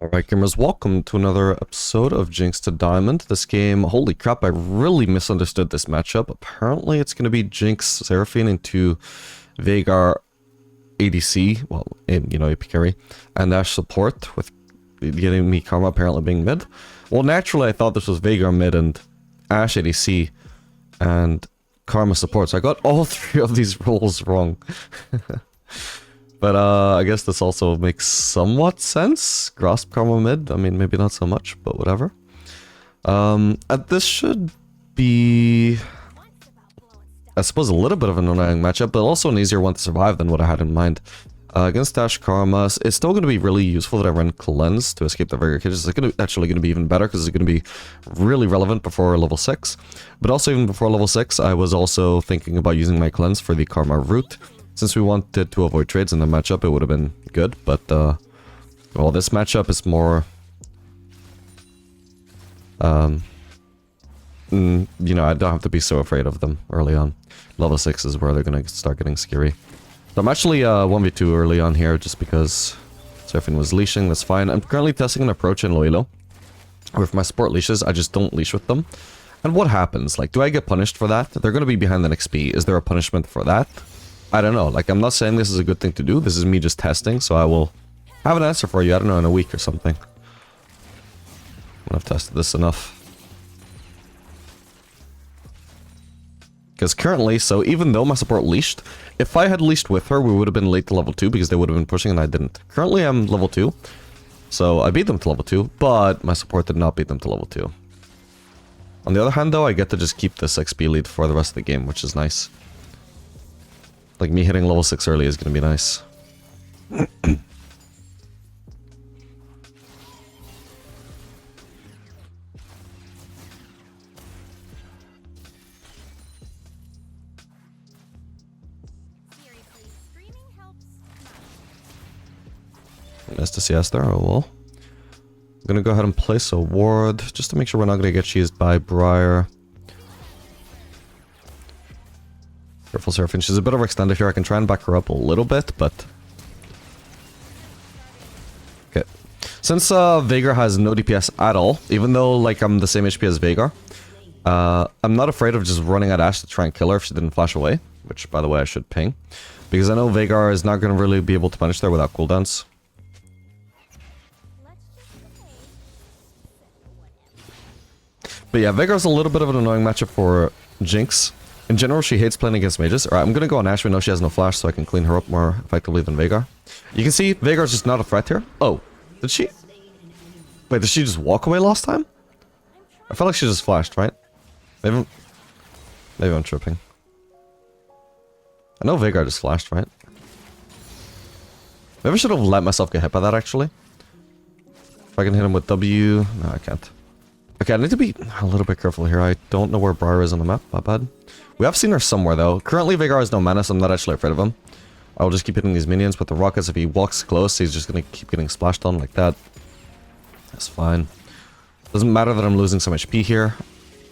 Alright gamers, welcome to another episode of Jinx to Diamond. This game, holy crap, I really misunderstood this matchup. Apparently it's going to be Jinx Seraphine into Veigar ADC, well, AP carry, and Ashe support, with getting me Karma apparently being mid. Well, naturally I thought this was Veigar mid and Ashe ADC and Karma support, so I got all three of these roles wrong. But I guess this also makes somewhat sense. Grasp Karma mid, I mean, maybe not so much, but whatever. This should be, I suppose, a little bit of an annoying matchup, but also an easier one to survive than what I had in mind. Against Ashe Karma, it's still going to be really useful that I run Cleanse to escape the Veigar cages. It's actually going to be even better because it's going to be really relevant before level 6. But also even before level 6, I was also thinking about using my Cleanse for the Karma route. Since we wanted to avoid trades in the matchup, it would have been good, but, well, this matchup is more, I don't have to be so afraid of them early on. Level 6 is where they're gonna start getting scary. So I'm actually, 1v2 early on here, just because Seraphine was leashing, that's fine. I'm currently testing an approach in Loilo. With my support leashes, I just don't leash with them. And what happens? Like, do I get punished for that? They're gonna be behind the XP. Is there a punishment for that? I don't know, like, I'm not saying this is a good thing to do, this is me just testing, so I will have an answer for you, I don't know, in a week or something. When I've tested this enough. Because currently, so even though my support leashed, if I had leashed with her, we would have been late to level 2, because they would have been pushing and I didn't. Currently, I'm level 2, so I beat them to level 2, but my support did not beat them to level 2. On the other hand, though, I get to just keep this XP lead for the rest of the game, which is nice. Like, me hitting level 6 early is gonna be nice. Nice to see us there, oh well. I'm gonna go ahead and place a ward, just to make sure we're not gonna get cheesed by Briar. Careful Seraphine, she's a bit overextended here, I can try and back her up a little bit, but... Okay. Since Veigar has no DPS at all, even though, like, I'm the same HP as Veigar, I'm not afraid of just running at Ashe to try and kill her if she didn't flash away, which, by the way, I should ping. Because I know Veigar is not going to really be able to punish there without cooldowns. But yeah, Veigar's a little bit of an annoying matchup for Jinx. In general, she hates playing against mages. Alright, I'm gonna go on Ashe. We know she has no flash, so I can clean her up more effectively than Veigar. You can see Veigar's just not a threat here. Oh, did she? Wait, did she just walk away last time? I felt like she just flashed, right? Maybe I'm tripping. I know Veigar just flashed, right? Maybe I should have let myself get hit by that, actually. If I can hit him with W... No, I can't. Okay, I need to be a little bit careful here. I don't know where Briar is on the map. My bad. We have seen her somewhere, though. Currently, Veigar has no mana, so I'm not actually afraid of him. I'll just keep hitting these minions with the rockets. If he walks close, he's just gonna keep getting splashed on like that. That's fine. Doesn't matter that I'm losing some HP here.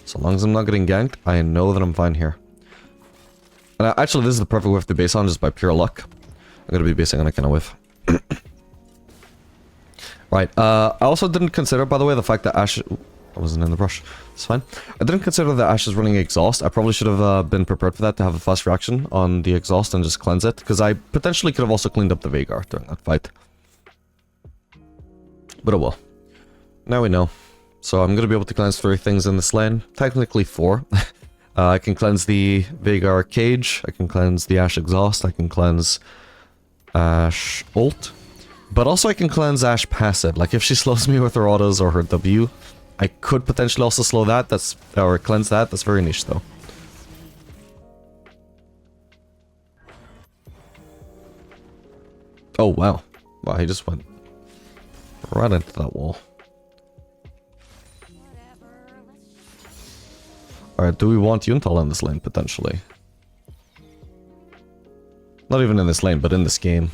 So long as I'm not getting ganked, I know that I'm fine here. And actually, this is the perfect whiff to base on, just by pure luck. I'm gonna be basing on a kind of whiff. Right, I also didn't consider, by the way, the fact that Ashe... I wasn't in the brush. It's fine. I didn't consider that Ashe is running exhaust. I probably should have been prepared for that, to have a fast reaction on the exhaust and just cleanse it. Because I potentially could have also cleaned up the Veigar during that fight. But oh well. Now we know. So I'm going to be able to cleanse 3 things in this lane. Technically 4. I can cleanse the Veigar cage. I can cleanse the Ashe exhaust. I can cleanse Ashe ult. But also I can cleanse Ashe passive. Like if she slows me with her autos or her W... I could potentially also slow that, or cleanse that. That's very niche, though. Oh, wow. Wow, he just went right into that wall. Alright, do we want Yuntal in this lane, potentially? Not even in this lane, but in this game.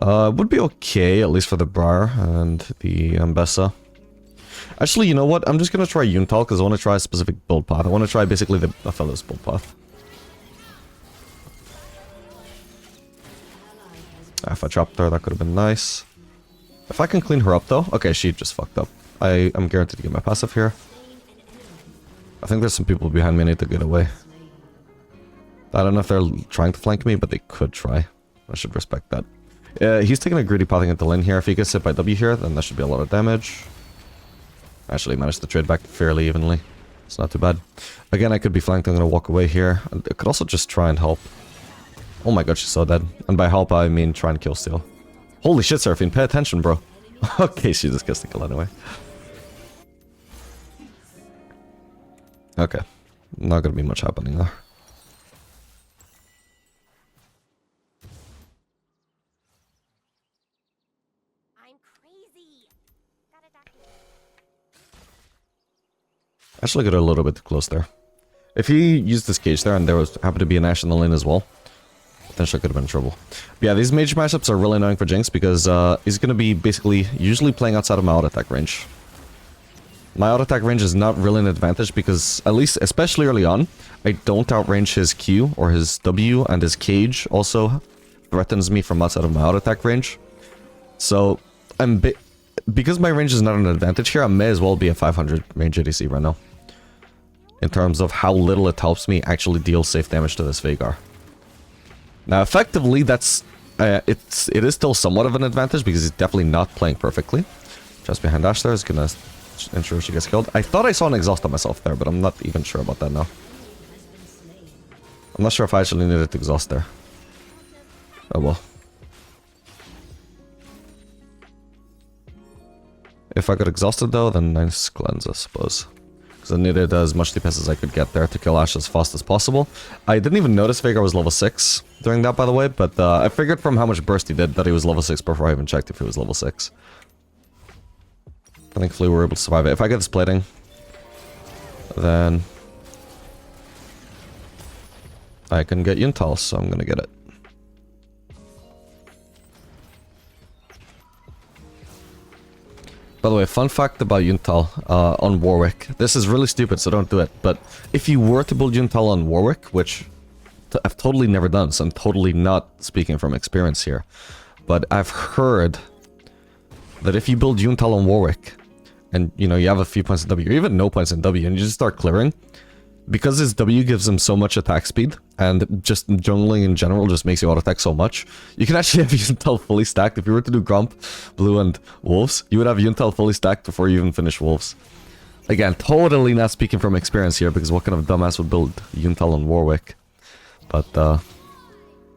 Would be okay, at least for the Briar and the Ambessa. Actually, you know what? I'm just gonna try Yuntal because I want to try a specific build path. I want to try basically the fellow's build path. If I dropped there, that could have been nice. If I can clean her up though... Okay, she just fucked up. I'm guaranteed to get my passive here. I think there's some people behind me. I need to get away. I don't know if they're trying to flank me, but they could try. I should respect that. He's taking a greedy pathing into lane here. If he gets hit by W here, then that should be a lot of damage. Actually managed to trade back fairly evenly. It's not too bad. Again, I could be flanked. I'm going to walk away here. I could also just try and help. Oh my god, she's so dead. And by help, I mean try and kill steal. Holy shit, Seraphine. Pay attention, bro. Okay, she just gets the kill anyway. Okay. Not going to be much happening there. Actually got a little bit too close there. If he used this cage there and there happened to be an Ashe in the lane as well, potentially could have been in trouble. But yeah, these mage matchups are really annoying for Jinx because he's going to be basically usually playing outside of my auto attack range. My auto attack range is not really an advantage because, at least, especially early on, I don't outrange his Q or his W, and his cage also threatens me from outside of my auto attack range. So, because my range is not an advantage here, I may as well be a 500 range ADC right now. In terms of how little it helps me actually deal safe damage to this veigar. Now, effectively, that's it is still somewhat of an advantage because he's definitely not playing perfectly. Just behind Ashe there is gonna ensure she gets killed. I thought I saw an exhaust on myself there, but I'm not even sure about that now. I'm not sure if I actually needed to exhaust there. Oh well. If I got exhausted though, then nice cleanse, I suppose. I needed as much DPS as I could get there to kill Ashe as fast as possible. I didn't even notice veigar was level 6 during that, by the way, but I figured from how much burst he did that he was level 6 before I even checked if he was level 6. Thankfully we were able to survive it. If I get this plating, then I can get Yuntal, so I'm gonna get it. By the way, fun fact about Yuntal on Warwick. This is really stupid, so don't do it. But if you were to build Yuntal on Warwick, which I've totally never done, so I'm totally not speaking from experience here. But I've heard that if you build Yuntal on Warwick, and you know, you have a few points in W, or even no points in W, and you just start clearing, because his W gives him so much attack speed, and just jungling in general just makes you auto-attack so much, you can actually have Yuntal fully stacked. If you were to do Grump, Blue, and Wolves, you would have Yuntal fully stacked before you even finish Wolves. Again, totally not speaking from experience here, because what kind of dumbass would build Yuntal on Warwick? But,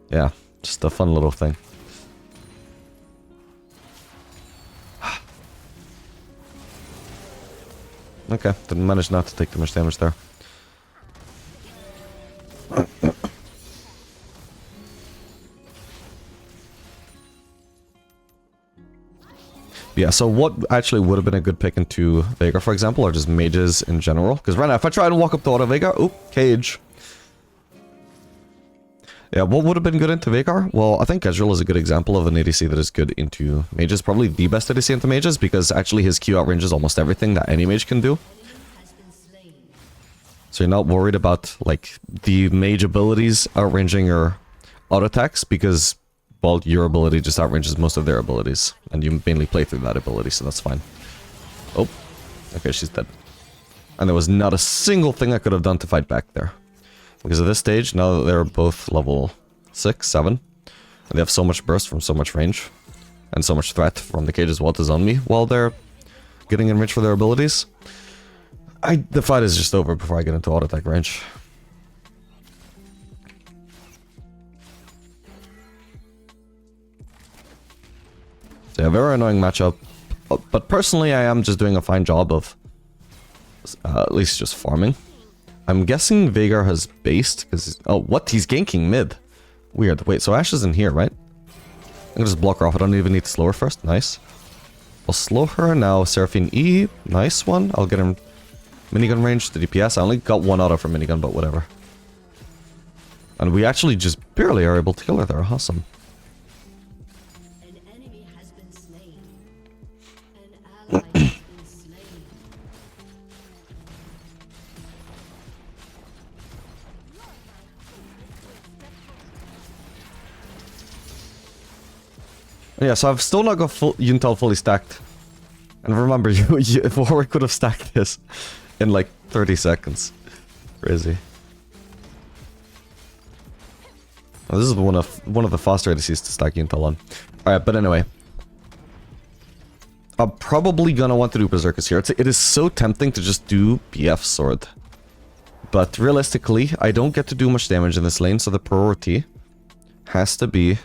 yeah, just a fun little thing. Okay, didn't manage not to take too much damage there. Yeah, so what actually would have been a good pick into veigar, for example, or just mages in general? Because right now, if I try and walk up to auto veigar, oop, cage. Yeah, what would have been good into veigar? Well, I think Ezreal is a good example of an ADC that is good into mages. Probably the best ADC into mages, because actually his Q outranges almost everything that any mage can do. So you're not worried about, like, the mage abilities outranging your auto attacks, because, well, your ability just outranges most of their abilities. And you mainly play through that ability, so that's fine. Oh. Okay, she's dead. And there was not a single thing I could have done to fight back there. Because at this stage, now that they're both level 6, 7, and they have so much burst from so much range, and so much threat from the cage as well to zone me while they're getting in range for their abilities, the fight is just over before I get into auto attack range. So yeah, very annoying matchup. But personally, I am just doing a fine job of at least just farming. I'm guessing veigar has based, because... Oh, what? He's ganking mid. Weird. Wait, so Ashe is in here, right? I'm gonna just block her off. I don't even need to slow her first. Nice. I'll slow her now. Seraphine E. Nice one. I'll get him minigun range to DPS. I only got one auto for minigun, but whatever. And we actually just barely are able to kill her there. Awesome. An enemy has been slain. An ally has been slain. Yeah, so I've still not got full Yuntal fully stacked. And remember, if Warwick could have stacked this in like 30 seconds. Crazy. Well, this is one of the faster ADCs to stack Yuntal on. Alright, but anyway. I'm probably gonna want to do Berserkers here. It is so tempting to just do BF Sword. But realistically, I don't get to do much damage in this lane, so the priority has to be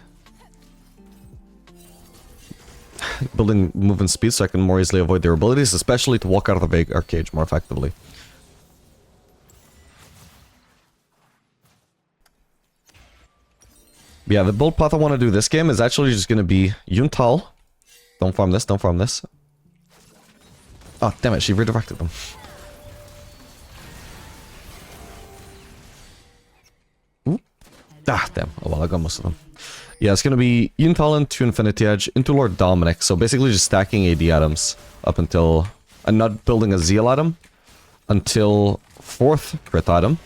building movement speed so I can more easily avoid their abilities, especially to walk out of the veigar cage more effectively. Yeah, the build path I want to do this game is actually just going to be Yuntal. Don't farm this, don't farm this. Oh, damn it, she redirected them. Ooh. Ah, damn. Oh, well, I got most of them. Yeah, it's going to be Yuntal into Infinity Edge, into Lord Dominic. So basically just stacking AD items up until... and not building a Zeal item until 4th crit item.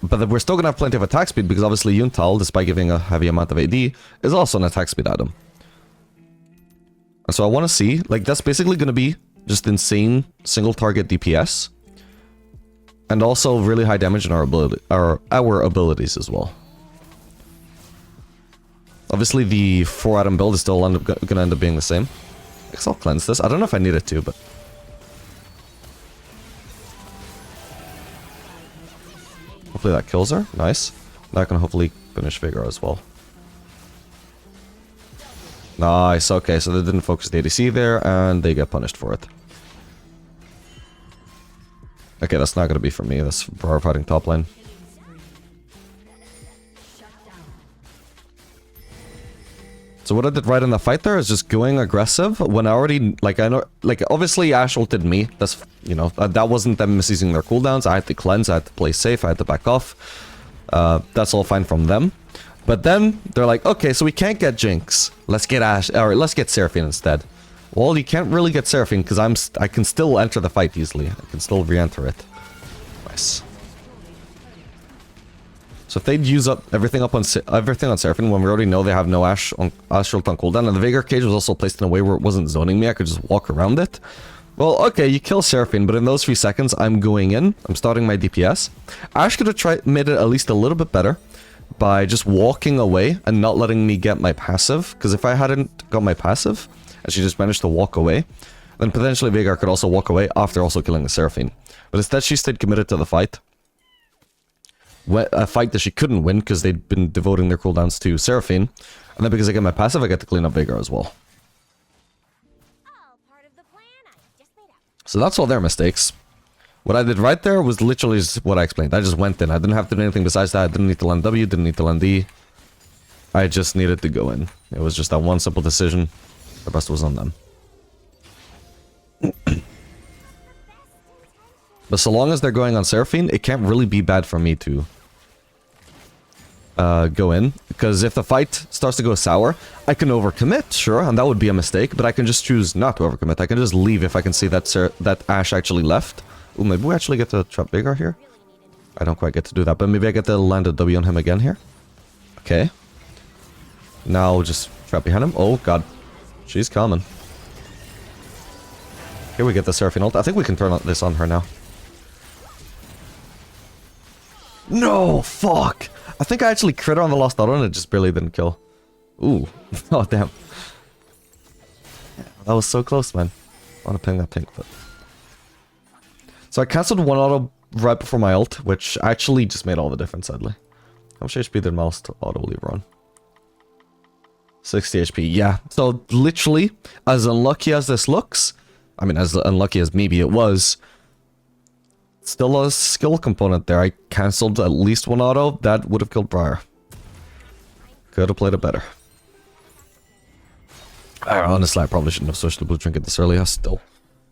But we're still going to have plenty of attack speed because obviously Yuntal, despite giving a heavy amount of AD, is also an attack speed item. And so I want to see, like, that's basically going to be just insane single target DPS. And also really high damage in our abilities as well. Obviously the 4 item build is still going to end up being the same. I guess I'll cleanse this. I don't know if I need it to, but... hopefully that kills her. Nice. Now I can hopefully finish veigar as well. Nice. Okay, so they didn't focus the ADC there, and they get punished for it. Okay, that's not going to be for me. That's for fighting top lane. So what I did right in the fight there is just going aggressive when I already, like, I know, like, obviously Ashe ulted me. That's, you know, that wasn't them misusing their cooldowns. I had to cleanse, I had to play safe, I had to back off. That's all fine from them. But then they're like, okay, so we can't get Jinx. Let's get Ashe, or let's get Seraphine instead. Well, you can't really get Seraphine because I can still enter the fight easily. I can still re-enter it. Nice. So if they'd use up everything on Seraphine when we already know they have no Ashe ult on cooldown, and the veigar cage was also placed in a way where it wasn't zoning me, I could just walk around it. Well, okay, you kill Seraphine, but in those 3 seconds, I'm going in. I'm starting my DPS. Ashe could have made it at least a little bit better by just walking away and not letting me get my passive. Because if I hadn't got my passive, and she just managed to walk away, then potentially veigar could also walk away after also killing the Seraphine. But instead, she stayed committed to the fight. A fight that she couldn't win because they'd been devoting their cooldowns to Seraphine. And then because I get my passive, I get to clean up veigar as well. So that's all their mistakes. What I did right there was literally just what I explained. I just went in. I didn't have to do anything besides that. I didn't need to land W, didn't need to land E. I just needed to go in. It was just that one simple decision. The rest was on them. But so long as they're going on Seraphine, it can't really be bad for me to go in. Because if the fight starts to go sour, I can overcommit, sure, and that would be a mistake, but I can just choose not to overcommit. I can just leave if I can see that Ashe actually left. Ooh, maybe we actually get to trap veigar here? I don't quite get to do that, but maybe I get to land a W on him again here. Okay. Now just trap behind him. Oh, God. She's coming. Here we get the Seraphine ult. I think we can turn this on her now. No! Fuck! I think I actually crit her on the last auto and it just barely didn't kill. Ooh. Oh, damn. That was so close, man. I want to ping that pink, but... So I cancelled one auto right before my ult, which actually just made all the difference, sadly. How much HP did my last auto leave on? 60 HP, yeah. So literally, as unlucky as this looks, I mean, as unlucky as maybe it was, still a skill component there. I cancelled at least one auto. That would have killed Briar. Could have played it better. Honestly, I probably shouldn't have switched to blue trinket this early. I still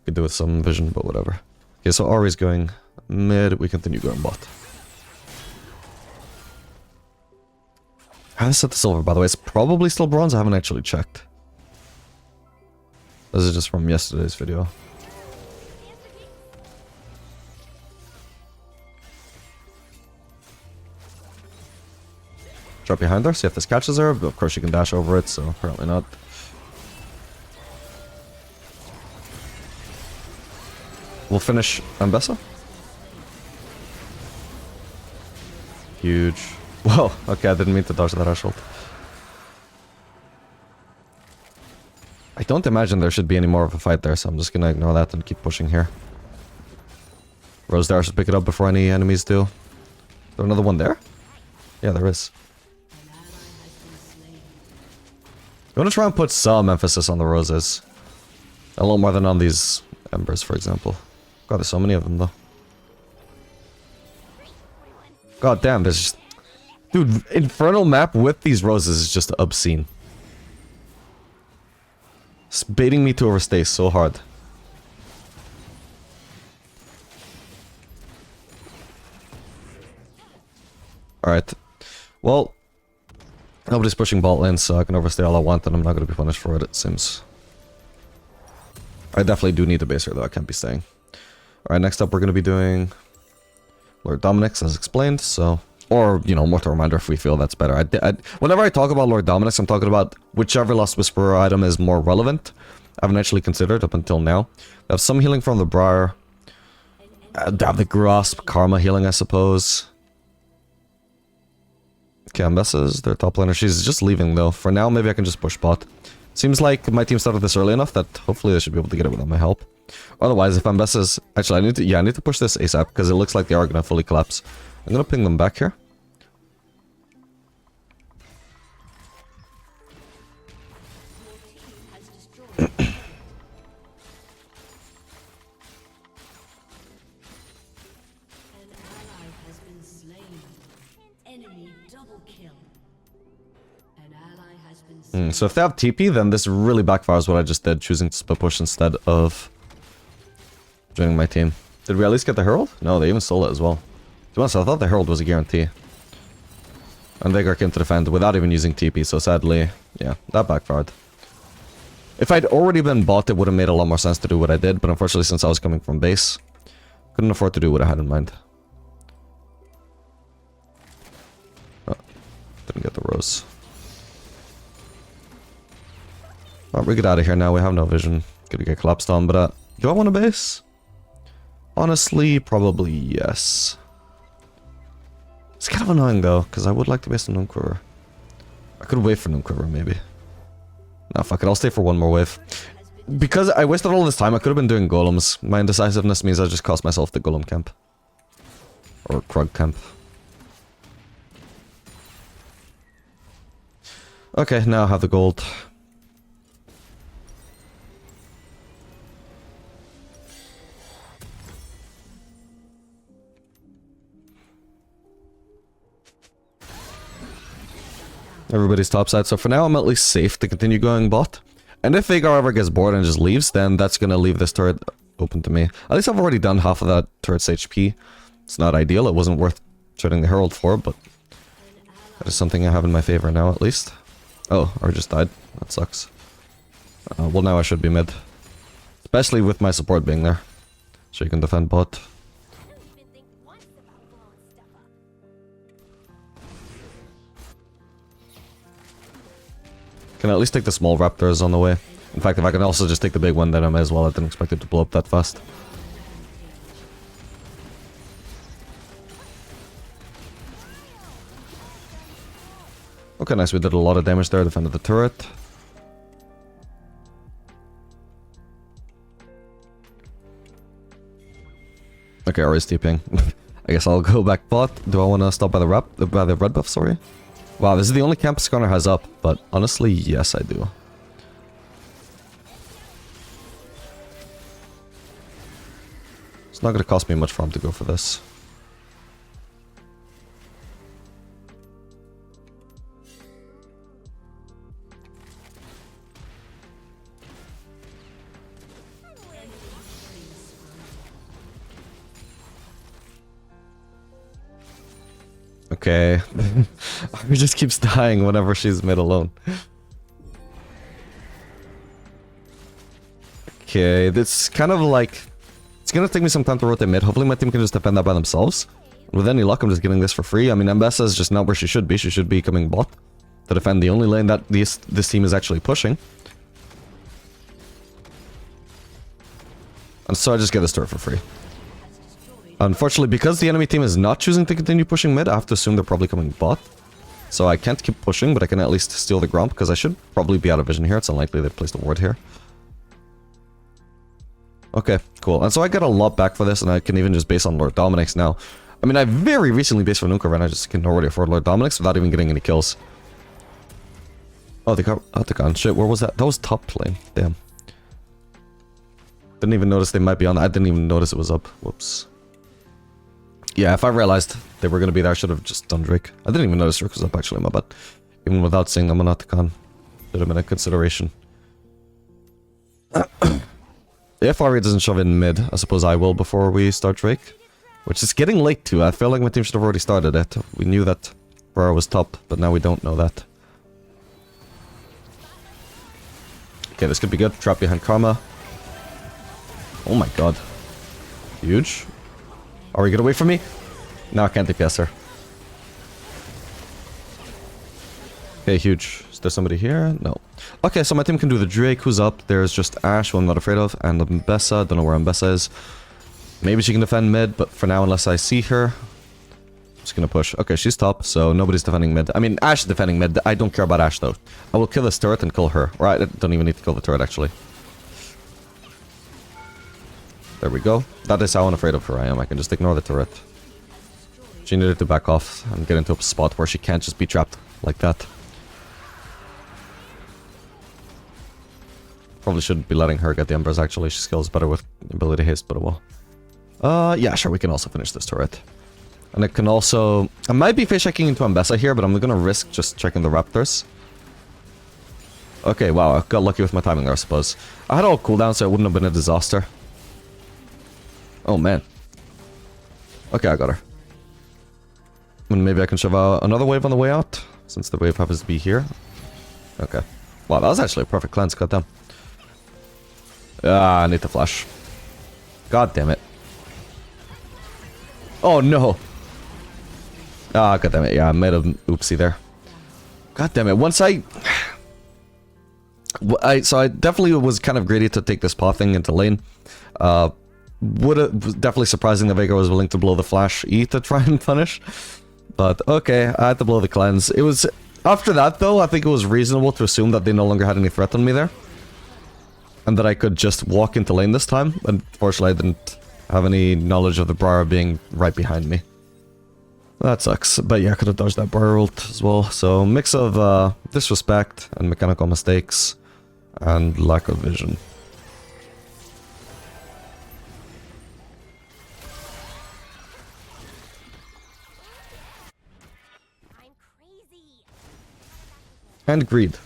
could do with some vision, but whatever. Okay, so Ari's going mid. We continue going bot. How did I set the silver, by the way? It's probably still bronze. I haven't actually checked. This is just from yesterday's video. Drop behind her, see if this catches her, but of course she can dash over it, so apparently not. We'll finish Ambessa. Huge. Whoa, okay, I didn't mean to dodge that threshold. I don't imagine there should be any more of a fight there, so I'm just gonna ignore that and keep pushing here. Rose there should pick it up before any enemies do. Is there another one there? Yeah, there is. I want to try and put some emphasis on the roses. A lot more than on these embers, for example. God, there's so many of them, though. God damn, there's just... Dude, Infernal map with these roses is just obscene. It's baiting me to overstay so hard. Alright. Well, nobody's pushing bot lane, so I can overstay all I want, and I'm not going to be punished for it, it seems. I definitely do need a base here, though. I can't be staying. Alright, next up we're going to be doing Lord Dominic's, as explained, so... Or, you know, Mortal Reminder if we feel that's better. Whenever I talk about Lord Dominic's, I'm talking about whichever Lost Whisperer item is more relevant. I haven't actually considered up until now. I have some healing from the Briar. I have the Grasp, Karma healing, I suppose. Okay, Ambessa's their top laner. She's just leaving, though. For now, maybe I can just push bot. Seems like my team started this early enough that hopefully they should be able to get it without my help. Otherwise, if Ambessa's... Actually, I need to push this ASAP, because it looks like they are going to fully collapse. I'm going to ping them back here. So if they have TP, then this really backfires what I just did, choosing to split push instead of joining my team. Did we at least get the Herald? No, they even stole it as well. To be honest, I thought the Herald was a guarantee. And veigar came to defend without even using TP, so sadly, yeah, that backfired. If I'd already been bot, it would have made a lot more sense to do what I did, but unfortunately since I was coming from base, couldn't afford to do what I had in mind. Oh, didn't get the rose. Alright, we get out of here now, we have no vision. Gonna get collapsed on, but do I want a base? Honestly, probably yes. It's kind of annoying though, because I would like to base on Noonquiver. I could wait for Noonquiver maybe. Nah, fuck it, I'll stay for one more wave. Because I wasted all this time, I could have been doing golems. My indecisiveness means I just cost myself the golem camp. Or Krug camp. Okay, now I have the gold. Everybody's topside, so for now I'm at least safe to continue going bot. And if veigar ever gets bored and just leaves, then that's gonna leave this turret open to me. At least I've already done half of that turret's HP. It's not ideal, it wasn't worth trading the Herald for, but that is something I have in my favor now at least. Oh, or just died. That sucks. Well, now I should be mid. Especially with my support being there. So you can defend bot. Can I at least take the small raptors on the way? In fact, if I can also just take the big one, then I may as well. I didn't expect it to blow up that fast. Okay, nice. We did a lot of damage there. Defended the turret. Okay, Ori's TPing. I guess I'll go back bot. Do I want to stop by the red buff? Sorry. Wow, this is the only camp Skarner has up, but honestly, yes, I do. It's not going to cost me much for him to go for this. Okay. He just keeps dying whenever she's mid alone. Okay, this kind of like... It's gonna take me some time to rotate mid. Hopefully my team can just defend that by themselves. With any luck, I'm just getting this for free. I mean, Ambessa is just not where she should be. She should be coming bot to defend the only lane that this team is actually pushing. And so I just get this turret for free. Unfortunately, because the enemy team is not choosing to continue pushing mid, I have to assume they're probably coming bot. So I can't keep pushing, but I can at least steal the Gromp, because I should probably be out of vision here. It's unlikely they placed a ward here. Okay, cool. And so I get a lot back for this, and I can even just base on Lord Dominik's now. I mean, I very recently based for Nuka, and I just can already afford Lord Dominik's without even getting any kills. Oh, they got Octagon. Shit, where was that? That was top lane. Damn. Didn't even notice they might be on. I didn't even notice it was up. Whoops. Yeah, if I realized they were going to be there, I should have just done Drake. I didn't even notice Drake was up, actually, my bad. Even without seeing them on Octagon. Should have been a consideration. If Ari doesn't shove in mid, I suppose I will before we start Drake. Which is getting late too. I feel like my team should have already started it. We knew that Burrow was top, but now we don't know that. Okay, this could be good. Trap behind Karma. Oh my god. Huge. Ari, get away from me. No, I can't DPS her. Okay, huge. Is there somebody here? No. Okay, so my team can do the Drake. Who's up? There's just Ashe, who I'm not afraid of, and Ambessa. Don't know where Ambessa is. Maybe she can defend mid, but for now, unless I see her, I'm just gonna push. Okay, she's top, so nobody's defending mid. I mean, Ashe is defending mid. I don't care about Ashe, though. I will kill this turret and kill her. Or I don't even need to kill the turret, actually. There we go. That is how unafraid of her I am. I can just ignore the turret. She needed to back off and get into a spot where she can't just be trapped like that. Probably shouldn't be letting her get the Embers, actually. She scales better with ability haste, but it will. Yeah, sure, we can also finish this turret. And it can also... I might be face checking into Ambessa here, but I'm gonna risk just checking the Raptors. Okay, wow, I got lucky with my timing there, I suppose. I had all cooldown, so it wouldn't have been a disaster. Oh, man. Okay, I got her. And maybe I can shove out another wave on the way out, since the wave happens to be here. Okay. Wow, that was actually a perfect cleanse, goddamn. Ah, I need to flash. God damn it. Oh, no. Ah, god damn it. Yeah, I made an oopsie there. God damn it. Once I definitely was kind of greedy to take this paw thing into lane. Was definitely surprising that veigar was willing to blow the flash E to try and punish. But okay, I had to blow the cleanse. It was... After that, though, I think it was reasonable to assume that they no longer had any threat on me there. And that I could just walk into lane this time. Unfortunately, I didn't have any knowledge of the Briar being right behind me. That sucks. But yeah, I could have dodged that Briar ult as well. So, mix of disrespect and mechanical mistakes. And lack of vision. And greed.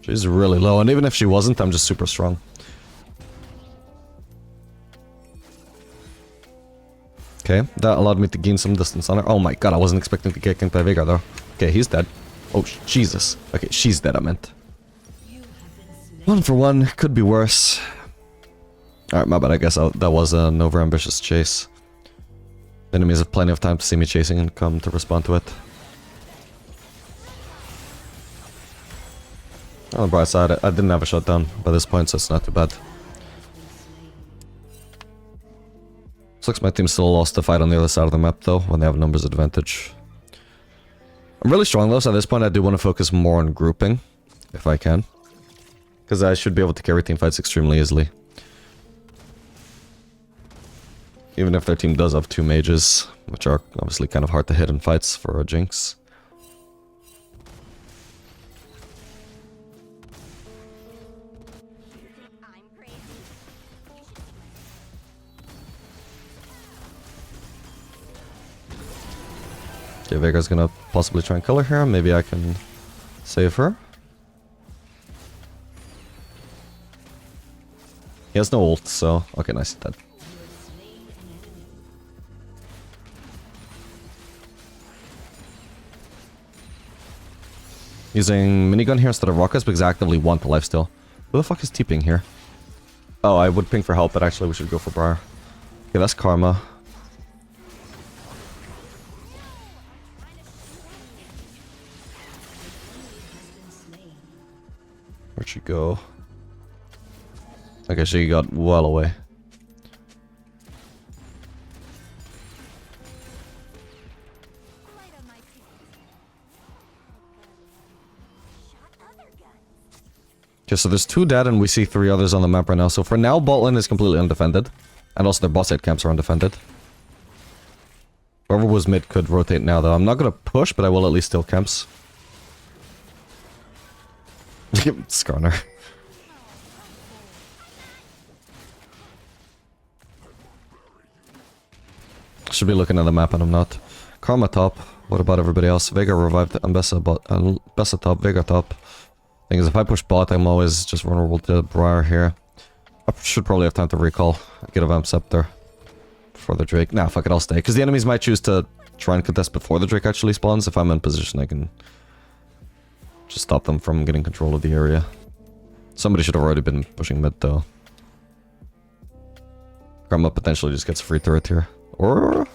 She's really low, and even if she wasn't, I'm just super strong. Okay, that allowed me to gain some distance on her. Oh my god, I wasn't expecting to get kinked by veigar though. Okay, he's dead. Oh, Jesus. Okay, she's dead, I meant. 1 for 1, could be worse. Alright, my bad, I guess that was an overambitious chase. Enemies have plenty of time to see me chasing and come to respond to it. On the bright side, I didn't have a shutdown by this point, so it's not too bad. Looks like my team still lost the fight on the other side of the map, though, when they have numbers advantage. I'm really strong, though, so at this point I do want to focus more on grouping, if I can. Because I should be able to carry team fights extremely easily. Even if their team does have 2 mages, which are obviously kind of hard to hit in fights for a Jinx. Okay, Veigar's gonna possibly try and kill her here. Maybe I can save her. He has no ult, so... Okay, nice, dead. Using minigun here instead of rockets because I actively want the lifesteal. Who the fuck is TPing here? Oh, I would ping for help, but actually we should go for Briar. Okay, that's Karma. Where'd she go? Okay, she got well away. Okay, so there's 2 dead and we see 3 others on the map right now. So for now, bot lane is completely undefended. And also their bot side camps are undefended. Whoever was mid could rotate now though. I'm not gonna push, but I will at least steal camps. Skarner. Should be looking at the map and I'm not. Karma top. What about everybody else? Veigar revived Bessa bot. Bessa top, Veigar top. Thing is, if I push bot, I'm always just vulnerable to Briar here. I should probably have time to recall. Get a Vamp Scepter before the Drake. Nah, fuck it, I'll stay. Because the enemies might choose to try and contest before the Drake actually spawns. If I'm in position, I can just stop them from getting control of the area. Somebody should have already been pushing mid, though. Karma potentially just gets a free turret here. Or...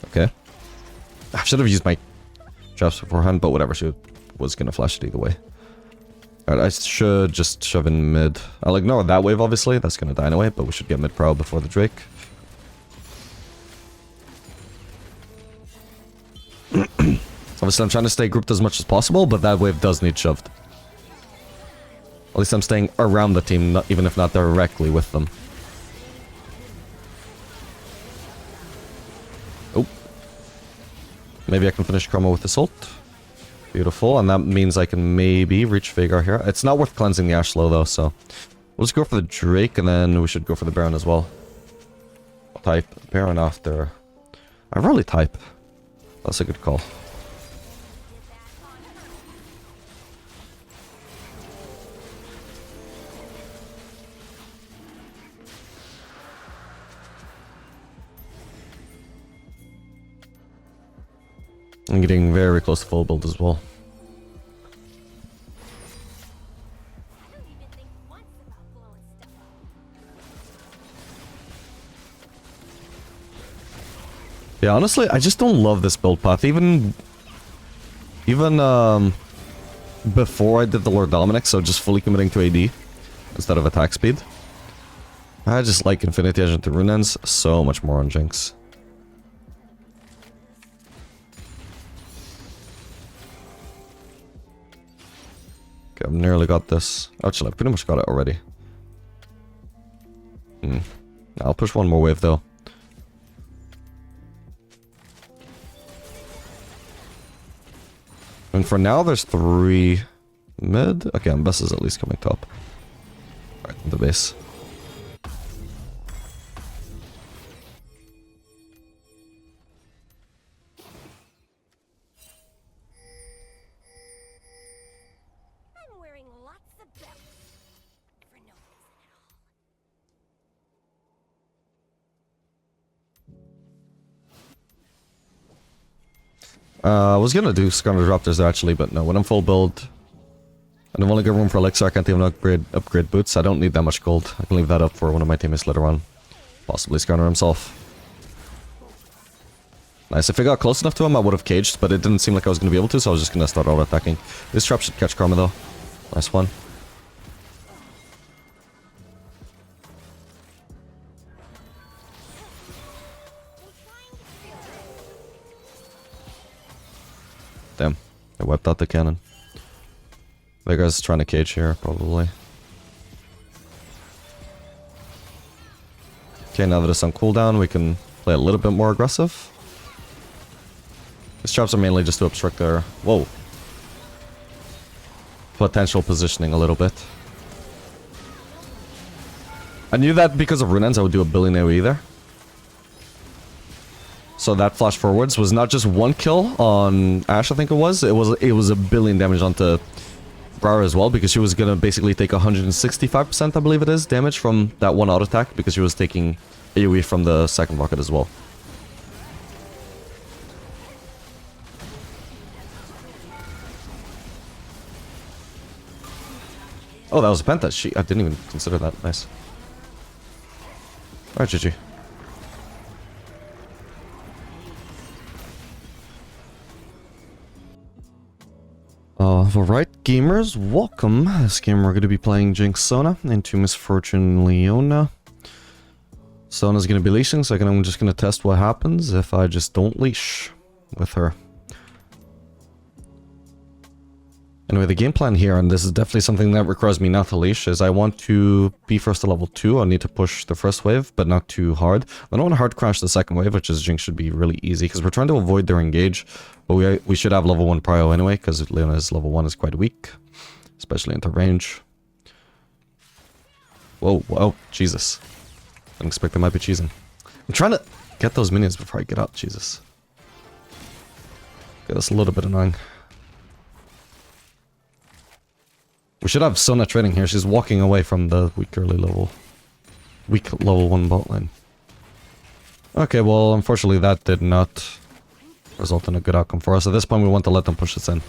Okay. I should have used my traps beforehand, but whatever, she was gonna flash it either way. Alright, I should just shove in mid. I'll ignore that wave, obviously. That's gonna die anyway, but we should get mid prow before the Drake. Obviously, I'm trying to stay grouped as much as possible, but that wave does need shoved. At least I'm staying around the team, not, even if not directly with them. Oh. Maybe I can finish Chroma with this ult. Beautiful, and that means I can maybe reach Veigar here. It's not worth cleansing the Ash low though, so... We'll just go for the Drake, and then we should go for the Baron as well. I'll type Baron after... I rarely type. That's a good call. I'm getting very close to full build as well. Yeah, honestly, I just don't love this build path. Even before I did the Lord Dominic, so just fully committing to AD instead of attack speed. I just like Infinity Edge into Rune Ends so much more on Jinx. Okay, I've nearly got this. Actually, I've pretty much got it already. I'll push one more wave though. And for now, there's 3 mid. Okay, and Bess is at least coming top. Right, the base. I'm wearing lots of belts for no reason at all. I was gonna do Skarner Raptors there actually, but no, when I'm full build, and I've only got room for Elixir, I can't even upgrade boots. I don't need that much gold. I can leave that up for one of my teammates later on. Possibly Skarner himself. Nice, if I got close enough to him, I would have caged, but it didn't seem like I was gonna be able to, so I was just gonna start auto-attacking. This trap should catch Karma though. Nice one. Damn, I wiped out the cannon. Veigar's trying to cage here, probably. Okay, now that it's on cooldown, we can play a little bit more aggressive. These traps are mainly just to obstruct their... Whoa. Potential positioning a little bit. I knew that because of Rune Ends, I would do a billion AoE there. So that flash forwards was not just 1 kill on Ashe, I think it was. It was a billion damage onto Briar as well, because she was gonna basically take 165%, I believe it is, damage from that one auto attack, because she was taking AoE from the second rocket as well. Oh, that was a penta. I didn't even consider that. Nice. Alright, GG. Alright, gamers, welcome. This game we're going to be playing Jinx Sona into Misfortune Leona. Sona's going to be leashing, so I'm just going to test what happens if I just don't leash with her. Anyway, the game plan here, and this is definitely something that requires me not to leash, is I want to be first to level 2. I need to push the first wave, but not too hard. I don't want to hard crash the second wave, which is Jinx should be really easy, because we're trying to avoid their engage. But we should have level 1 prio anyway, because Leona's level 1 is quite weak, especially into range. Whoa, whoa, Jesus. Didn't expect they might be cheesing. I'm trying to get those minions before I get out, Jesus. Okay, that's a little bit annoying. We should have Sona trading here. She's walking away from the weak level 1 bot lane. Okay, well, unfortunately that did not result in a good outcome for us. At this point, we want to let them push us in.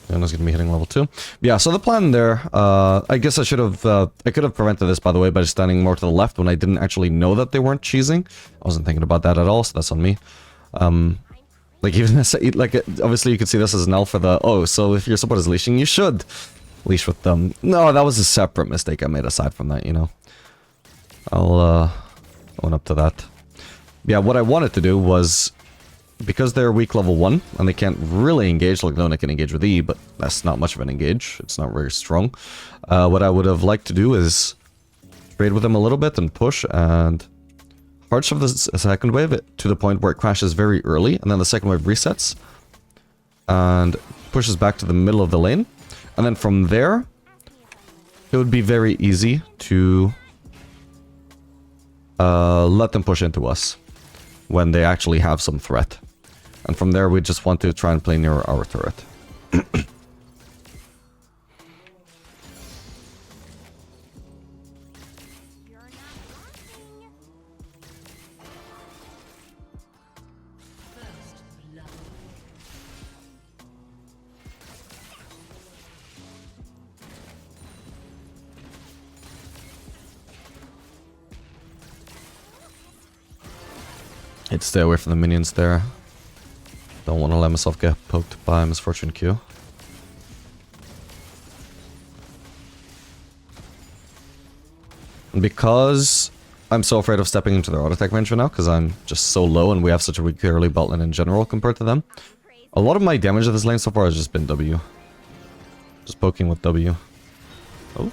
Leona's gonna be hitting level 2. Yeah, so the plan there, I guess I could have prevented this, by the way, by just standing more to the left when I didn't actually know that they weren't cheesing. I wasn't thinking about that at all, so that's on me. Like even like obviously you could see this as an L for the, oh, so if your support is leashing, you should leash with them. No, that was a separate mistake I made aside from that, you know. I'll own up to that. Yeah, what I wanted to do was, because they're weak level 1 and they can't really engage, like Leona can engage with E, but that's not much of an engage. It's not very strong. What I would have liked to do is trade with them a little bit and push and hard shove the second wave to the point where it crashes very early, and then the second wave resets and pushes back to the middle of the lane. And then from there, it would be very easy to let them push into us when they actually have some threat. And from there, we just want to try and play near our turret. Need to stay away from the minions there. Don't want to let myself get poked by Misfortune Q. And because I'm so afraid of stepping into their auto attack range right now, because I'm just so low and we have such a weak early bot lane in general compared to them, a lot of my damage of this lane so far has just been W. Just poking with W. Oh.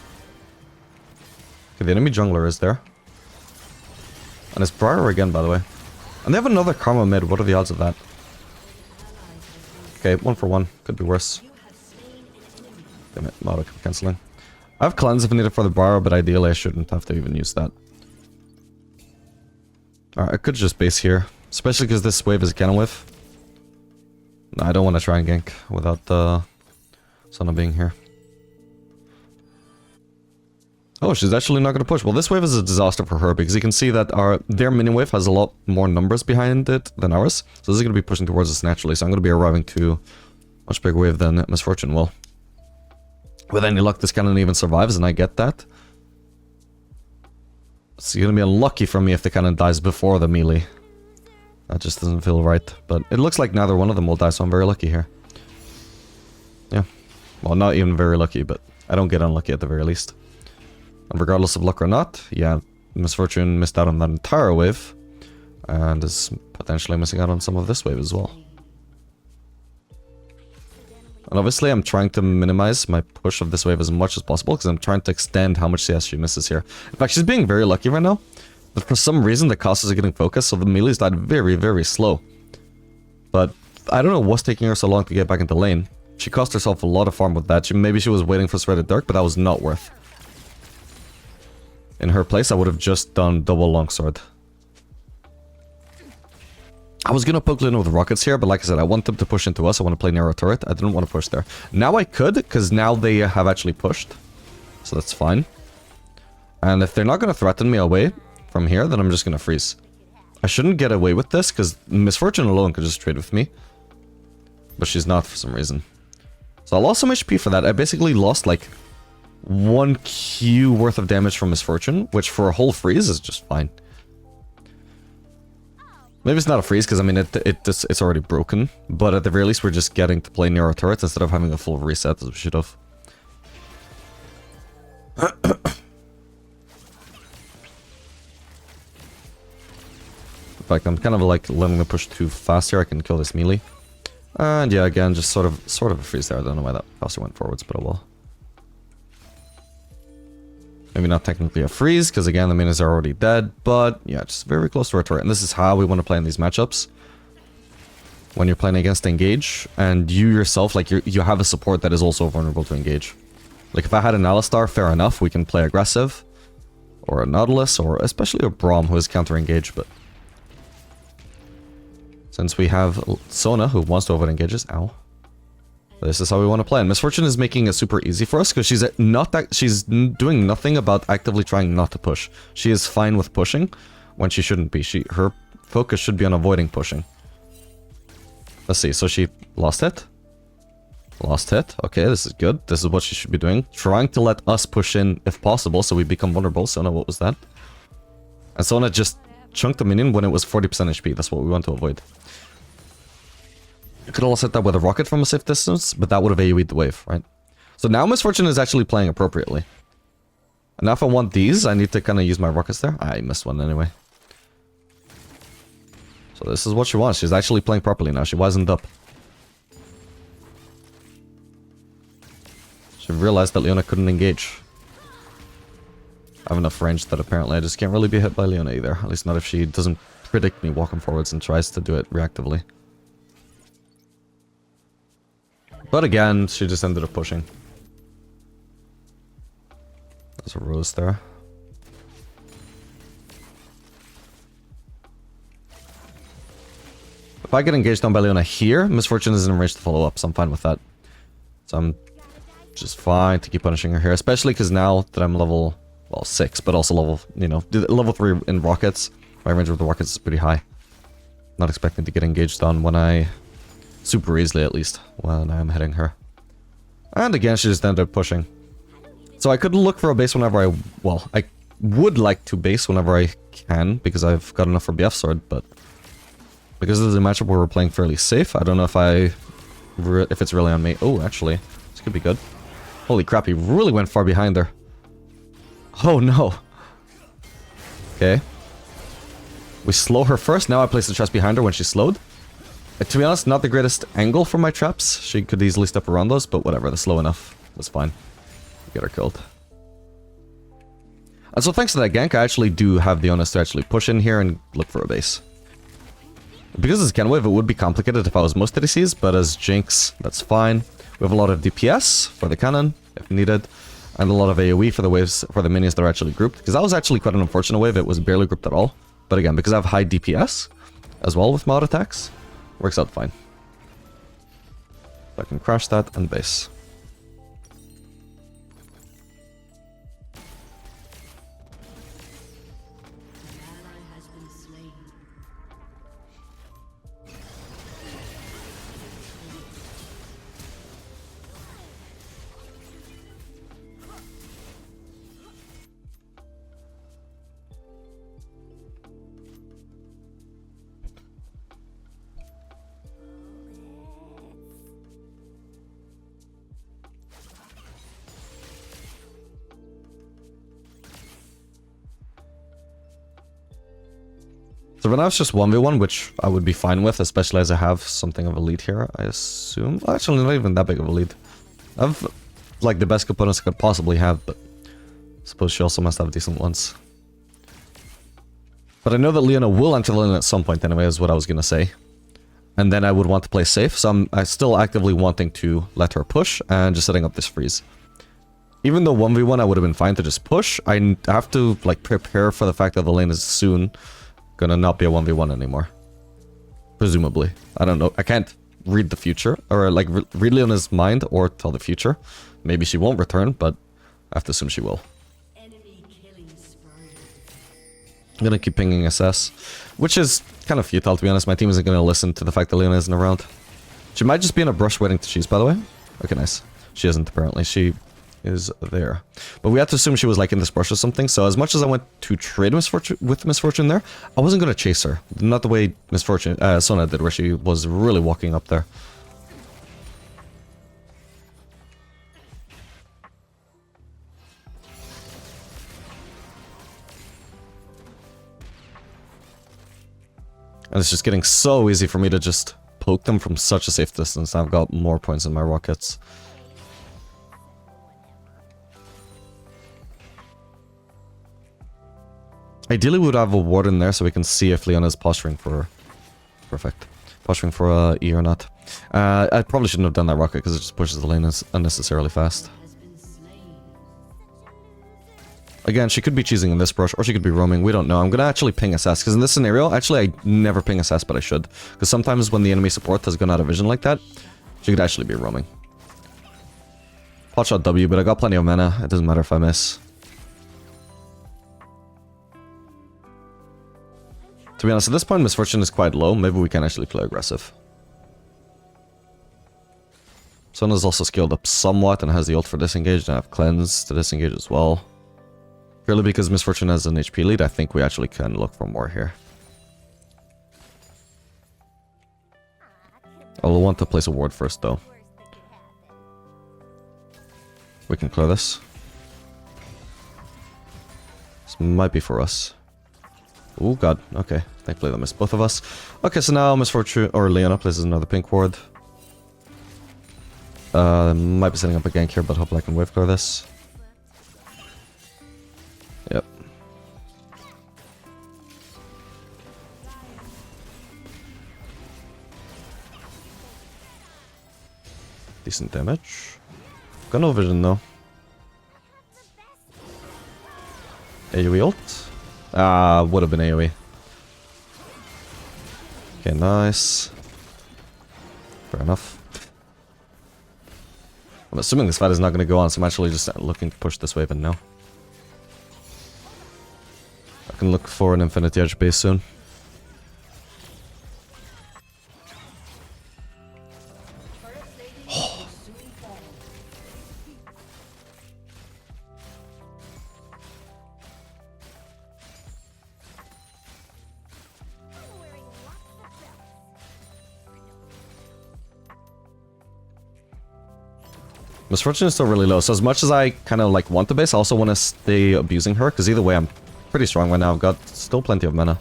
Okay, the enemy jungler is there. And it's Briar again, by the way. And they have another Karma mid. What are the odds of that? Okay, 1 for 1. Could be worse. Damn it, auto cancelling. I have cleanse if needed for the Briar, but ideally I shouldn't have to even use that. Alright, I could just base here. Especially because this wave is a cannon wave. No, I don't want to try and gank without Sona being here. Oh, she's actually not going to push. Well, this wave is a disaster for her because you can see that their mini wave has a lot more numbers behind it than ours. So this is going to be pushing towards us naturally. So I'm going to be arriving to a much bigger wave than Misfortune will. With any luck, this cannon even survives, and I get that. It's going to be unlucky for me if the cannon dies before the melee. That just doesn't feel right. But it looks like neither one of them will die, so I'm very lucky here. Yeah. Well, not even very lucky, but I don't get unlucky at the very least. And regardless of luck or not, yeah, Misfortune missed out on that entire wave. And is potentially missing out on some of this wave as well. And obviously I'm trying to minimize my push of this wave as much as possible, because I'm trying to extend how much CS she misses here. In fact, she's being very lucky right now. But for some reason the Karthus are getting focused, so the melees died very, very slow. But I don't know what's taking her so long to get back into lane. She cost herself a lot of farm with that. Maybe she was waiting for Threaded Dark, but that was not worth. In her place, I would have just done double longsword. I was gonna poke Leona with rockets here, but like I said, I want them to push into us. I want to play narrow turret. I didn't want to push there. Now I could, because now they have actually pushed. So that's fine. And if they're not gonna threaten me away from here, then I'm just gonna freeze. I shouldn't get away with this, because Misfortune alone could just trade with me. But she's not for some reason. So I lost some HP for that. I basically lost like 1 Q worth of damage from Misfortune, which for a whole freeze is just fine. Maybe it's not a freeze, because I mean, it's already broken. But at the very least, we're just getting to play narrow turrets instead of having a full reset, as we should have. In fact, I'm kind of like letting them push too fast here. I can kill this melee. And yeah, again, just sort of a freeze there. I don't know why that faster went forwards, but oh well. Maybe not technically a freeze, because again, the minions are already dead, but yeah, just very close to our turret. And this is how we want to play in these matchups. When you're playing against engage, and you yourself, like, you have a support that is also vulnerable to engage. Like, if I had an Alistar, fair enough, we can play aggressive. Or a Nautilus, or especially a Braum who is counter-engage, but... Since we have Sona, who wants to avoid engages, ow. This is how we want to play. And Misfortune is making it super easy for us because she's she's doing nothing about actively trying not to push. She is fine with pushing when she shouldn't be. Her focus should be on avoiding pushing. Let's see. So she lost hit. Lost hit. Okay, this is good. This is what she should be doing. Trying to let us push in if possible so we become vulnerable. Sona, what was that? And Sona just chunked the minion when it was 40% HP. That's what we want to avoid. You could also hit that with a rocket from a safe distance, but that would have AoE'd the wave, right? So now Misfortune is actually playing appropriately. And now if I want these, I need to kind of use my rockets there. I missed one anyway. So this is what she wants. She's actually playing properly now. She wasn't up. She realized that Leona couldn't engage. I have enough range that apparently I just can't really be hit by Leona either. At least not if she doesn't predict me walking forwards and tries to do it reactively. But again, she just ended up pushing. There's a rose there. If I get engaged on by Leona here, Misfortune isn't in range to follow up, so I'm fine with that. So I'm just fine to keep punishing her here, especially because now that I'm level, well, 6, but also level, you know, level 3 in rockets, my range with the rockets is pretty high. Not expecting to get engaged on when I... super easily, at least, when I'm hitting her. And again, she just ended up pushing. So I could look for a base whenever I... Well, I would like to base whenever I can, because I've got enough for BF Sword, but... Because this is a matchup where we're playing fairly safe, I don't know if it's really on me. Oh, actually, this could be good. Holy crap, he really went far behind there. Oh, no. Okay. We slow her first, now I place the traps behind her when she's slowed. To be honest, not the greatest angle for my traps. She could easily step around those, but whatever, they're slow enough. That's fine. Get her killed. And so thanks to that gank, I actually do have the onus to actually push in here and look for a base. Because it's Cannon Wave, it would be complicated if I was most ADCs, but as Jinx, that's fine. We have a lot of DPS for the cannon, if needed, and a lot of AoE for the waves, for the minions that are actually grouped. Because that was actually quite an unfortunate wave, it was barely grouped at all. But again, because I have high DPS, as well with mod attacks, works out fine. So I can crash that and base. So right now it's just 1v1, which I would be fine with, especially as I have something of a lead here, I assume. Well, actually, not even that big of a lead. I have, like, the best components I could possibly have, but I suppose she also must have decent ones. But I know that Leona will enter the lane at some point anyway, is what I was gonna say. And then I would want to play safe, so I'm still actively wanting to let her push and just setting up this freeze. Even though 1v1 I would have been fine to just push, I have to, like, prepare for the fact that the lane is soon gonna not be a 1v1 anymore. Presumably. I don't know. I can't read the future, or like read Leona's mind or tell the future. Maybe she won't return, but I have to assume she will. Enemy killing spree. I'm gonna keep pinging SS, which is kind of futile, to be honest. My team isn't gonna listen to the fact that Leona isn't around. She might just be in a brush waiting to cheese, by the way. Okay, nice. She isn't, apparently. She is there. But we had to assume she was like in this brush or something, so as much as I went to trade Misfortune there, I wasn't gonna chase her. Not the way Sona did, where she was really walking up there. And it's just getting so easy for me to just poke them from such a safe distance. I've got more points in my rockets. Ideally, we would have a ward in there so we can see if Leona's posturing for... Perfect. Posturing for E or not. I probably shouldn't have done that rocket because it just pushes the lane unnecessarily fast. Has been slain. Again, she could be cheesing in this brush, or she could be roaming. We don't know. I'm going to actually ping SS, because in this scenario, actually, I never ping SS, but I should. Because sometimes when the enemy support has gone out of vision like that, she could actually be roaming. Pot shot W, but I got plenty of mana. It doesn't matter if I miss. To be honest, at this point, Misfortune is quite low. Maybe we can actually play aggressive. Sona's also skilled up somewhat and has the ult for disengage, and I have cleanse to disengage as well. Purely because Misfortune has an HP lead, I think we actually can look for more here. I'll want to place a ward first, though. We can clear this. This might be for us. Oh god, okay. Thankfully that missed both of us. Okay, so now Misfortune, or Leona places another pink ward. Might be setting up a gank here, but hopefully I can wave clear this. Yep. Decent damage. Got no vision though. AoE ult? Would have been AoE. Okay, nice. Fair enough. I'm assuming this fight is not going to go on, so I'm actually just looking to push this wave in now. I can look for an Infinity Edge base soon. Misfortune is still really low, so as much as I kind of like want the base, I also want to stay abusing her, because either way I'm pretty strong right now. I've got still plenty of mana.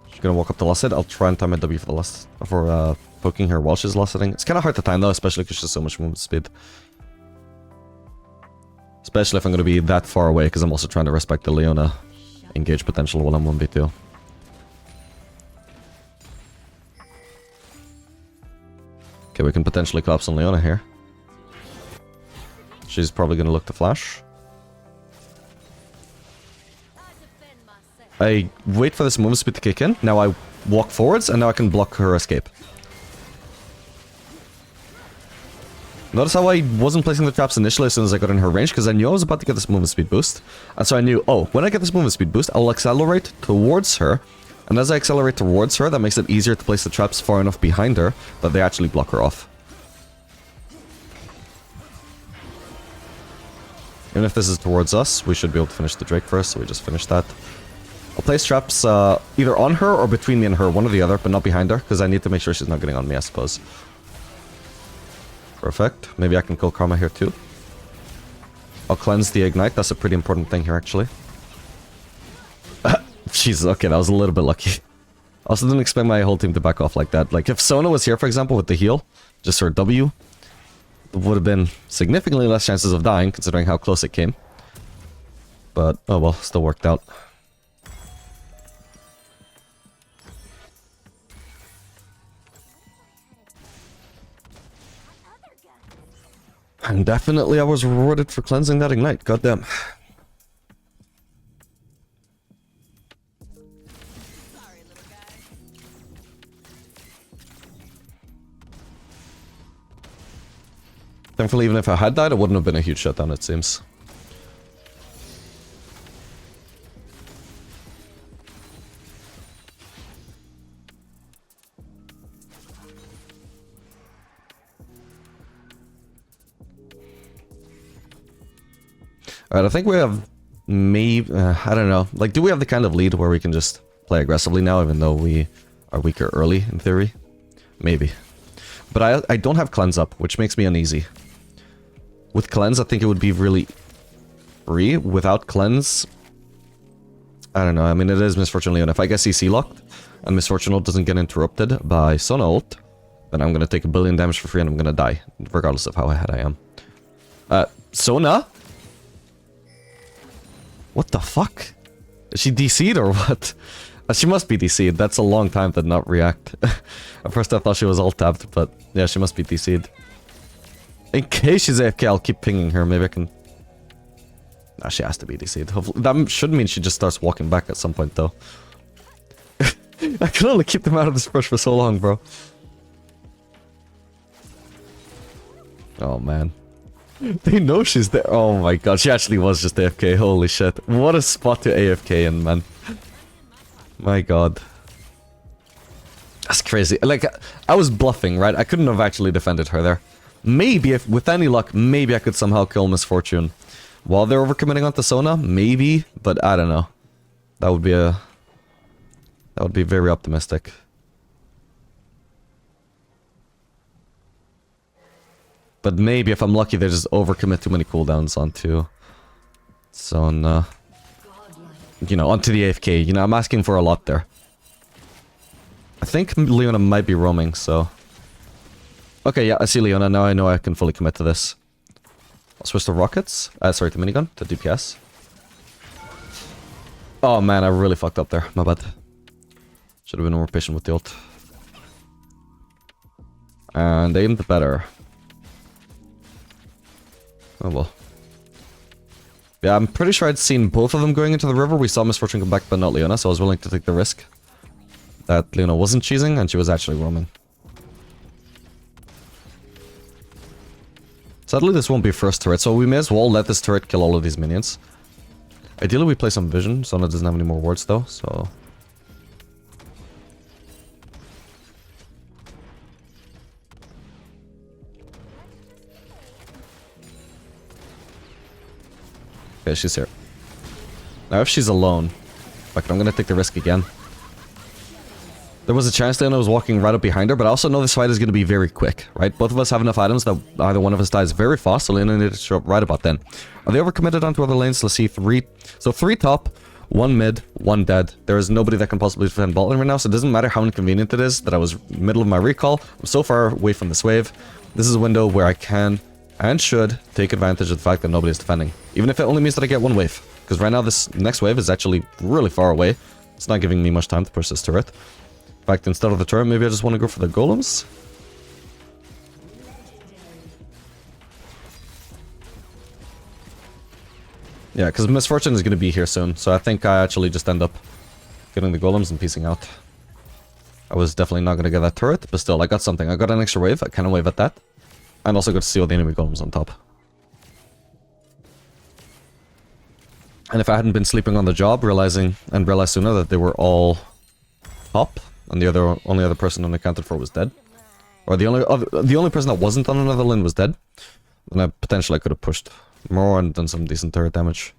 She's gonna walk up to last hit. I'll try and time my W for the last, for poking her while she's last hitting. It's kind of hard to time though, especially because she has so much movement speed. Especially if I'm gonna be that far away, because I'm also trying to respect the Leona engage potential while I'm 1v2. Okay, we can potentially collapse on Leona here. She's probably gonna look to flash. I wait for this movement speed to kick in. Now I walk forwards, and now I can block her escape. Notice how I wasn't placing the traps initially as soon as I got in her range, because I knew I was about to get this movement speed boost. And so I knew, oh, when I get this movement speed boost, I'll accelerate towards her. And as I accelerate towards her, that makes it easier to place the traps far enough behind her that they actually block her off. Even if this is towards us, we should be able to finish the Drake first, so we just finished that. I'll place traps either on her or between me and her, one or the other, but not behind her, because I need to make sure she's not getting on me, I suppose. Perfect. Maybe I can kill Karma here too. I'll cleanse the Ignite, that's a pretty important thing here, actually. Jesus, okay, that was a little bit lucky. I also didn't expect my whole team to back off like that. Like, if Sona was here, for example, with the heal, just her W, would have been significantly less chances of dying, considering how close it came. But, oh well, still worked out. And definitely I was rewarded for cleansing that Ignite, goddamn. Thankfully, even if I had died, it wouldn't have been a huge shutdown, it seems. Alright, I think we have maybe... I don't know. Like, do we have the kind of lead where we can just play aggressively now, even though we are weaker early, in theory? Maybe. But I don't have cleanse up, which makes me uneasy. With cleanse, I think it would be really free. Without cleanse, I don't know. I mean, it is Misfortune Leon. If I get CC locked, and Misfortune ult doesn't get interrupted by Sona ult, then I'm gonna take a billion damage for free and I'm gonna die, regardless of how ahead I am. Sona? What the fuck? Is she DC'd or what? She must be DC'd. That's a long time to not react. At first I thought she was alt-tabbed, but yeah, she must be DC'd. In case she's AFK, I'll keep pinging her. Maybe I can... Nah, she has to be DC'd. Hopefully, that should mean she just starts walking back at some point, though. I can only keep them out of this brush for so long, bro. Oh, man. They know she's there. Oh my god, she actually was just AFK. Holy shit. What a spot to AFK in, man. My god. That's crazy. Like, I was bluffing, right? I couldn't have actually defended her there. Maybe, if with any luck, maybe I could somehow kill Misfortune. While they're overcommitting onto Sona, maybe, but I don't know. That would be a... That would be very optimistic. But maybe if I'm lucky, they just overcommit too many cooldowns onto Sona. You know, onto the AFK. You know, I'm asking for a lot there. I think Leona might be roaming, so... Okay, yeah, I see Leona. Now I know I can fully commit to this. I'll switch to rockets. Sorry, to minigun. To DPS. Oh man, I really fucked up there. My bad. Should have been more patient with the ult. And aimed better. Oh well. Yeah, I'm pretty sure I'd seen both of them going into the river. We saw Misfortune come back, but not Leona, so I was willing to take the risk that Leona wasn't cheesing, and she was actually roaming. Sadly, this won't be first turret, so we may as well let this turret kill all of these minions. Ideally, we play some vision. Sona doesn't have any more wards, though, so... Okay, she's here. Now, if she's alone... Fuck it, I'm gonna take the risk again. There was a chance Leona was walking right up behind her, but I also know this fight is gonna be very quick, right? Both of us have enough items that either one of us dies very fast, so Leona needs to show up right about then. Are they overcommitted onto other lanes? Let's see, 3... So 3 top, 1 mid, 1 dead. There is nobody that can possibly defend bot lane right now, so it doesn't matter how inconvenient it is that I was middle of my recall. I'm so far away from this wave. This is a window where I can... and should take advantage of the fact that nobody's defending. Even if it only means that I get 1 wave. Because right now this next wave is actually really far away. It's not giving me much time to push this turret. In fact, instead of the turret, maybe I just want to go for the golems? Yeah, because Misfortune is going to be here soon. So I think I actually just end up getting the golems and piecing out. I was definitely not going to get that turret, but still, I got something. I got an extra wave. I kind of wave at that. And also got to see all the enemy golems on top. And if I hadn't been sleeping on the job, realized sooner that they were all top, and the only other person unaccounted for was dead, or the only person that wasn't on another lane was dead, then I potentially could have pushed more and done some decent turret damage.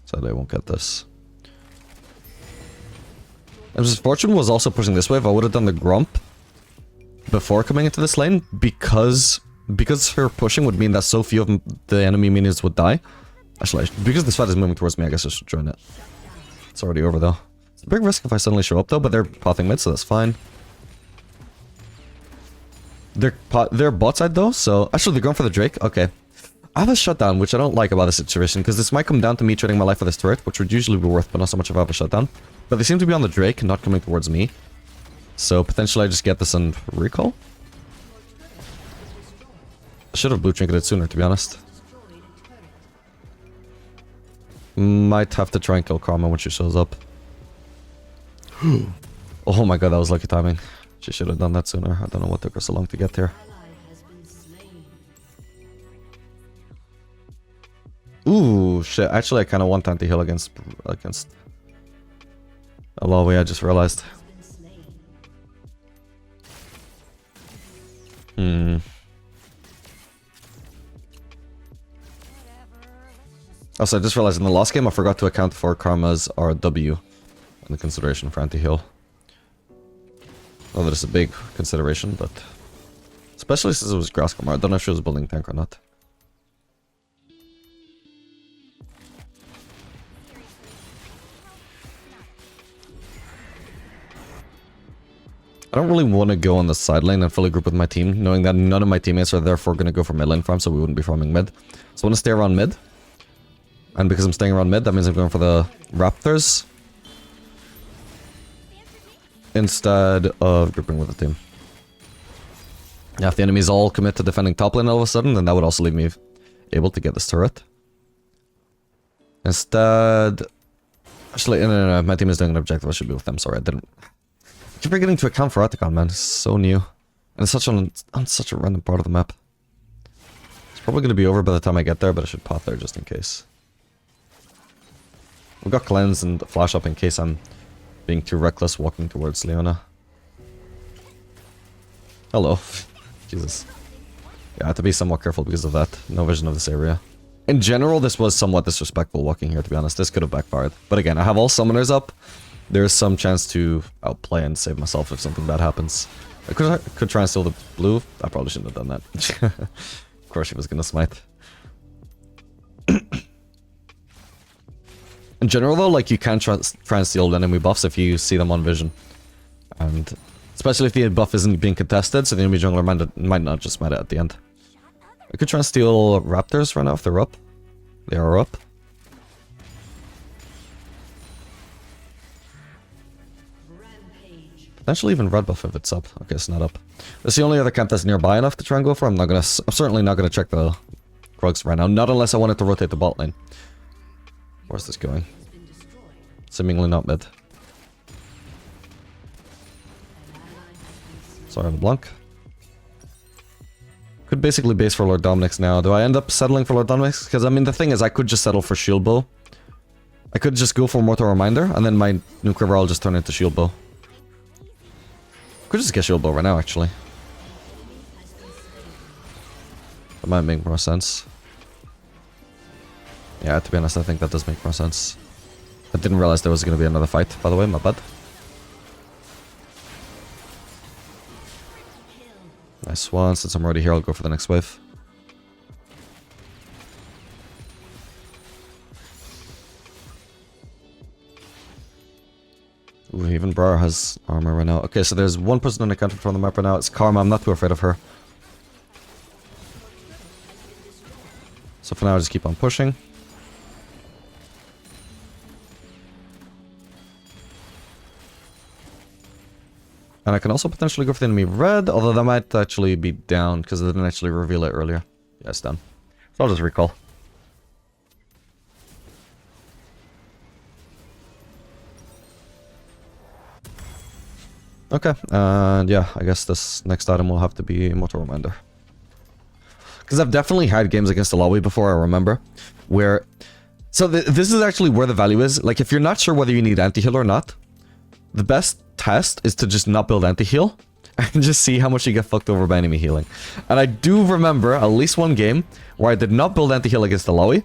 Sadly, I won't get this. If Misfortune was also pushing this wave, I would have done the Grump before coming into this lane, because her pushing would mean that so few of the enemy minions would die. Actually, because this fight is moving towards me, I guess I should join it. It's already over, though. It's a big risk if I suddenly show up, though, but they're pothing mid, so that's fine. They're bot side, though, so... Actually, they're going for the Drake? Okay. I have a shutdown, which I don't like about this situation, because this might come down to me trading my life for this turret, which would usually be worth, but not so much if I have a shutdown. But they seem to be on the Drake, not coming towards me. So potentially I just get this and recall? should have blue trinketed sooner, to be honest. Might have to try and kill Karma when she shows up. Oh my god, that was lucky timing. She should have done that sooner. I don't know what took her so long to get here. Ooh, shit. Actually, I kind of want anti-heal against... Alawi, I just realized. Also, I just realized in the last game I forgot to account for Karma's RW in the consideration for anti-heal. Well, that is a big consideration, but... Especially since it was grass Karma. I don't know if she was building tank or not. I don't really want to go on the side lane and fully group with my team, knowing that none of my teammates are therefore going to go for mid lane farm, so we wouldn't be farming mid. So I want to stay around mid. And because I'm staying around mid, that means I'm going for the Raptors instead of grouping with the team. Yeah, if the enemies all commit to defending top lane all of a sudden, then that would also leave me able to get this turret. Instead... Actually, no, my team is doing an objective, I should be with them, sorry, I didn't... I keep forgetting to account for Atacon, man. It's so new. And it's on such a random part of the map. It's probably going to be over by the time I get there, but I should pop there just in case. We've got cleanse and flash up in case I'm being too reckless walking towards Leona. Hello. Jesus. Yeah, I have to be somewhat careful because of that. No vision of this area. In general, this was somewhat disrespectful walking here, to be honest. This could have backfired. But again, I have all summoners up. There's some chance to outplay and save myself if something bad happens. I could try and steal the blue. I probably shouldn't have done that. Of course she was gonna smite. In general though, like, you can try and steal enemy buffs if you see them on vision. And especially if the buff isn't being contested, so the enemy jungler might not just smite it at the end. I could try and steal Raptors right now if they're up. They are up. Potentially even red buff if it's up. Okay, it's not up. That's the only other camp that's nearby enough to try and go for. I'm certainly not gonna check the Krugs right now. Not unless I wanted to rotate the bot lane. Where's this going? Seemingly not mid. Sorry, LeBlanc. Could basically base for Lord Dominik's now. Do I end up settling for Lord Dominik's? Because I mean the thing is I could just settle for Shield Bow. I could just go for Mortal Reminder and then my Nuclear Barrel just turn into Shield Bow. Could just get Shield Bow right now, actually. That might make more sense. Yeah, to be honest, I think that does make more sense. I didn't realize there was going to be another fight, by the way, my bad. Nice one. Since I'm already here, I'll go for the next wave. Ooh, even Brar has armor right now. Okay, so there's one person on the counter from the map right now. It's Karma. I'm not too afraid of her. So for now, I just keep on pushing. And I can also potentially go for the enemy red, although that might actually be down because I didn't actually reveal it earlier. Yeah, it's down. So I'll just recall. Okay, and yeah, I guess this next item will have to be Mortal Reminder. Because I've definitely had games against Alawi before, I remember, where... So this is actually where the value is. Like, if you're not sure whether you need anti-heal or not, the best test is to just not build anti-heal and just see how much you get fucked over by enemy healing. And I do remember at least one game where I did not build anti-heal against Alawi,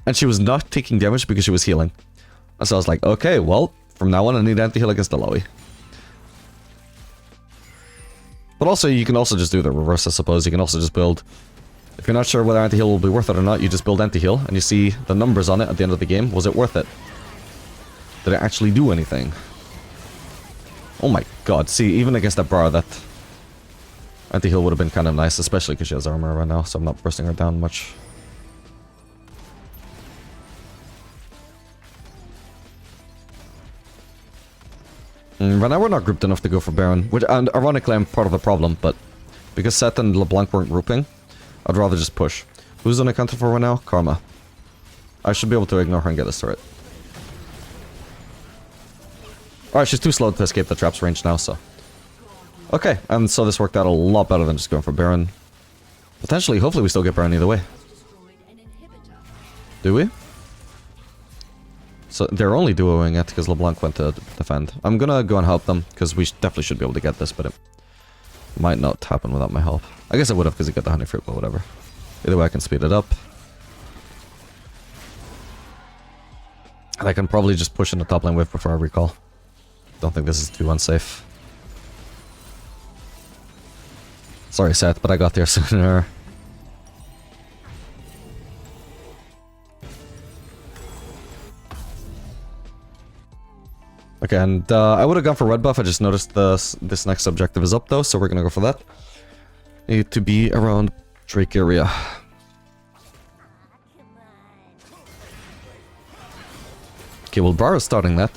and she was not taking damage because she was healing. And so I was like, okay, well, from now on I need anti-heal against Alawi. But also, you can also just do the reverse, I suppose. You can also just build... If you're not sure whether anti-heal will be worth it or not, you just build anti-heal, and you see the numbers on it at the end of the game. Was it worth it? Did it actually do anything? Oh my god, see, even against that Brar, that anti-heal would have been kind of nice, especially because she has armor right now, so I'm not bursting her down much. Right now we're not grouped enough to go for Baron, which, and ironically I'm part of the problem, but because Seth and LeBlanc weren't grouping, I'd rather just push. Who's unaccounted for right now? Karma. I should be able to ignore her and get this turret. Alright, she's too slow to escape the trap's range now, so... Okay, and so this worked out a lot better than just going for Baron. Potentially, hopefully we still get Baron either way. Do we? So they're only duoing it because LeBlanc went to defend. I'm gonna go and help them because we definitely should be able to get this, but it might not happen without my help. I guess I would have because I got the honey fruit, but whatever. Either way, I can speed it up. And I can probably just push in the top lane wave before I recall. Don't think this is too unsafe. Sorry, Seth, but I got there sooner. Okay, and I would have gone for red buff. I just noticed this next objective is up though, so we're gonna go for that. Need to be around Drake area. Okay, well, Bara's starting that.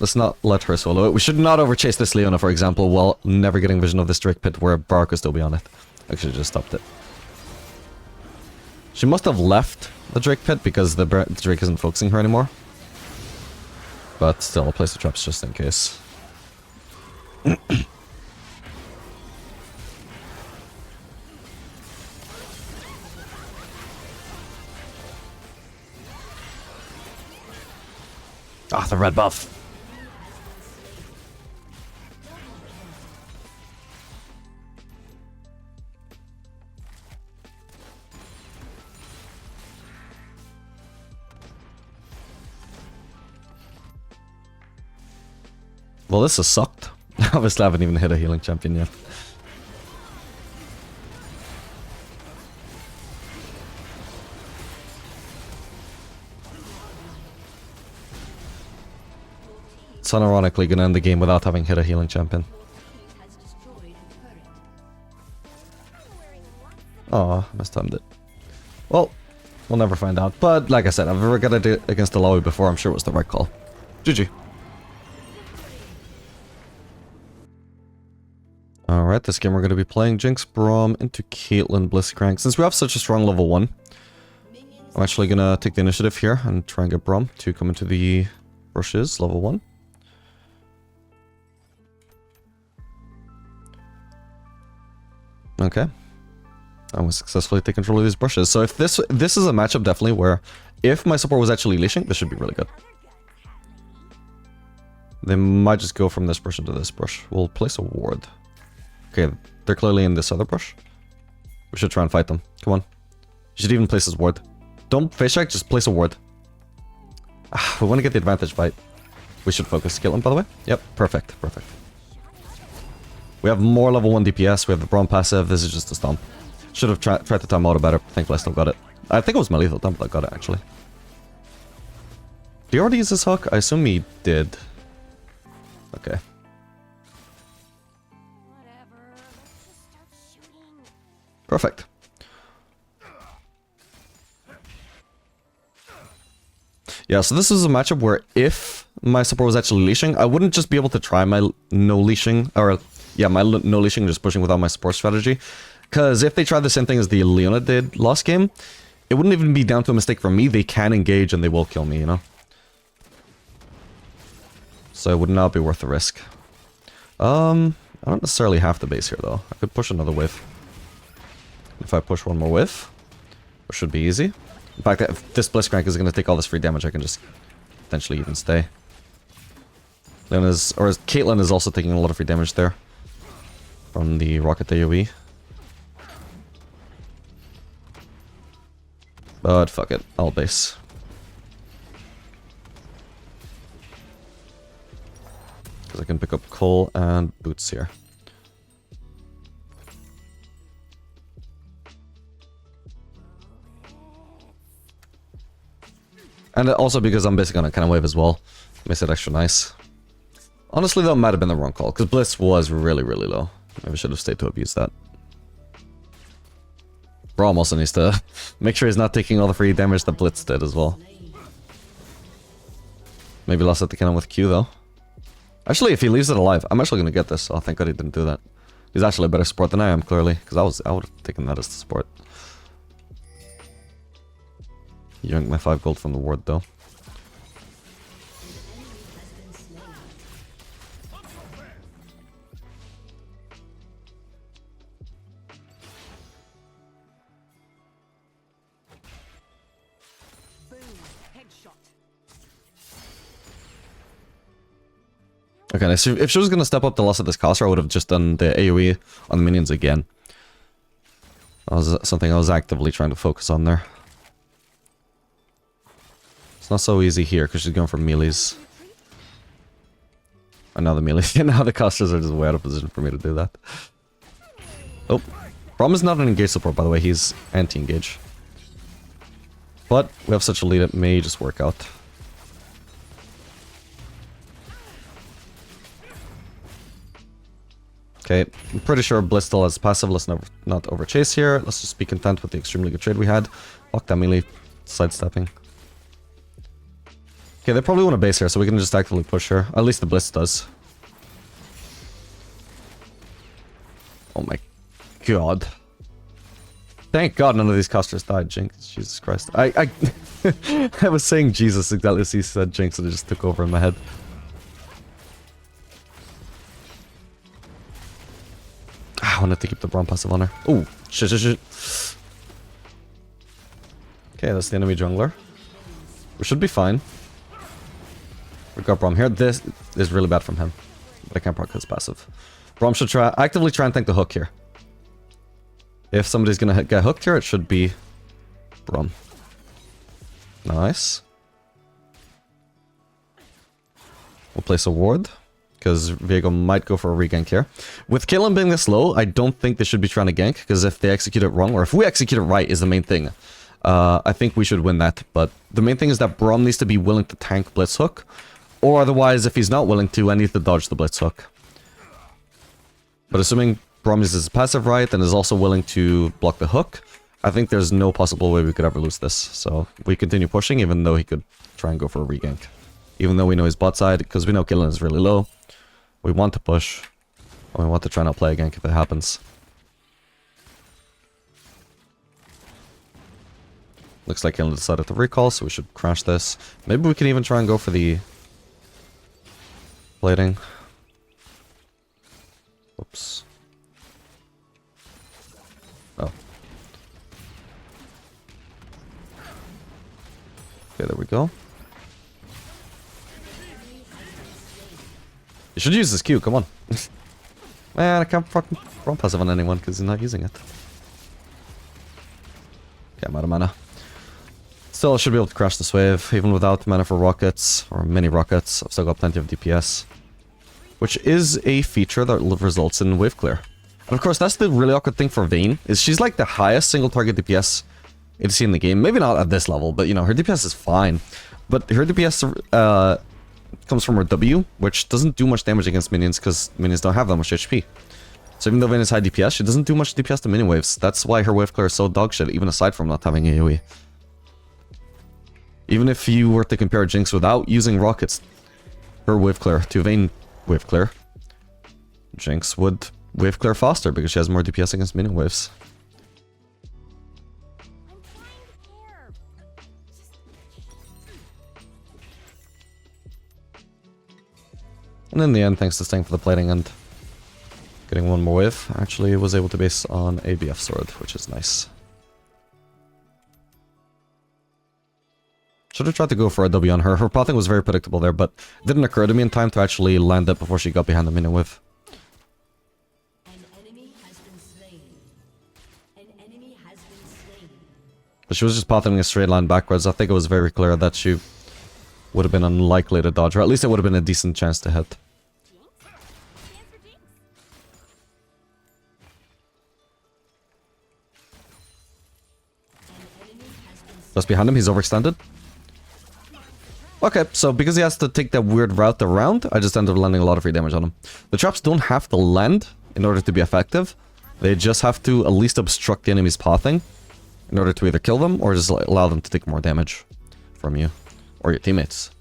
Let's not let her solo it. We should not overchase this Leona, for example, while never getting vision of this Drake pit where Bara could still be on it. I should have just stopped it. She must have left the Drake pit because the Drake isn't focusing her anymore. But still, I'll place the traps just in case. Ah, the red buff. Well, this has sucked. Obviously, I haven't even hit a healing champion yet. It's unironically gonna end the game without having hit a healing champion. Aw, mistimed it. Well, we'll never find out. But like I said, I've never got it against the Lowy before. I'm sure it was the right call. GG. Alright, this game we're going to be playing Jinx, Braum into Caitlyn, Blitzcrank. Since we have such a strong level 1, I'm actually going to take the initiative here and try and get Braum to come into the bushes, level 1. Okay. And we successfully take control of these brushes. So if this is a matchup definitely where if my support was actually leashing, this should be really good. They might just go from this brush into this brush. We'll place a ward. Okay, they're clearly in this other brush. We should try and fight them. Come on. You should even place his ward. Don't face check, just place a ward. Ah, we want to get the advantage fight. We should focus Caitlyn, by the way. Yep, perfect, perfect. We have more level 1 DPS, we have the Braum passive, this is just a stomp. Should have tried to time auto better. Thankfully I still got it. I think it was my lethal time, but I got it actually. Did he already use his hook? I assume he did. Okay. Perfect. Yeah, so this is a matchup where if my support was actually leashing, I wouldn't just be able to try my no leashing, or yeah, my no leashing, just pushing without my support strategy. Because if they tried the same thing as the Leona did last game, it wouldn't even be down to a mistake from me. They can engage and they will kill me, you know? So it would not be worth the risk. I don't necessarily have to base here though. I could push another wave. If I push one more wave, it should be easy. In fact, if this Blitzcrank is going to take all this free damage, I can just potentially even stay. Caitlyn is also taking a lot of free damage there from the rocket AoE. But fuck it, I'll base. Because I can pick up Cole and Boots here. And also because I'm basically on a kind of wave as well. Makes it extra nice. Honestly though, it might have been the wrong call. Because Blitz was really, really low. Maybe I should have stayed to abuse that. Braum also needs to make sure he's not taking all the free damage that Blitz did as well. Maybe lost at the cannon with Q though. Actually, if he leaves it alive, I'm actually going to get this. Oh, thank god he didn't do that. He's actually a better support than I am, clearly, because I would have taken that as the support. Yoinked my 5 gold from the ward, though. Okay, if she was going to step up the loss of this caster, I would have just done the AoE on the minions again. That was something I was actively trying to focus on there. It's not so easy here, because she's going for melees. And now the melees, now the casters are just way out of position for me to do that. Oh, Braum is not an engage support, by the way, he's anti-engage. But we have such a lead, it may just work out. Okay, I'm pretty sure Bliss still has passive. Let's not overchase here. Let's just be content with the extremely good trade we had. Lock that melee, sidestepping. Okay, they probably want to base here, so we can just actively push her. At least the Bliss does. Oh my god. Thank god none of these casters died, Jinx. Jesus Christ. I was saying Jesus exactly as he said Jinx, and it just took over in my head. I wanted to keep the Braum passive on her. Oh, shit. Okay, that's the enemy jungler. We should be fine. We got Braum here. This is really bad from him. But I can't proc his passive. Braum should actively try and tank the hook here. If somebody's gonna get hooked here, it should be Braum. Nice. We'll place a ward, because veigar might go for a regank here. With Caitlyn being this low, I don't think they should be trying to gank, because if they execute it wrong, or if we execute it right is the main thing. I think we should win that, but the main thing is that Braum needs to be willing to tank Blitz Hook, or otherwise, if he's not willing to, I need to dodge the Blitz Hook. But assuming Braum uses his passive right, and is also willing to block the hook, I think there's no possible way we could ever lose this. So we continue pushing, even though he could try and go for a regank. Even though we know his bot side, because we know Caitlyn is really low. We want to push, and we want to try and outplay a gank if it happens. Looks like Caitlyn decided to recall, so we should crash this. Maybe we can even try and go for the plating. Oops. Oh. Okay, there we go. You should use this Q, come on. Man, I can't fucking Braum passive on anyone because he's not using it. Okay, I'm out of mana. Still, I should be able to crash this wave, even without mana for rockets, or mini rockets. I've still got plenty of DPS. Which is a feature that results in wave clear. And of course, that's the really awkward thing for Vayne, is she's like the highest single target DPS ADC in the game. Maybe not at this level, but you know, her DPS is fine. But her DPS comes from her W, which doesn't do much damage against minions, because minions don't have that much HP. So even though Vayne is high DPS, she doesn't do much DPS to minion waves. That's why her wave clear is so dogshit, even aside from not having AoE. Even if you were to compare Jinx without using rockets, her wave clear to Vayne wave clear, Jinx would wave clear faster because she has more DPS against minion waves. And in the end, thanks to staying for the plating and getting one more wave, actually was able to base on a BF sword, which is nice. Should have tried to go for a W on her. Her pathing was very predictable there, but it didn't occur to me in time to actually land it before she got behind the minion wave. An enemy has been slain. An enemy has been slain. But she was just pathing a straight line backwards. I think it was very clear that she would have been unlikely to dodge, or at least it would have been a decent chance to hit. Just behind him, he's overextended. Okay, so because he has to take that weird route around, I just ended up landing a lot of free damage on him. The traps don't have to land in order to be effective. They just have to at least obstruct the enemy's pathing in order to either kill them or just allow them to take more damage from you or your teammates.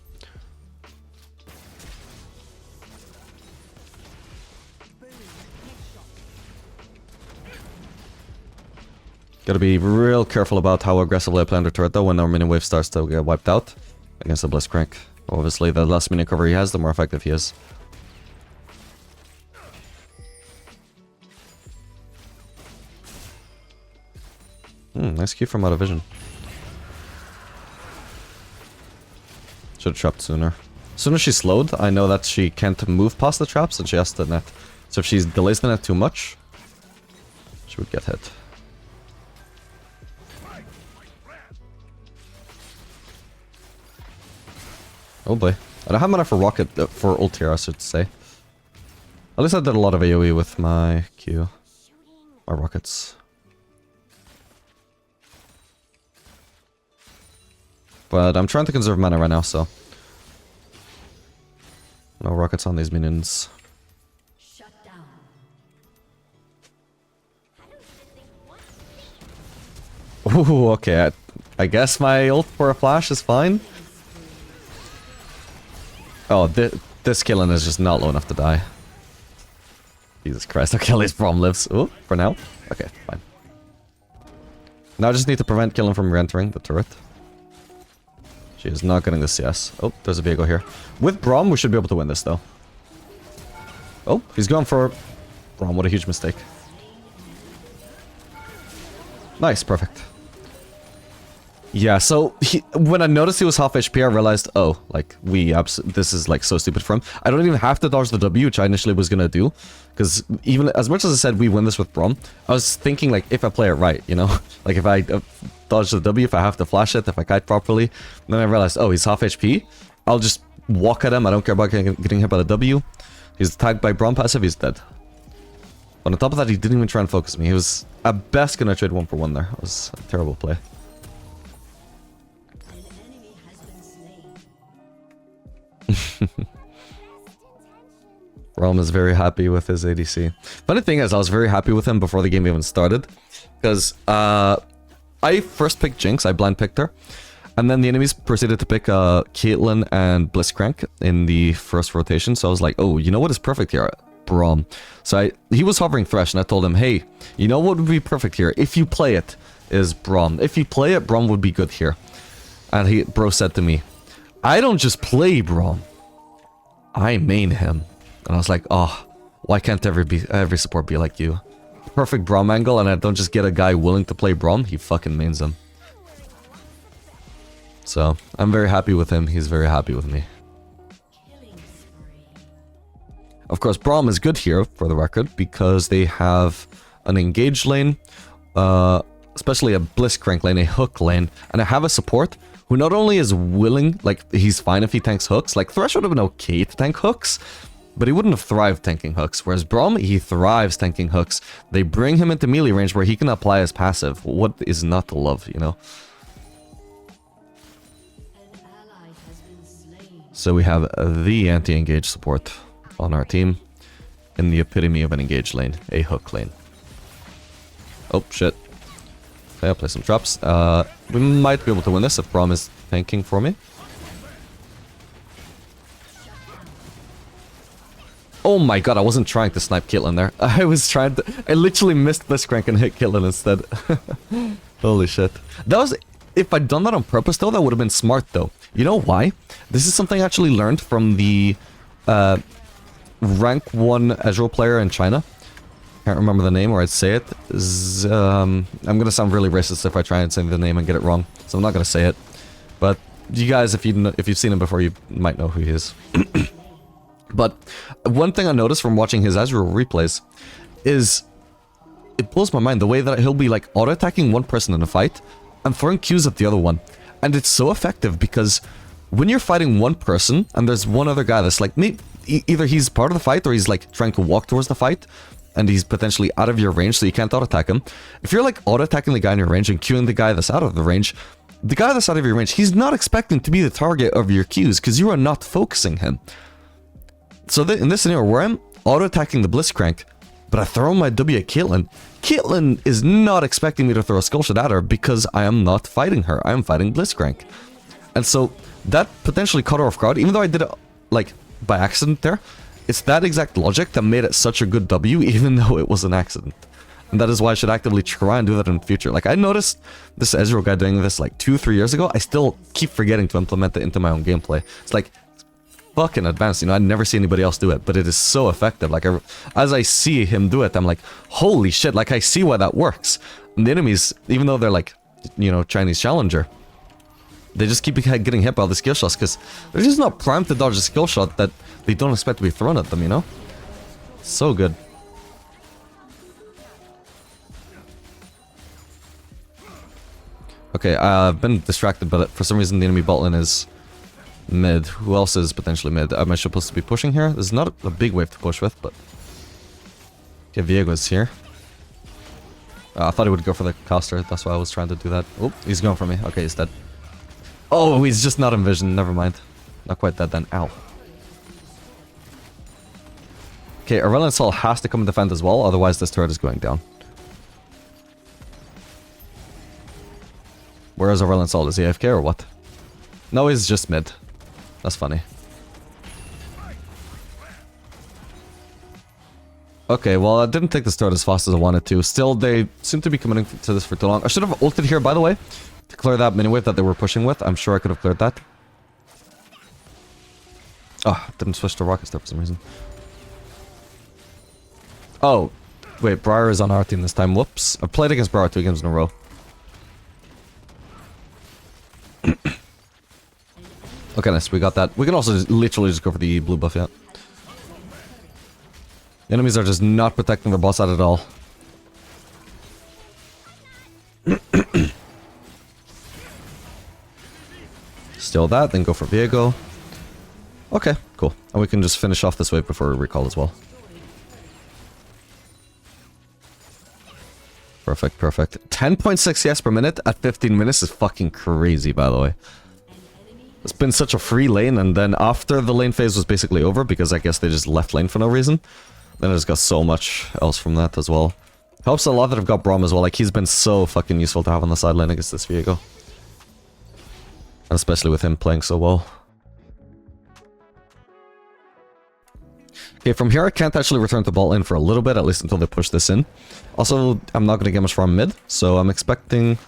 Gotta be real careful about how aggressively I plan the turret though when our minion wave starts to get wiped out against the Blitzcrank. Obviously, the less minion cover he has, the more effective he is. Nice Q from out of vision. Should have trapped sooner. As soon as she slowed, I know that she can't move past the traps and she has to net. So if she delays the net too much, she would get hit. Oh boy. I don't have mana for rocket, for ult here, I should say. At least I did a lot of AoE with my Q. My rockets. But I'm trying to conserve mana right now, so... No rockets on these minions. Shut down. Ooh, okay. I guess my ult for a flash is fine. Oh, this Caitlyn is just not low enough to die. Jesus Christ, okay, at least Braum lives. Ooh, for now? Okay, fine. Now I just need to prevent Caitlyn from re-entering the turret. She is not getting the CS. Oh, there's a veigar here. With Braum, we should be able to win this, though. Oh, he's going for Braum. What a huge mistake. Nice, perfect. Yeah, so when I noticed he was half HP, I realized, oh, like, this is, like, so stupid for him. I don't even have to dodge the W, which I initially was gonna do. Because even as much as I said we win this with Braum, I was thinking, like, if I play it right, you know? Like, if I dodge the W, if I have to flash it, if I kite properly. And then I realized, oh, he's half HP. I'll just walk at him. I don't care about getting hit by the W. He's tagged by Braum passive, he's dead. But on top of that, he didn't even try and focus me. He was, at best, gonna trade 1-for-1 there. It was a terrible play. An enemy has been slain. Braum is very happy with his ADC. Funny thing is, I was very happy with him before the game even started. Because, I first picked Jinx, I blind picked her. And then the enemies proceeded to pick Caitlyn and Blitzcrank in the first rotation. So I was like, oh, you know what is perfect here? Braum. So he was hovering Thresh and I told him, hey, you know what would be perfect here? If you play it, is Braum. If you play it, Braum would be good here. And bro said to me, I don't just play Braum. I main him. And I was like, oh, why can't every support be like you? Perfect Braum angle, and I don't just get a guy willing to play Braum, he fucking mains him. So, I'm very happy with him, he's very happy with me. Of course, Braum is good here, for the record, because they have an engaged lane, especially a Blitzcrank lane, a hook lane, and I have a support who not only is willing, like, he's fine if he tanks hooks, like, Thresh would have been okay to tank hooks, but he wouldn't have thrived tanking hooks, whereas Braum, he thrives tanking hooks. They bring him into melee range where he can apply his passive. What is not to love, you know? An ally has been slain. So we have the anti-engage support on our team in the epitome of an engaged lane, a hook lane. Oh, shit. Okay, I'll play some traps. We might be able to win this if Braum is tanking for me. Oh my god, I wasn't trying to snipe Caitlyn there. I was trying to... I literally missed Blitzcrank and hit Caitlyn instead. Holy shit. That was... If I'd done that on purpose though, that would have been smart though. You know why? This is something I actually learned from the... rank 1 Ezreal player in China. Can't remember the name or I'd say it. I'm gonna sound really racist if I try and say the name and get it wrong. So I'm not gonna say it. But you guys, if you've seen him before, you might know who he is. But one thing I noticed from watching his Ezreal replays is it blows my mind the way that he'll be like auto-attacking one person in a fight and throwing Qs at the other one. And it's so effective because when you're fighting one person and there's one other guy that's like, either he's part of the fight or he's like trying to walk towards the fight and he's potentially out of your range so you can't auto-attack him. If you're like auto-attacking the guy in your range and Qing the guy that's out of the range, the guy that's out of your range, he's not expecting to be the target of your Qs because you are not focusing him. So in this scenario where I'm auto-attacking the Blitzcrank, but I throw my W at Caitlyn, Caitlyn is not expecting me to throw a skull shot at her because I am not fighting her. I am fighting Blitzcrank. And so that potentially caught her off guard, even though I did it like by accident there. It's that exact logic that made it such a good W, even though it was an accident. And that is why I should actively try and do that in the future. Like, I noticed this Ezreal guy doing this like 2-3 years ago. I still keep forgetting to implement it into my own gameplay. It's like fucking advanced, you know. I never see anybody else do it, but it is so effective. Like, as I see him do it, I'm like, holy shit, like, I see why that works. And the enemies, even though they're like, you know, Chinese challenger, they just keep getting hit by all the skill shots because they're just not primed to dodge a skill shot that they don't expect to be thrown at them, you know? So good. Okay, I've been distracted, but for some reason the enemy bot lane is mid. Who else is potentially mid? Am I supposed to be pushing here? This is not a big wave to push with, but... Okay, Viego's here. I thought he would go for the caster, that's why I was trying to do that. Oh, he's going for me. Okay, he's dead. Oh, he's just not in vision, never mind. Not quite dead then. Ow. Okay, Aurelion Sol has to come and defend as well, otherwise this turret is going down. Where is Aurelion Sol? Is he AFK or what? No, he's just mid. That's funny. Okay, well, I didn't take this turret as fast as I wanted to. Still, they seem to be committing to this for too long. I should have ulted here, by the way, to clear that mini wave that they were pushing with. I'm sure I could have cleared that. Oh, didn't switch to rockets there for some reason. Oh, wait, Briar is on our team this time. Whoops. I've played against Briar 2 games in a row. Okay, nice. We got that. We can also literally just go for the blue buff, yeah. The enemies are just not protecting their boss side at all. Steal that, then go for Viego. Okay, cool. And we can just finish off this wave before we recall as well. Perfect, perfect. 10.6 CS per minute at 15 minutes is fucking crazy, by the way. It's been such a free lane, and then after the lane phase was basically over, because I guess they just left lane for no reason, then I just got so much else from that as well. Helps a lot that I've got Braum as well. Like, he's been so fucking useful to have on the sideline against this Viego. And especially with him playing so well. Okay, from here I can't actually return to bot lane for a little bit, at least until they push this in. Also, I'm not going to get much farm mid, so I'm expecting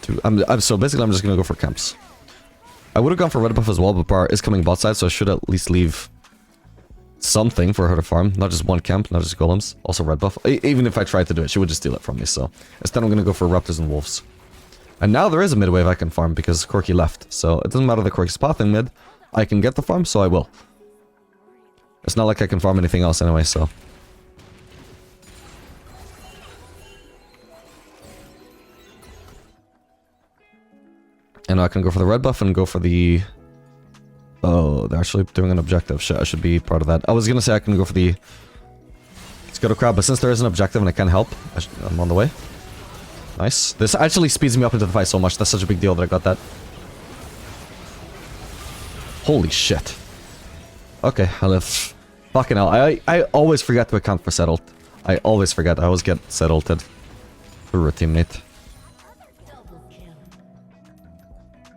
to... so basically I'm just going to go for camps. I would have gone for red buff as well, but Bar is coming bot side, so I should at least leave something for her to farm. Not just one camp, not just golems. Also red buff. Even if I tried to do it, she would just steal it from me, so... Instead I'm going to go for raptors and wolves. And now there is a mid wave I can farm because Corki left, so it doesn't matter that Corki's pathing mid. I can get the farm, so I will. It's not like I can farm anything else anyway, so... And I can go for the red buff and go for the... Oh, they're actually doing an objective. Shit, I should be part of that. I was gonna say I can go for the... Scuttle Crab, but since there is an objective and I can't help, I'm on the way. Nice. This actually speeds me up into the fight so much. That's such a big deal that I got that. Holy shit. Okay, I live... Fucking hell, I always forget to account for settled. I always forget. I always get settled through a teammate.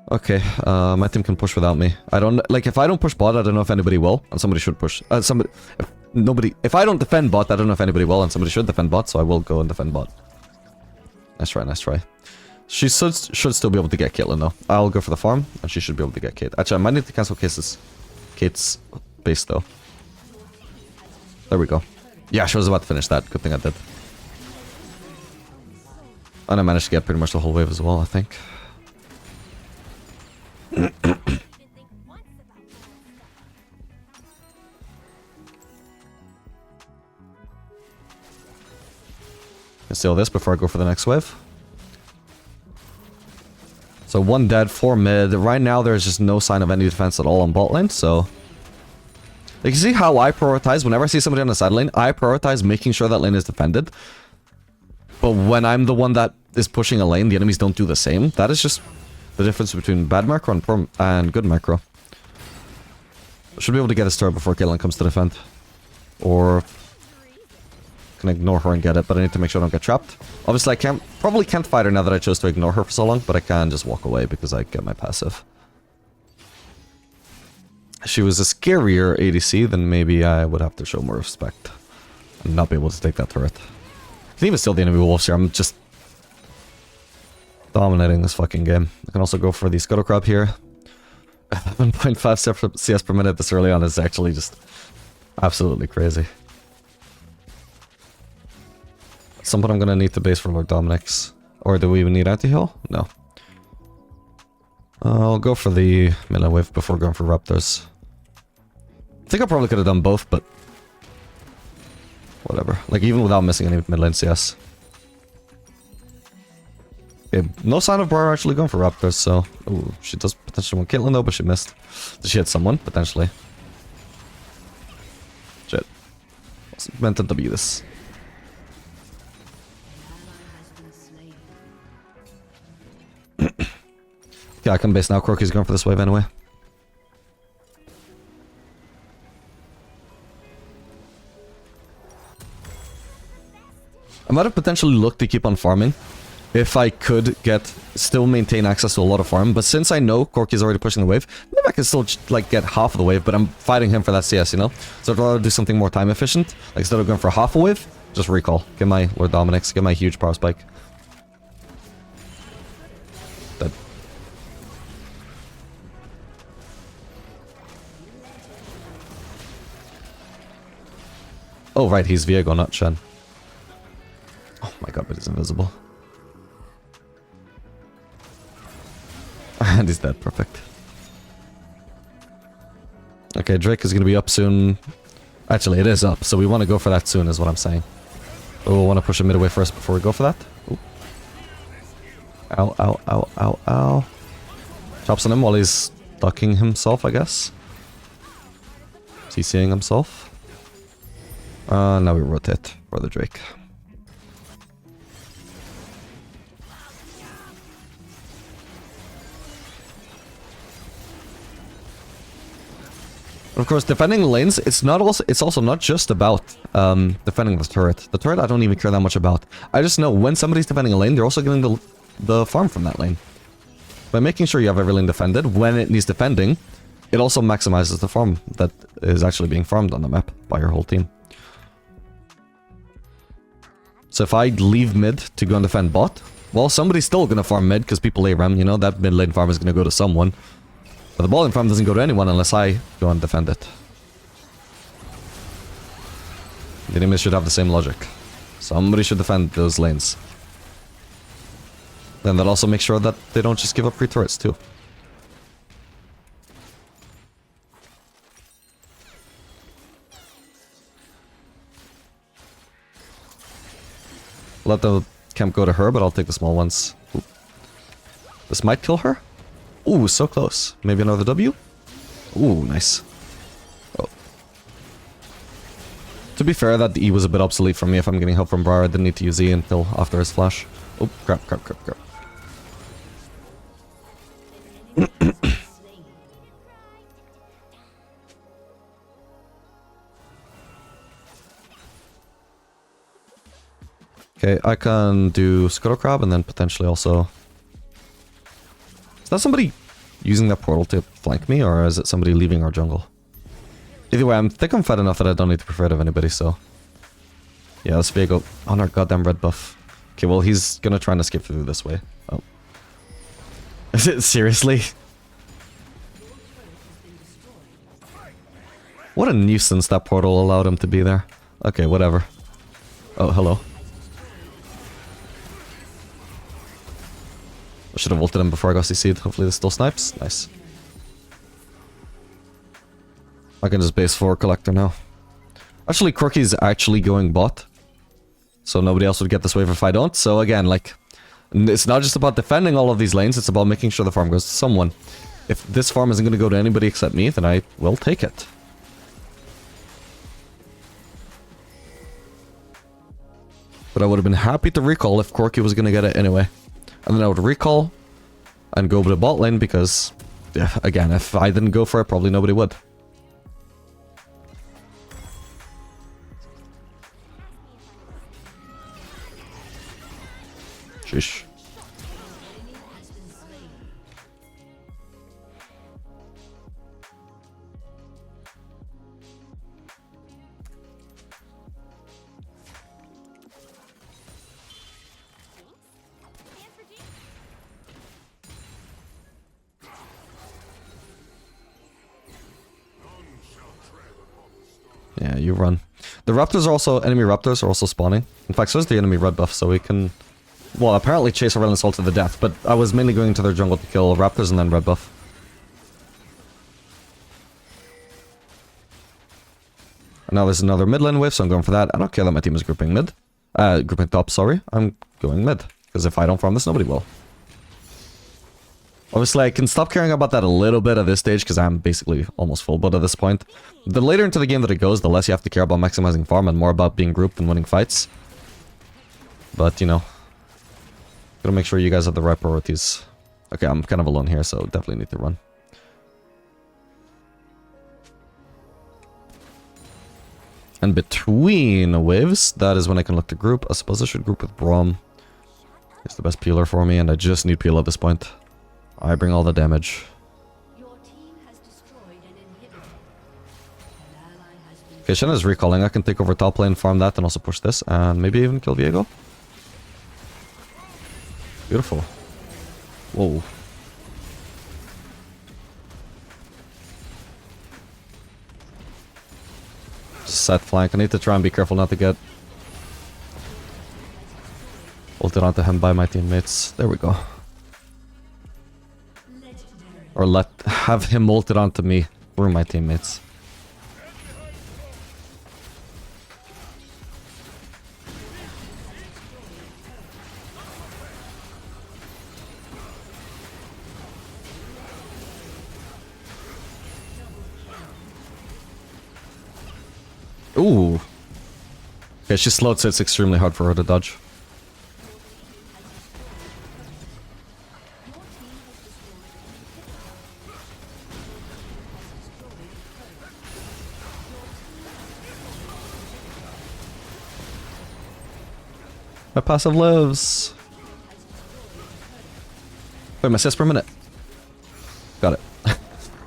Okay, my team can push without me. I don't... Like, if I don't push bot, I don't know if anybody will. And somebody should push... If I don't defend bot, I don't know if anybody will. And somebody should defend bot, so I will go and defend bot. Nice try, nice try. She should still be able to get Caitlyn, though. I'll go for the farm, and she should be able to get Kate. Actually, I might need to cancel Kate's base, though. There we go. Yeah, she was about to finish that. Good thing I did. And I managed to get pretty much the whole wave as well, I think. Can steal this before I go for the next wave. So 1 dead, 4 mid. Right now there's just no sign of any defense at all on bot lane, so... You can see how I prioritize. Whenever I see somebody on the side lane, I prioritize making sure that lane is defended. But when I'm the one that is pushing a lane, the enemies don't do the same. That is just the difference between bad macro and good macro. I should be able to get a star before Caitlyn comes to defend. Or... can ignore her and get it, but I need to make sure I don't get trapped. Obviously I probably can't fight her now that I chose to ignore her for so long, but I can just walk away because I get my passive. If she was a scarier ADC, then maybe I would have to show more respect and not be able to take that turret. can even steal the enemy wolves here. I'm just dominating this fucking game. I can also go for the Scuttle Crab here. 11.5 CS per minute this early on is actually just absolutely crazy. At some point I'm gonna need to base for Lord Dominic's. Or do we even need anti-heal? No. I'll go for the melee wave before going for Raptors. I think I probably could have done both, but whatever. Like, even without missing any mid lane CS. Okay, no sign of Briar actually going for Raptors, so... Ooh, she does potentially want Caitlyn though, but she missed. Did she hit someone? Potentially. Shit. Wasn't meant to W this. Yeah, I can base now. Corky's going for this wave anyway. I might have potentially looked to keep on farming if I could still maintain access to a lot of farm, but since I know Corky's already pushing the wave, maybe I can still like get half of the wave, but I'm fighting him for that CS, you know? So I'd rather do something more time efficient. Like, instead of going for half a wave, just recall. Get my Lord Dominic's, get my huge power spike. Dead. Oh right, he's Viego, not Shen. Oh my god, but he's invisible. And he's dead, perfect. Okay, Drake is going to be up soon. Actually, it is up, so we want to go for that soon is what I'm saying. Oh, I want to push him mid away first before we go for that. Ooh. Ow, ow, ow, ow, ow. Chops on him while he's ducking himself, I guess. Is he seeing himself? Now we rotate, Brother Drake. Of course, defending lanes, it's also not just about defending the turret. The turret I don't even care that much about. I just know when somebody's defending a lane, they're also getting the farm from that lane. By making sure you have every lane defended, when it needs defending, it also maximizes the farm that is actually being farmed on the map by your whole team. So if I leave mid to go and defend bot, well, somebody's still gonna farm mid because people ARAM, you know, that mid lane farm is gonna go to someone. But the bot lane farm doesn't go to anyone unless I go and defend it. The enemies should have the same logic. Somebody should defend those lanes. Then that also makes sure that they don't just give up free turrets too. Let the camp go to her, but I'll take the small ones. Ooh. This might kill her. Ooh, so close. Maybe another W? Ooh, nice. Oh. To be fair, that E was a bit obsolete for me. If I'm getting help from Briar, I didn't need to use E until after his flash. Oh, crap, crap, crap, crap. Okay, I can do Scuttle Crab and then potentially also... Is that somebody using that portal to flank me, or is it somebody leaving our jungle? Either way, I think I'm fed enough that I don't need to be afraid of anybody, so... Yeah, let's Viego on our goddamn red buff. Okay, well, he's gonna try and escape through this way. Oh. Is it seriously? What a nuisance that portal allowed him to be there. Okay, whatever. Oh, hello. I should have ulted him before I got CC'd. Hopefully this still snipes. Nice. I can just base for Collector now. Actually, Corky's actually going bot. So nobody else would get this wave if I don't. So again, like, it's not just about defending all of these lanes, it's about making sure the farm goes to someone. If this farm isn't going to go to anybody except me, then I will take it. But I would have been happy to recall if Corky was going to get it anyway. And then I would recall and go to the bot lane because, yeah, again, if I didn't go for it, probably nobody would. Sheesh. Yeah, you run. The raptors are also... Enemy raptors are also spawning. In fact, so is the enemy red buff, so we can... Well, apparently chase Aurelion Sol to the death, but I was mainly going to their jungle to kill raptors and then red buff. And now there's another mid lane wave, so I'm going for that. I don't care that my team is grouping mid. Grouping top, sorry. I'm going mid. Because if I don't farm this, nobody will. Obviously, I can stop caring about that a little bit at this stage, because I'm basically almost full boat at this point. The later into the game that it goes, the less you have to care about maximizing farm and more about being grouped and winning fights. But, you know, gotta make sure you guys have the right priorities. Okay, I'm kind of alone here, so definitely need to run. And between waves, that is when I can look to group. I suppose I should group with Braum. He's the best peeler for me, and I just need peel at this point. I bring all the damage. Your team has destroyed an inhibitor. An ally has been Okay, Shen is recalling. I can take over top lane, farm that, and also push this, and maybe even kill Viego. Beautiful. Whoa. Set flank. I need to try and be careful not to get ulted onto him by my teammates. There we go. Or have him ulted onto me through my teammates. Ooh. Okay, she's slowed, so it's extremely hard for her to dodge. My passive lives. Wait, my CS per minute. Got it.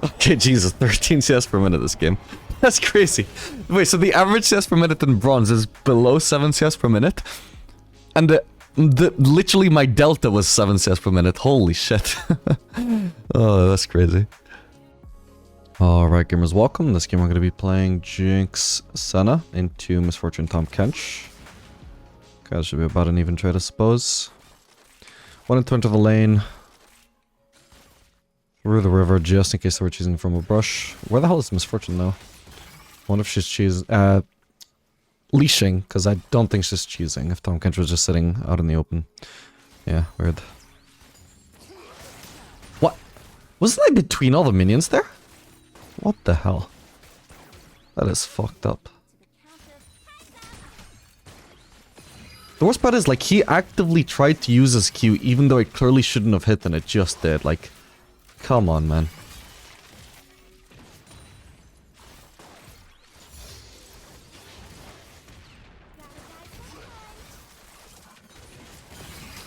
Okay, Jesus, 13 CS per minute this game. That's crazy. Wait, so the average CS per minute in bronze is below 7 CS per minute? And literally my delta was 7 CS per minute. Holy shit. Oh, that's crazy. Alright, gamers, welcome. This game we're going to be playing Jinx Senna into Misfortune Tahm Kench. Okay, that should be about an even trade, I suppose. Wanted to enter the lane through the river just in case they were cheesing from a brush. Where the hell is Misfortune though? I wonder if she's leashing, because I don't think she's cheesing if Tahm Kench was just sitting out in the open. Yeah, weird. What? Wasn't I between all the minions there? What the hell? That is fucked up. The worst part is, like, he actively tried to use his Q even though it clearly shouldn't have hit and it just did. Like, come on, man.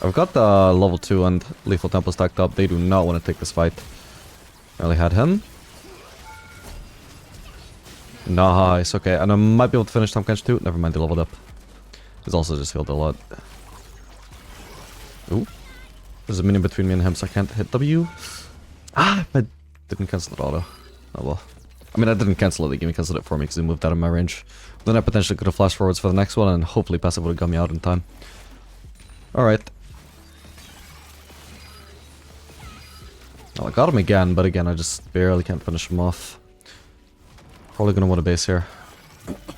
I've got the level 2 and Lethal Temple stacked up. They do not want to take this fight. I only had him. Nice, okay. And I might be able to finish Tahm Kench too. Never mind, they leveled up. He's also just healed a lot. Ooh. There's a minion between me and him, so I can't hit W. Ah, I didn't cancel the auto. Oh well. I mean, I didn't cancel it. The game canceled it for me because he moved out of my range. Then I potentially could have flashed forwards for the next one, and hopefully passive would have got me out in time. Alright. Well, I got him again, but again, I just barely can't finish him off. Probably gonna want a base here.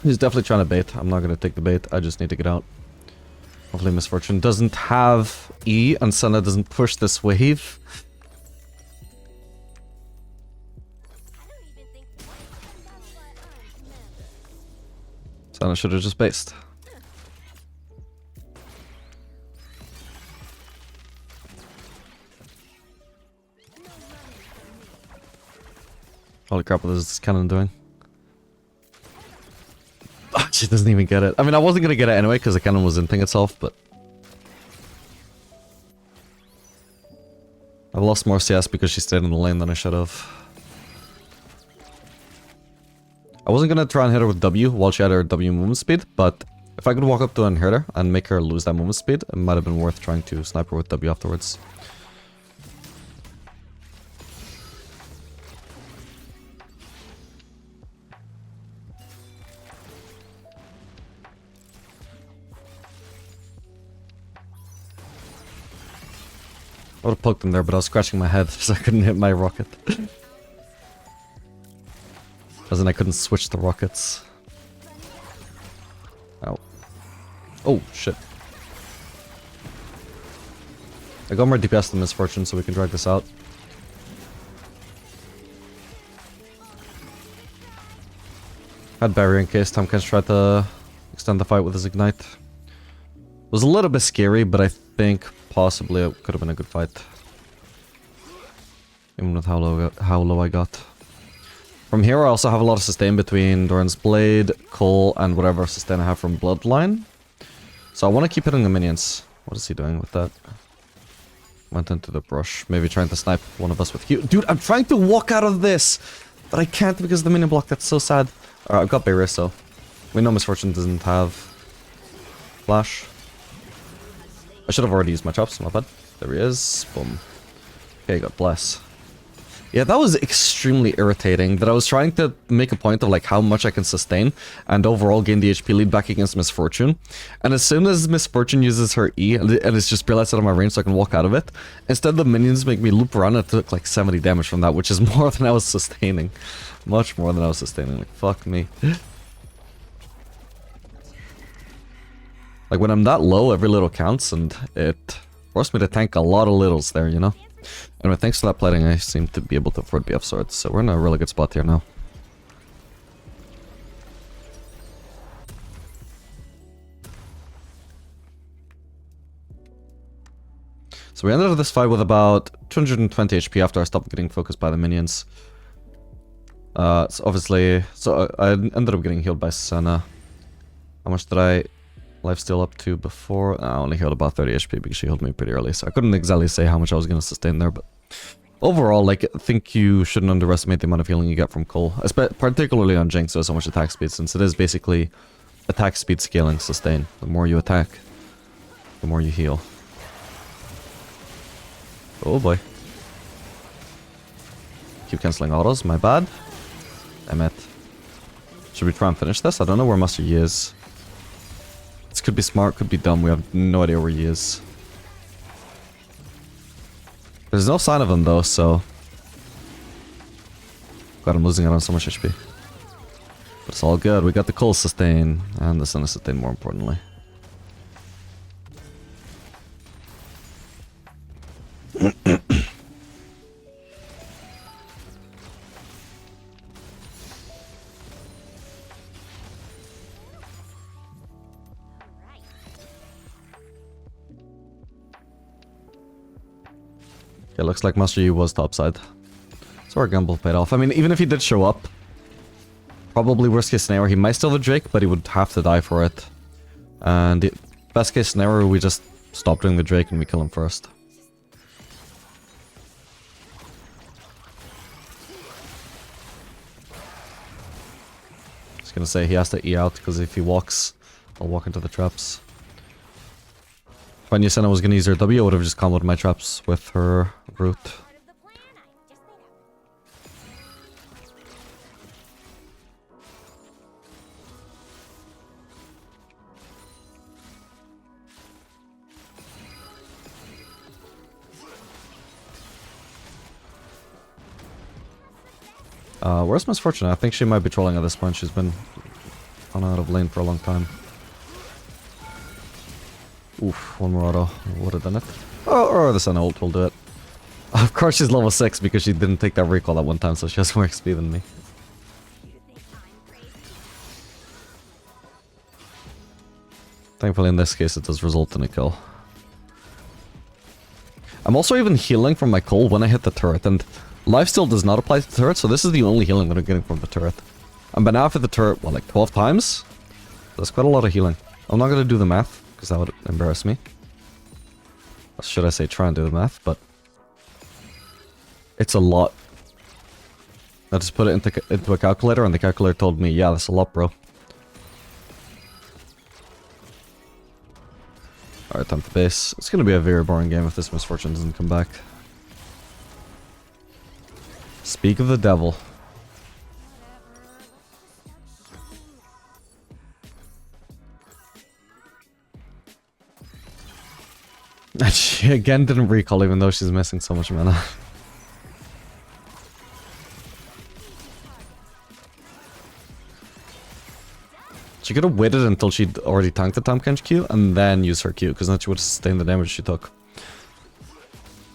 He's definitely trying to bait. I'm not gonna take the bait. I just need to get out. Hopefully Misfortune doesn't have E and Senna doesn't push this wave. Senna should have just based. Holy crap, what is this cannon doing? Oh, she doesn't even get it. I mean, I wasn't gonna get it anyway because the cannon was inting itself, but I've lost more CS because she stayed in the lane than I should have. I wasn't gonna try and hit her with W while she had her W movement speed, but if I could walk up to her and hit her and make her lose that movement speed, it might have been worth trying to snipe her with W afterwards. I would have poked him there, but I was scratching my head so I couldn't hit my rocket. As in I couldn't switch the rockets. Ow. Oh, shit. I got more DPS than Misfortune, so we can drag this out. Had barrier in case Tomkins tried to extend the fight with his ignite. It was a little bit scary, but I think possibly it could have been a good fight. Even with how low I got. From here I also have a lot of sustain between Doran's Blade, Cole, and whatever sustain I have from Bloodline. So I want to keep hitting the minions. What is he doing with that? Went into the brush. Maybe trying to snipe one of us with Q. Dude, I'm trying to walk out of this! But I can't because of the minion block. That's so sad. Alright, I've got barrier, so we know Misfortune doesn't have flash. I should have already used my chops, my bad. There he is. Boom. Okay, God bless. Yeah, that was extremely irritating, that I was trying to make a point of like how much I can sustain and overall gain the HP lead back against Misfortune. And as soon as Misfortune uses her E and it's just realized out of my range so I can walk out of it, instead the minions make me loop around and I took like 70 damage from that, which is more than I was sustaining. Much more than I was sustaining. Like, fuck me. Like when I'm that low, every little counts and it forced me to tank a lot of littles there, you know? Anyway, thanks to that plating, I seem to be able to afford BF swords, so we're in a really good spot here now. So we ended this fight with about 220 HP after I stopped getting focused by the minions. So obviously, I ended up getting healed by Senna. How much did I lifesteal up to before? I only healed about 30 HP because she healed me pretty early, so I couldn't exactly say how much I was going to sustain there, but overall, like, I think you shouldn't underestimate the amount of healing you get from Cole, particularly on Jinx, so so much attack speed, since it is basically attack speed scaling sustain. The more you attack, the more you heal. Oh boy. Keep cancelling autos, my bad. Damn it. Should we try and finish this? I don't know where Master Yi is. This could be smart, could be dumb, we have no idea where he is. There's no sign of him though, so... God, I'm losing out on so much HP. But it's all good, we got the Cole sustain, and the Senna sustain more importantly. Okay, looks like Master Yi was topside. So our gamble paid off. I mean, even if he did show up, probably worst case scenario, he might steal the Drake, but he would have to die for it. And the best case scenario, we just stop doing the Drake and we kill him first. Just gonna say he has to E out, because if he walks, I'll walk into the traps. If I knew Senna was gonna use her W, I would have just comboed my traps with her root. Where's Misfortune? I think she might be trolling at this point. She's been on out of lane for a long time. Oof, one more auto. Would have done it. Oh, or the Senna ult will do it. Of course she's level 6 because she didn't take that recall that one time, so she has more XP than me. Thankfully in this case it does result in a kill. I'm also even healing from my Cole when I hit the turret, and lifesteal does not apply to the turret, so this is the only healing that I'm getting from the turret. And by now I've hit the turret, what, like 12 times? That's quite a lot of healing. I'm not gonna do the math, because that would embarrass me. Or should I say try and do the math, but... it's a lot. I just put it into a calculator, and the calculator told me, yeah, that's a lot, bro. Alright, time to base. It's gonna be a very boring game if this Misfortune doesn't come back. Speak of the devil. And she again didn't recall even though she's missing so much mana. She could have waited until she'd already tanked the Tahm Kench Q and then used her Q, because then she would have sustained the damage she took.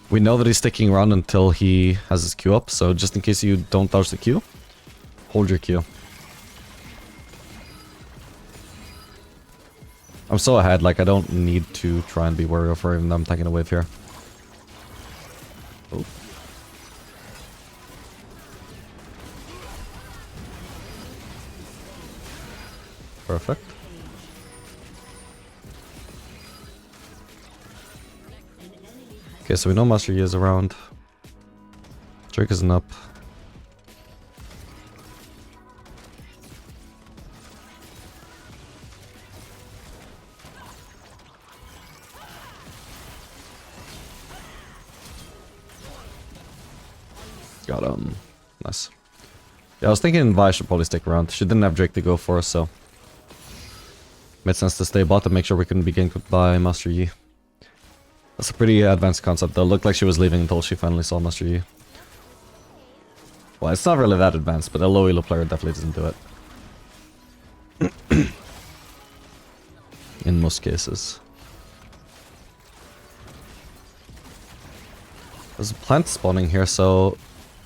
We know that he's sticking around until he has his Q up, so just in case you don't dodge the Q, hold your Q. I'm so ahead, like I don't need to try and be worried of her even though I'm taking a wave here. Oh. Perfect. Okay, so we know Master Yi is around. Drake isn't up. Got him. Nice. Yeah, I was thinking Vi should probably stick around. She didn't have Drake to go for, so made sense to stay bot to make sure we couldn't be ganked by Master Yi. That's a pretty advanced concept though. Looked like she was leaving until she finally saw Master Yi. Well, it's not really that advanced, but a low elo player definitely doesn't do it. In most cases. There's a plant spawning here, so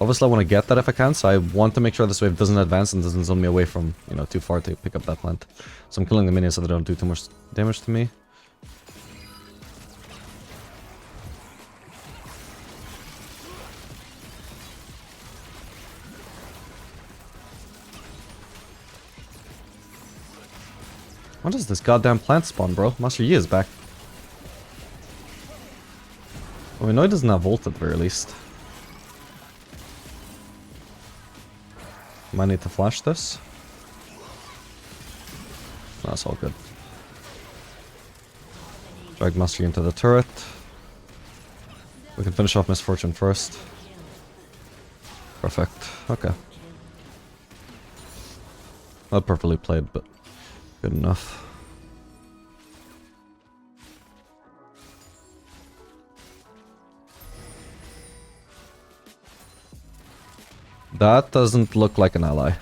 obviously I want to get that if I can, so I want to make sure this wave doesn't advance and doesn't zone me away from, you know, too far to pick up that plant. So I'm killing the minions so they don't do too much damage to me. What is this goddamn plant spawn, bro? Master Yi is back. Well, we know he doesn't have ult at the very least. Might need to flash this. That's all good. Drag Master Yi into the turret. We can finish off Misfortune first. Perfect. Okay. Not perfectly played, but good enough. That doesn't look like an ally.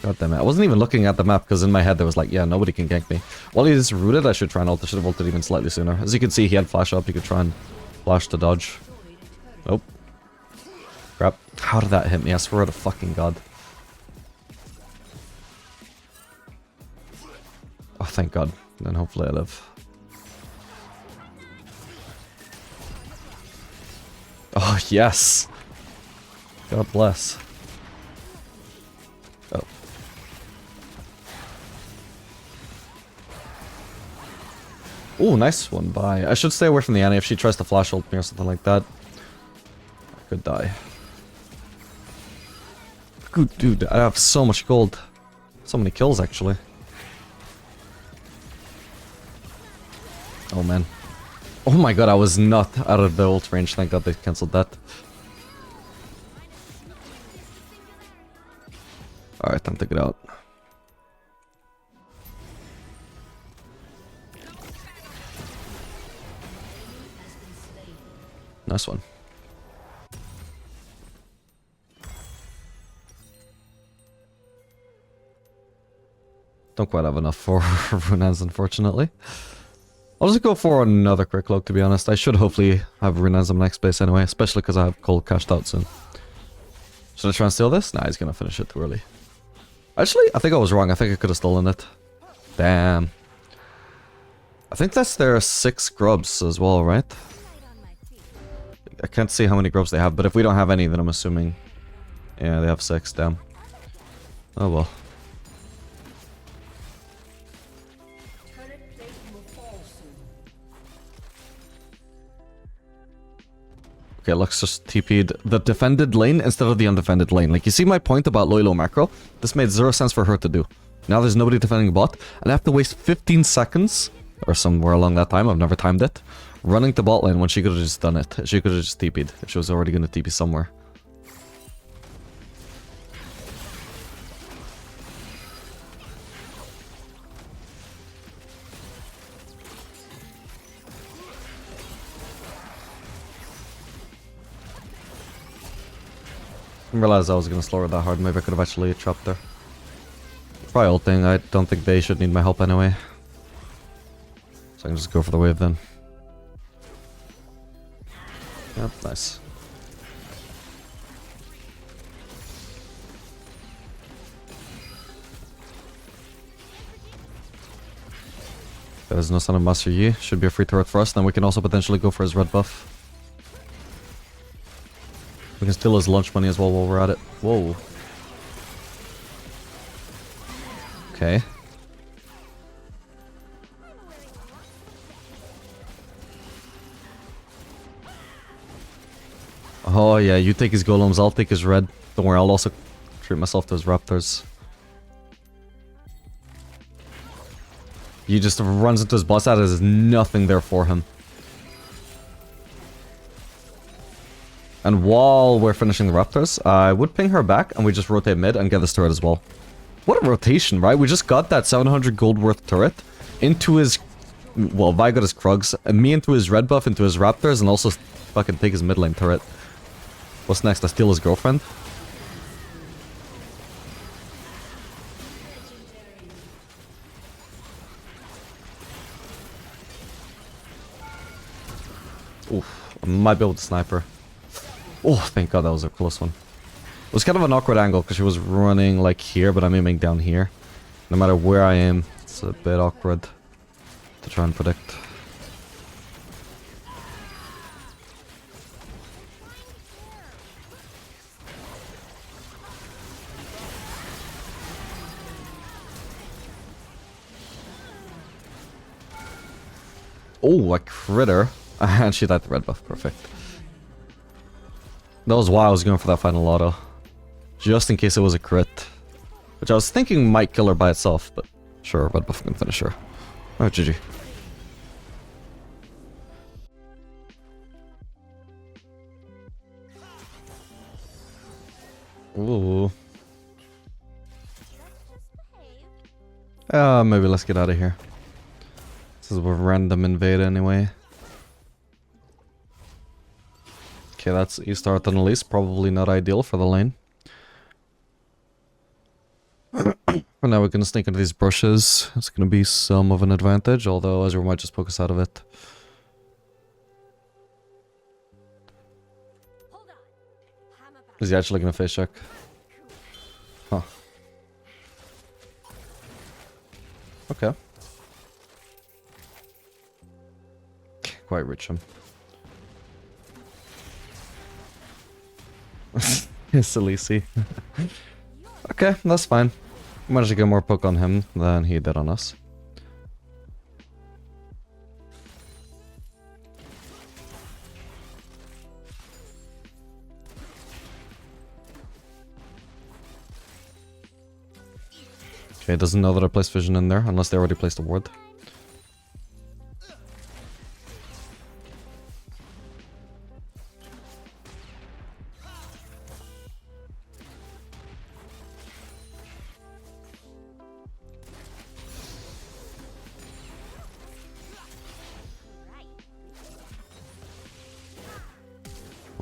God damn it. I wasn't even looking at the map because in my head there was like, yeah, nobody can gank me. While he is rooted, I should try and ult. I should have ulted even slightly sooner. As you can see, he had flash up. He could try and flash to dodge. Nope. Crap. How did that hit me? I swear to fucking god. Oh, thank god. Then hopefully I live. Oh, yes. God bless. Oh. Ooh, nice one. Bye. I should stay away from the Annie if she tries to flash ult me or something like that. I could die. Good dude, I have so much gold. So many kills, actually. Oh, man. Oh my god, I was not out of the ult range. Thank god they cancelled that. Alright, time to get out. Nice one. Don't quite have enough for Runaan's, unfortunately. I'll just go for another quick look, to be honest. I should hopefully have Runaan's on my next base anyway, especially because I have Cole cashed out soon. Should I try and steal this? Nah, he's gonna finish it too early. Actually, I think I was wrong. I think I could have stolen it. Damn. I think that's their 6 grubs as well, right? I can't see how many grubs they have, but if we don't have any, then I'm assuming... Yeah, they have 6, damn. Oh well. Okay, Lux just TP'd the defended lane instead of the undefended lane. Like, you see my point about low macro? This made 0 sense for her to do. Now there's nobody defending bot, and I have to waste 15 seconds, or somewhere along that time, I've never timed it, running to bot lane when she could have just done it. She could have just TP'd if she was already going to TP somewhere. didn't realize I was gonna slow her that hard. Maybe I could have actually trapped her. Try ulting. I don't think they should need my help anyway. So I can just go for the wave then. Yep, nice. There's no sign of Master Yi. Should be a free turret for us. Then we can also potentially go for his red buff. We can steal his lunch money as well while we're at it. Whoa. Okay. Oh yeah, you take his golems, I'll take his red. Don't worry, I'll also treat myself to his raptors. He just runs into his boss ad, there's nothing there for him. And while we're finishing the raptors, I would ping her back and we just rotate mid and get this turret as well. What a rotation, right? We just got that 700 gold worth turret into his... Well, Vi got his Krugs, and me into his red buff, into his raptors, and also fucking take his mid lane turret. What's next? I steal his girlfriend? Oof, I might be able to snipe her. Oh, thank god that was a close one. It was kind of an awkward angle because she was running like here, but I'm aiming down here. No matter where I am, it's a bit awkward to try and predict. Oh, a critter. And she died the red buff. Perfect. That was why I was going for that final auto. Just in case it was a crit. Which I was thinking might kill her by itself, but sure, red buff can finish her. Oh, GG. Ooh. Maybe let's get out of here. This is a random invade anyway. Okay, that's E-Start on the least. Probably not ideal for the lane. For now, we're gonna sneak into these brushes. It's gonna be some of an advantage, although Ezreal might just poke us out of it. Is he actually gonna face check? Huh. Okay. Quite rich him. It's Elise. Okay, that's fine. We managed to get more poke on him than he did on us. Okay, doesn't know that I placed vision in there, unless they already placed a ward.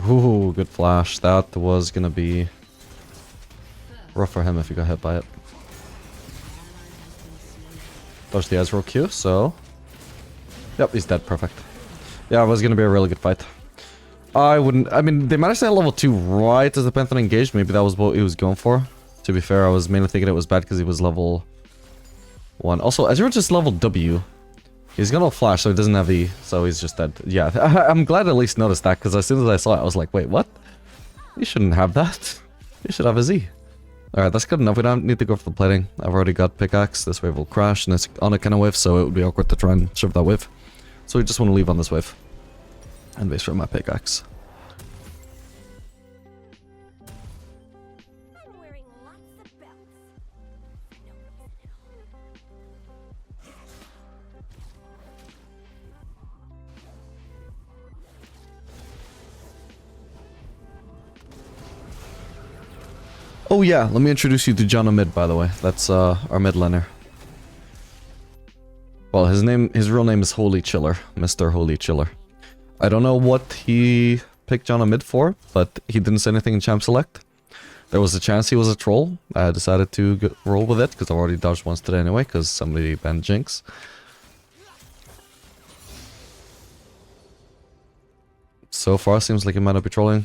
Ooh, good flash. That was gonna be rough for him if he got hit by it. Dodge the Ezreal Q, so... Yep, he's dead. Perfect. Yeah, it was gonna be a really good fight. I mean, they managed to hit level 2 right as the Pantheon engaged. Maybe that was what he was going for. To be fair, I was mainly thinking it was bad because he was level 1. Also, Ezreal just leveled W. He's gonna flash, so he doesn't have E, so he's just dead. Yeah, I'm glad I at least noticed that, because as soon as I saw it, I was like, wait, what? You shouldn't have that. You should have a Z. Alright, that's good enough. We don't need to go for the plating. I've already got pickaxe. This wave will crash, and it's on a kind of wave, so it would be awkward to try and shove that wave. So we just want to leave on this wave. And base for my pickaxe. I'm wearing lots of belts. Oh yeah, let me introduce you to John mid, by the way. That's our mid laner. Well, his real name is Holy Chiller, Mr. Holy Chiller. I don't know what he picked John mid for, but he didn't say anything in Champ Select. There was a chance he was a troll. I decided to roll with it because I've already dodged once today anyway because somebody banned Jinx. So far, seems like he might not be trolling.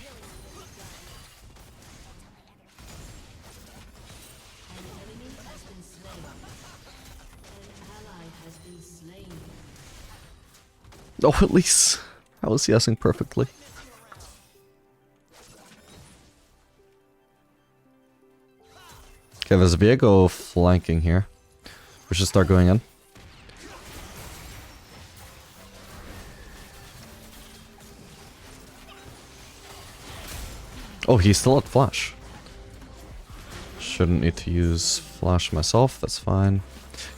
Oh, at least I was CSing perfectly. Okay, there's a Viego flanking here. We should start going in. Oh, he's still at flash. Shouldn't need to use flash myself, that's fine.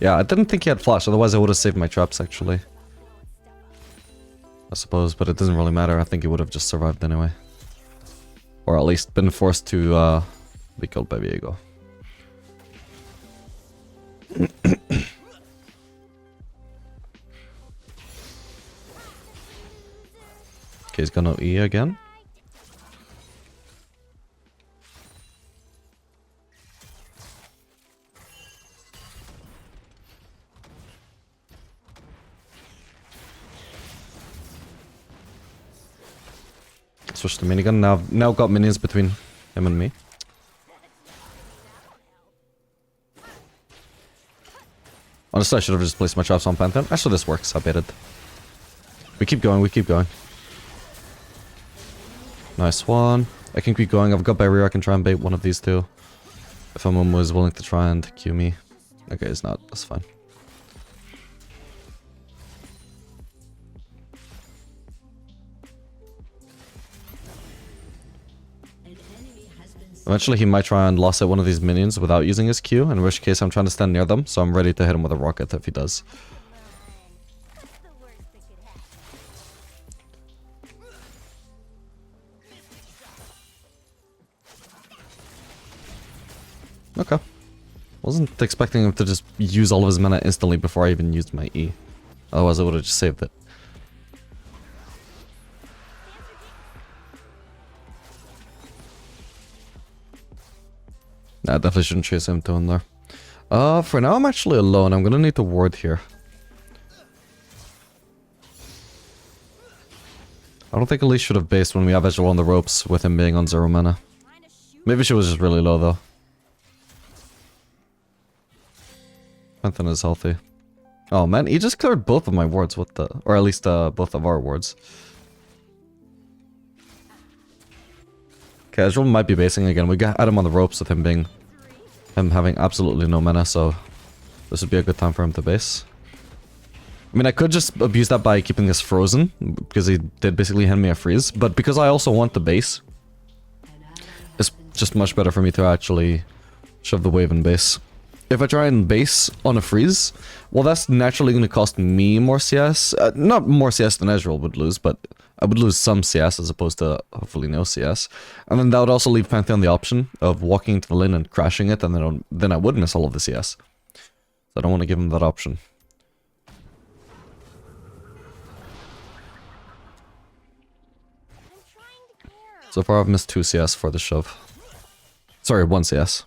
Yeah, I didn't think he had flash, otherwise I would have saved my traps actually. I suppose, but it doesn't really matter. I think he would have just survived anyway. Or at least been forced to be killed by Viego. Okay, he's gonna E again. Switch to minigun. Now got minions between him and me. Honestly, I should have just placed my traps on Pantheon. Actually, this works. I baited. We keep going. We keep going. Nice one. I can keep going. I've got barrier. I can try and bait one of these two. If someone was willing to try and Q me. Okay, it's not. That's fine. Eventually he might try and loss at one of these minions without using his Q, in which case I'm trying to stand near them, so I'm ready to hit him with a rocket if he does. Okay. Wasn't expecting him to just use all of his mana instantly before I even used my E. Otherwise I would have just saved it. Nah, definitely shouldn't chase him down there. For now I'm actually alone. I'm gonna need to ward here. I don't think Elise should have based when we have Ezreal on the ropes with him being on 0 mana. Maybe she was just really low though. Pantheon is healthy. Oh man, he just cleared both of my wards, what the... Or at least both of our wards. Okay, Ezreal might be basing again. We got him on the ropes with him being... Him having absolutely no mana, so... This would be a good time for him to base. I mean, I could just abuse that by keeping this frozen, because he did basically hand me a freeze, but because I also want the base, it's just much better for me to actually shove the wave in base. If I try and base on a freeze, well, that's naturally going to cost me more CS. Not more CS than Ezreal would lose, but I would lose some CS as opposed to hopefully no CS. And then that would also leave Pantheon the option of walking into the lane and crashing it, and then I would miss all of the CS. So I don't want to give him that option. So far I've missed 2 CS for the shove. Sorry, 1 CS.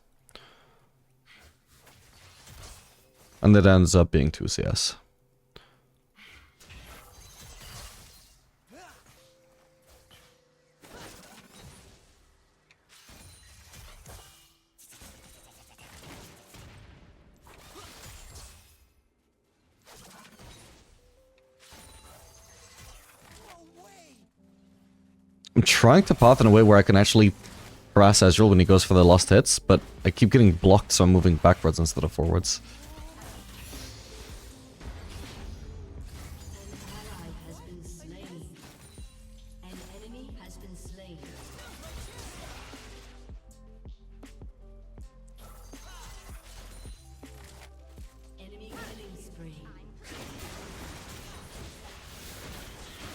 And it ends up being 2 CS. I'm trying to path in a way where I can actually harass Ezreal when he goes for the lost hits, but I keep getting blocked, so I'm moving backwards instead of forwards.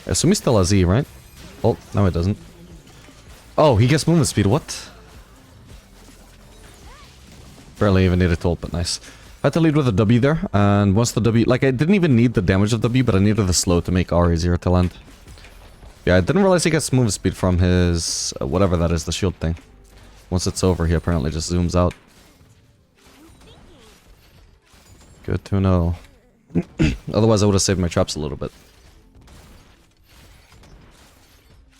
I assume he still has E, right? Oh, no it doesn't. Oh, he gets movement speed, what? Barely even needed to ult, but nice. I had to lead with a W there, and once the W... Like, I didn't even need the damage of W, but I needed the slow to make R easier to land. Yeah, I didn't realize he gets movement speed from his... whatever that is, the shield thing. Once it's over, he apparently just zooms out. Good to know. Otherwise, I would have saved my traps a little bit.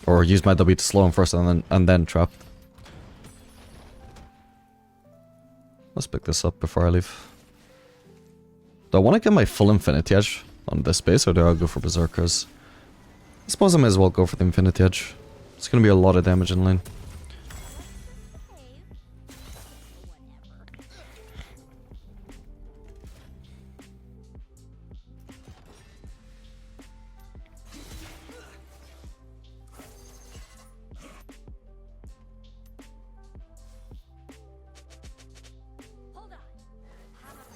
Or used my W to slow him first and then trap. Let's pick this up before I leave. Do I want to get my full Infinity Edge on this base, or do I go for Berserkers? I suppose I may as well go for the Infinity Edge. It's going to be a lot of damage in lane. Hold on. How about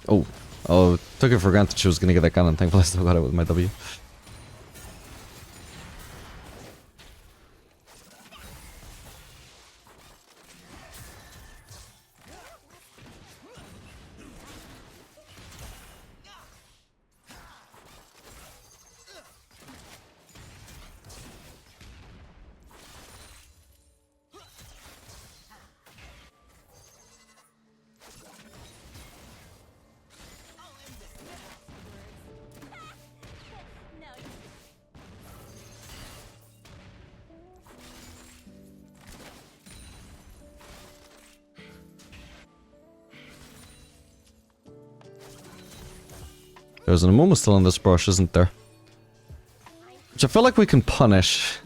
Oh. Oh, took it for granted she was going to get that cannon. Thankfully I still got it with my W. no, There's an Amumu still in this brush, isn't there? Which I feel like we can punish.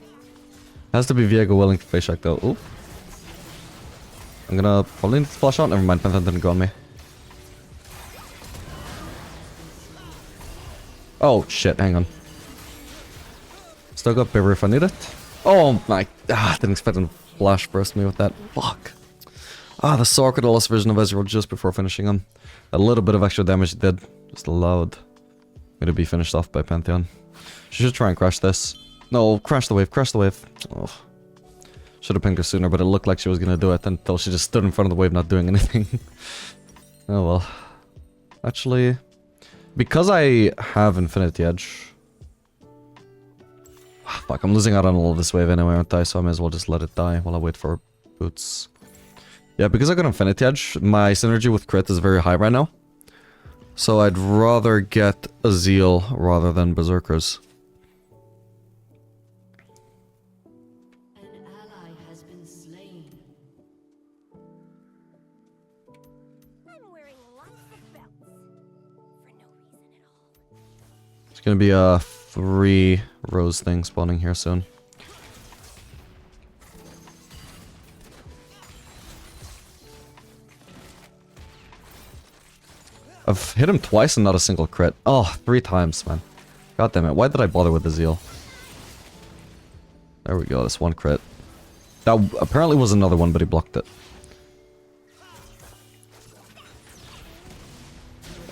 Has to be Viego willing to face check though. Ooh. I'm gonna probably need to flash out. Never mind, Panther didn't go on me. Oh shit, hang on. Still got Biver if I need it. Oh my, didn't expect him to flash burst me with that. Fuck. The Sarkadolus version of Ezreal just before finishing him. A little bit of extra damage he did. Just allowed me to be finished off by Pantheon. She should try and crash this. No, crash the wave, crash the wave. Oh. Should have pinged her sooner, but it looked like she was gonna do it until she just stood in front of the wave not doing anything. Oh well. Actually, because I have Infinity Edge... Fuck, I'm losing out on all of this wave anyway, aren't I? So I may as well just let it die while I wait for boots. Yeah, because I got Infinity Edge, my synergy with crit is very high right now. So I'd rather get Ezreal rather than Berserkers. An ally has been slain. I'm wearing lots of belts. For no reason at all. It's gonna be a 3 rose thing spawning here soon. I've hit him twice and not a single crit. Oh, 3 times, man. God damn it. Why did I bother with the Zeal? There we go. That's 1 crit. That apparently was another one, but he blocked it.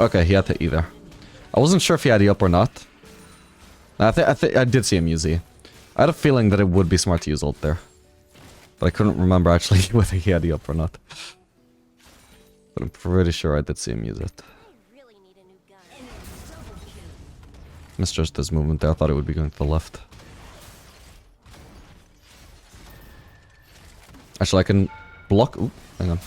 Okay, he had to either. I wasn't sure if he had E up or not. I did see him use E. I had a feeling that it would be smart to use ult there. But I couldn't remember actually whether he had E up or not. But I'm pretty sure I did see him use it. I really need a new gun. Misjudged his movement there. I thought it would be going to the left. Actually, I can block... Ooh, hang on.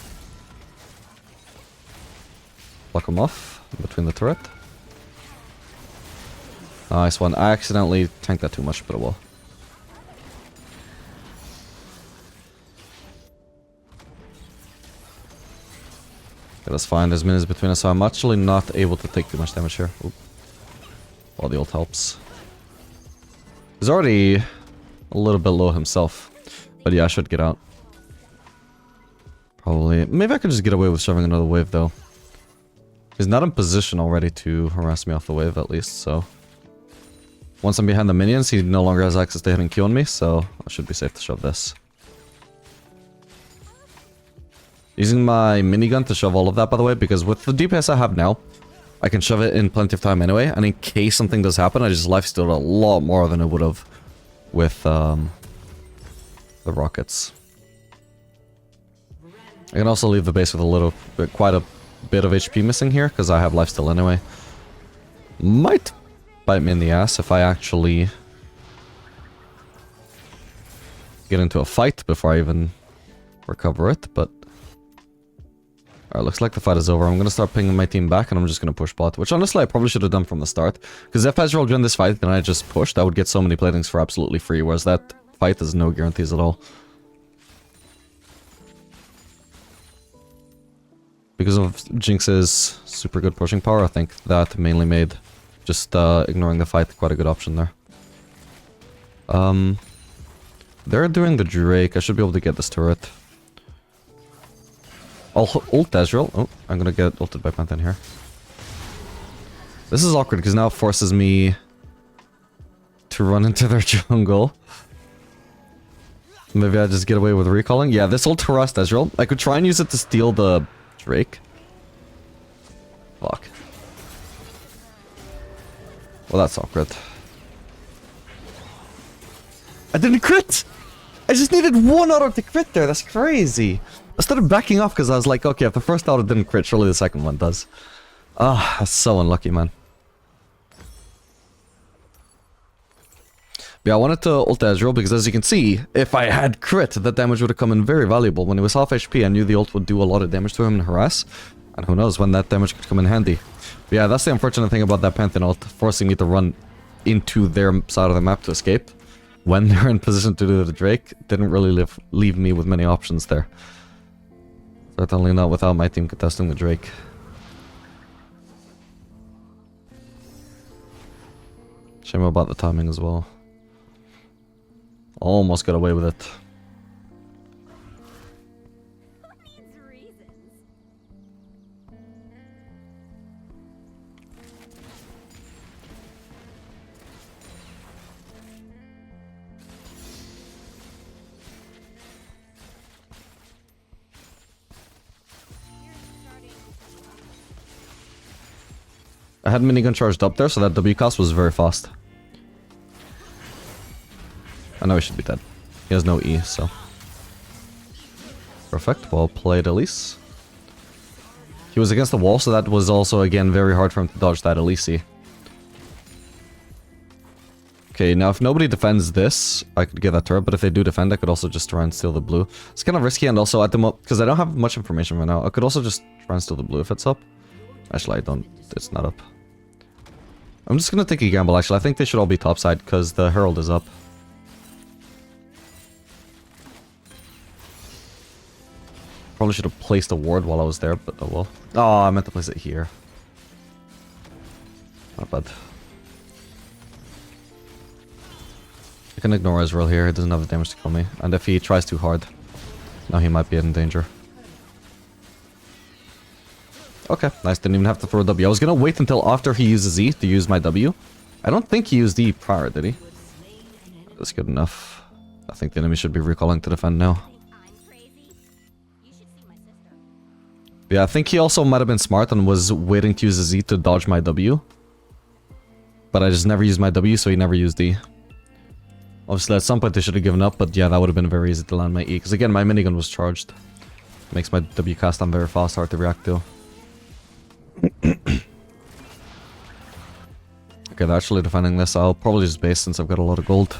Block him off in between the turret. Nice one. I accidentally tanked that too much, but it will. Okay, that's fine. There's minions between us, so I'm actually not able to take too much damage here. Oop. Well, the ult helps. He's already a little bit low himself. But yeah, I should get out. Probably. Maybe I could just get away with shoving another wave, though. He's not in position already to harass me off the wave, at least, so... Once I'm behind the minions, he no longer has access to hitting Q on me, so I should be safe to shove this. Using my minigun to shove all of that, by the way, because with the DPS I have now, I can shove it in plenty of time anyway, and in case something does happen, I just lifesteal a lot more than I would have with the rockets. I can also leave the base with a little bit, quite a bit of HP missing here, because I have lifesteal anyway. Might bite me in the ass if I actually get into a fight before I even recover it, but... Alright, looks like the fight is over. I'm gonna start pinging my team back and I'm just gonna push bot, which honestly I probably should have done from the start. Because if Ezreal win this fight, then I just pushed, I would get so many platings for absolutely free, whereas that fight has no guarantees at all. Because of Jinx's super good pushing power, I think that mainly made just ignoring the fight quite a good option there. They're doing the Drake. I should be able to get this turret. I'll ult Ezreal. Oh, I'm gonna get ulted by Pantheon here. This is awkward because now it forces me to run into their jungle. Maybe I just get away with recalling. Yeah, this ult harassed Ezreal. I could try and use it to steal the Drake. Fuck. Well, that's awkward. I didn't crit! I just needed one auto to crit there, that's crazy! I started backing off because I was like, okay, if the first auto didn't crit, surely the second one does. Ah, that's so unlucky, man. But yeah, I wanted to ult Ezreal because as you can see, if I had crit, that damage would have come in very valuable. When he was half HP, I knew the ult would do a lot of damage to him and harass. And who knows when that damage could come in handy. But yeah, that's the unfortunate thing about that Pantheon ult, forcing me to run into their side of the map to escape. When they're in position to do the Drake, didn't really leave me with many options there. Certainly not without my team contesting the Drake. Shame about the timing as well. Almost got away with it. I had minigun charged up there, so that W cast was very fast. I know he should be dead. He has no E, so... Perfect, well played Elise. He was against the wall, so that was also, again, very hard for him to dodge that Elise. Okay, now if nobody defends this, I could get that turret, but if they do defend, I could also just try and steal the blue. It's kind of risky, and also at the moment, because I don't have much information right now, I could also just try and steal the blue if it's up. Actually, I don't, it's not up. I'm just gonna take a gamble, actually. I think they should all be topside, because the Herald is up. Probably should have placed a ward while I was there, but oh well. Oh, I meant to place it here. Not bad. I can ignore Ezreal here, he doesn't have the damage to kill me. And if he tries too hard, now he might be in danger. Okay, nice, didn't even have to throw a W. I was gonna wait until after he uses E to use my W. I don't think he used E prior, did he? That's good enough. I think the enemy should be recalling to defend now. Yeah, I think he also might have been smart and was waiting to use his E to dodge my W. But I just never used my W, so he never used E. Obviously, at some point they should have given up, but yeah, that would have been very easy to land my E. Because again, my minigun was charged. Makes my W cast on very fast, hard to react to. Okay, they're actually defending this. I'll probably just base since I've got a lot of gold.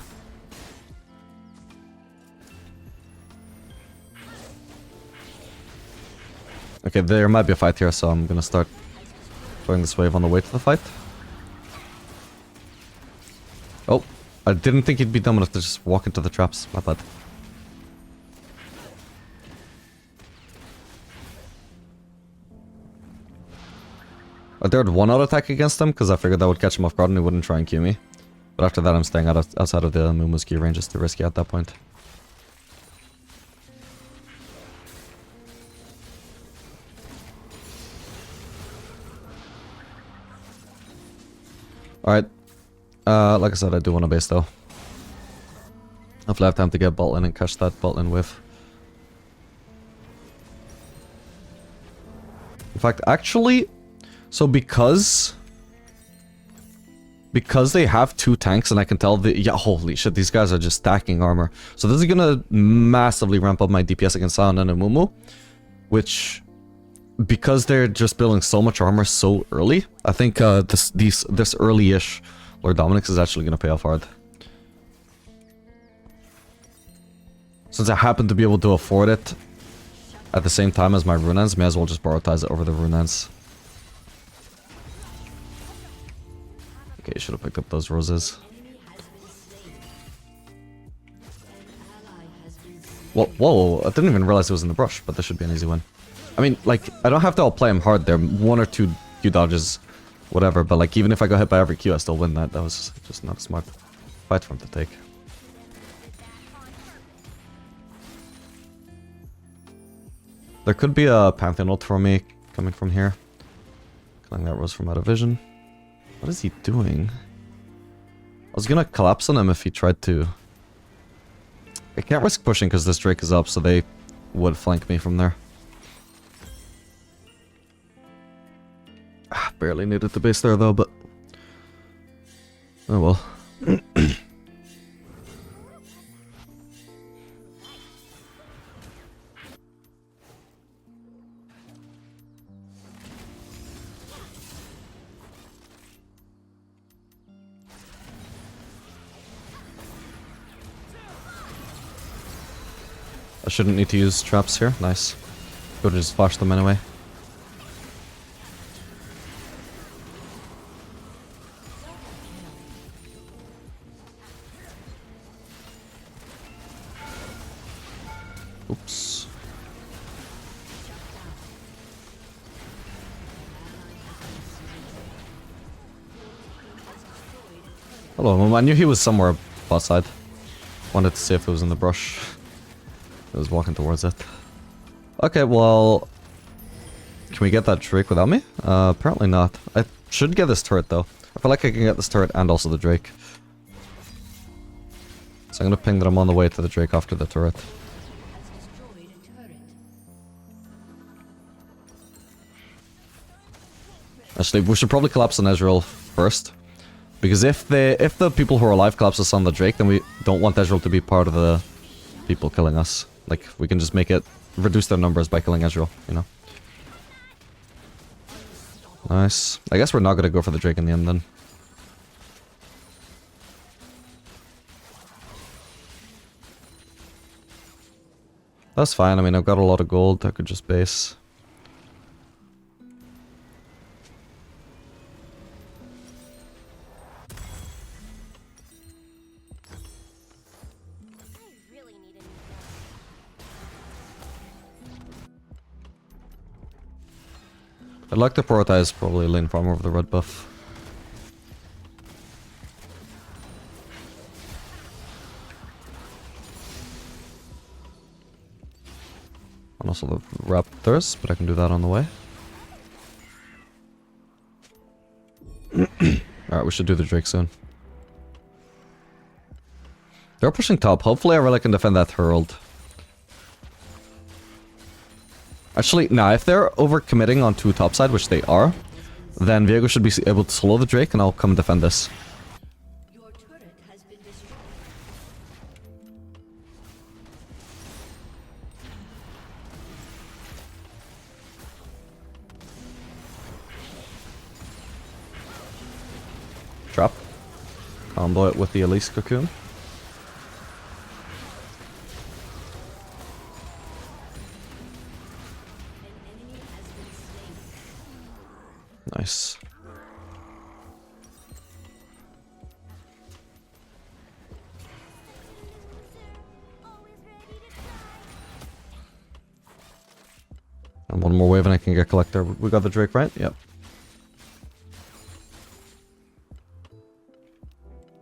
Okay, there might be a fight here, so I'm gonna start throwing this wave on the way to the fight. Oh, I didn't think he'd be dumb enough to just walk into the traps. My bad. I dared one out attack against him because I figured that would catch him off guard and he wouldn't try and Q me. But after that, I'm staying outside of the Moon's Q range. It's too risky at that point. Alright. Like I said, I do want to base though. Hopefully I have time to get bot lane and catch that bot lane whiff. In fact, actually... So because they have two tanks and I can tell the... Yeah, holy shit, these guys are just stacking armor. So this is gonna massively ramp up my DPS against Sion and Amumu. Which... Because they're just building so much armor so early, I think this early-ish Lord Dominic's is actually gonna pay off hard. Since I happen to be able to afford it at the same time as my Runelands, may as well just prioritize it over the Runelands. Okay, you should have picked up those roses. Well, whoa, I didn't even realize it was in the brush, but this should be an easy win. I mean, like, I don't have to outplay him hard there. 1 or 2 Q dodges, whatever, but like, even if I got hit by every Q, I still win that. That was just not a smart fight for him to take. There could be a Pantheon ult for me coming from here. Killing that Rose from out of vision. What is he doing? I was gonna collapse on him if he tried to. I can't risk pushing because this Drake is up, so they would flank me from there. Barely needed the base there though, but... oh well. I shouldn't need to use traps here. Nice. Go to just flash them anyway. Oops. Hello, I knew he was somewhere bot side. Wanted to see if it was in the brush. I was walking towards it. Okay, well... can we get that Drake without me? Apparently not. I should get this turret though. I feel like I can get this turret and also the Drake. So I'm gonna ping that I'm on the way to the Drake after the turret. Actually, we should probably collapse on Ezreal first. Because if the people who are alive collapse us on the Drake, then we don't want Ezreal to be part of the people killing us. Like, we can just make it... reduce their numbers by killing Ezreal, you know? Nice. I guess we're not gonna go for the Drake in the end then. That's fine, I mean, I've got a lot of gold, I could just base. I'd like to prioritize probably lane farm over the red buff. And also the raptors, but I can do that on the way. Alright, we should do the Drake soon. They're pushing top. Hopefully I really can defend that Herald. Actually, nah, if they're overcommitting on 2 topside, which they are, then veigar should be able to slow the Drake and I'll come defend this. Your turret has been destroyed. Trap. Combo it with the Elise Cocoon. Nice. And one more wave and I can get Collector. We got the Drake, right? Yep.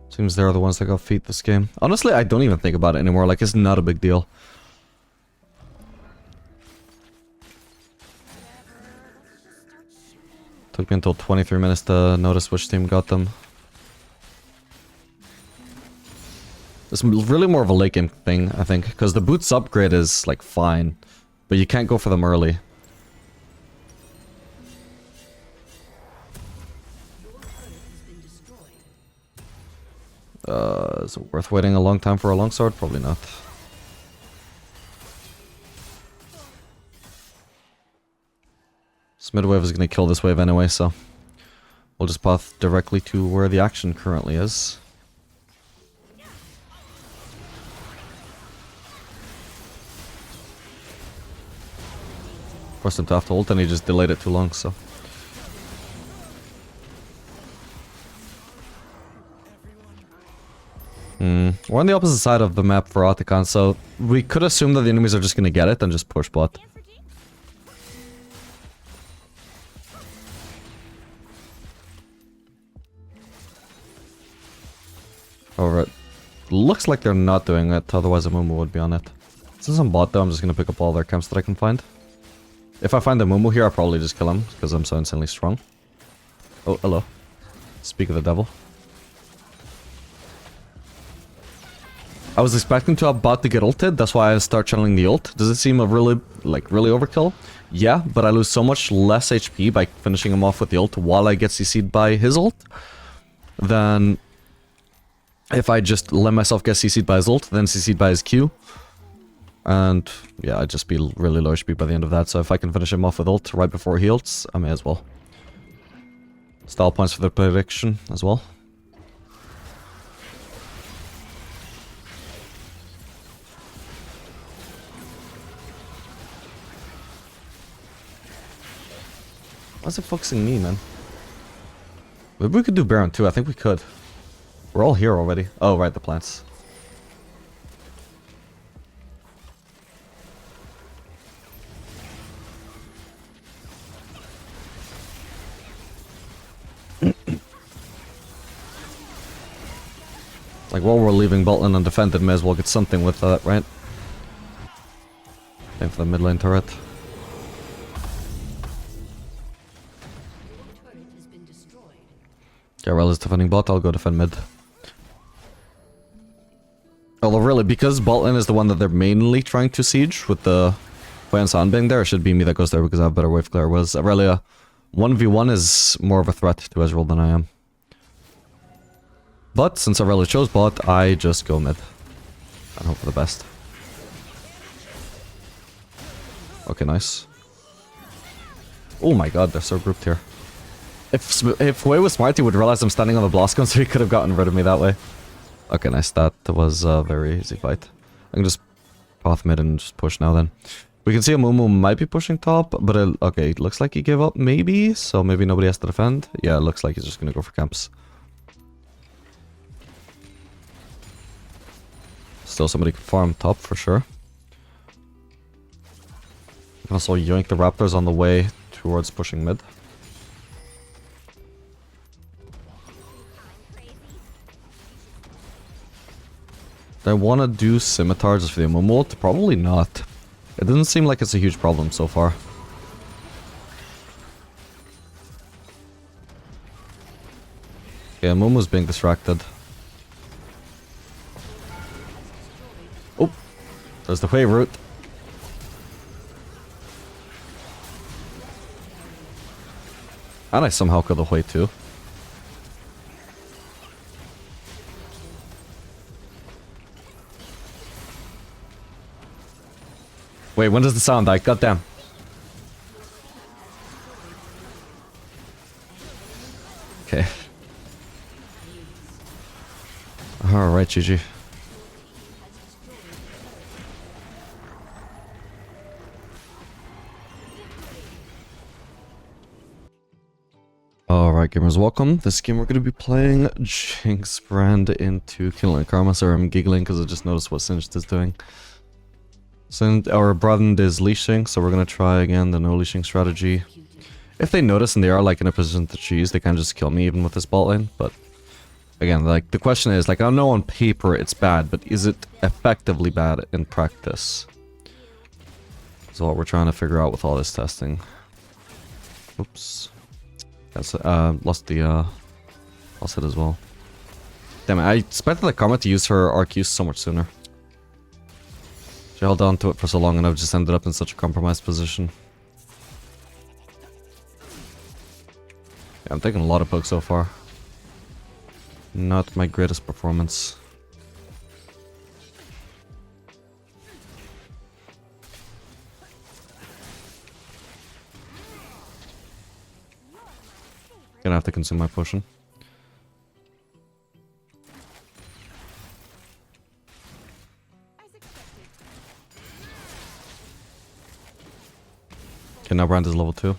Seems they're the ones that got feet this game. Honestly, I don't even think about it anymore. Like, it's not a big deal. Took me until 23 minutes to notice which team got them. It's really more of a late game thing, I think, because the boots upgrade is, like, fine, but you can't go for them early. Is it worth waiting a long time for a longsword? Probably not. This mid wave is going to kill this wave anyway, so we'll just path directly to where the action currently is. Forced him to have to ult and he just delayed it too long, so. We're on the opposite side of the map for Otacon, so we could assume that the enemies are just gonna get it and just push bot. However, it looks like they're not doing it, otherwise a Mumu would be on it. Since I'm bot though, I'm just gonna pick up all their camps that I can find. If I find the Mumu here, I'll probably just kill him, because I'm so insanely strong. Oh, hello. Speak of the devil. I was expecting to have bot to get ulted, that's why I start channeling the ult. Does it seem a really overkill? Yeah, but I lose so much less HP by finishing him off with the ult while I get CC'd by his ult than if I just let myself get CC'd by his ult, then CC'd by his Q. And yeah, I'd just be really low HP by the end of that, so if I can finish him off with ult right before he ults, I may as well. Style points for the prediction as well. Why is it focusing me, man? Maybe we could do Baron too, I think we could. We're all here already. Oh, right, the plants. Like, while we're leaving bot lane undefended, may as well get something with that, right? Same for the mid lane turret. Garel is defending bot, I'll go defend mid. Although really, because bot lane is the one that they're mainly trying to siege, with the Hwei and San being there, it should be me that goes there because I have better wave clear. Whereas Aurelia 1v1 is more of a threat to Ezreal than I am. But since Aurelia chose bot, I just go mid. And hope for the best. Okay, nice. Oh my god, they're so grouped here. If Hwei was smart, he would realize I'm standing on the Bloscom, so he could have gotten rid of me that way. Okay, nice. That was a very easy fight. I can just path mid and just push now then. We can see a Mumu might be pushing top, but okay, it looks like he gave up maybe, so maybe nobody has to defend. Yeah, it looks like he's just gonna go for camps. Still somebody can farm top for sure. You can also yoink the Raptors on the way towards pushing mid. Do I want to do scimitars for the Mumu ult? Probably not. It doesn't seem like it's a huge problem so far. Yeah, Mumu's being distracted. Oh, there's the Hwei route. And I somehow killed the Hwei too. Wait, when does the sound die? Goddamn. Okay. Alright, GG. Alright, gamers, welcome. This game we're going to be playing Jinx brand into Caitlyn Karma. Sorry, I'm giggling because I just noticed what Singed is doing. So our brand is leashing, so we're gonna try again the no leashing strategy. If they notice and they are like in a position to cheese, they can just kill me even with this bot lane. But again, like the question is, like I know on paper it's bad, but is it effectively bad in practice? That's what we're trying to figure out with all this testing. Oops. That's lost it as well. Damn it, I expected the Karma to use her RQ so much sooner. She held on to it for so long and I've just ended up in such a compromised position. Yeah, I'm taking a lot of pokes so far. Not my greatest performance. Gonna have to consume my potion. Okay, now Brand is level 2.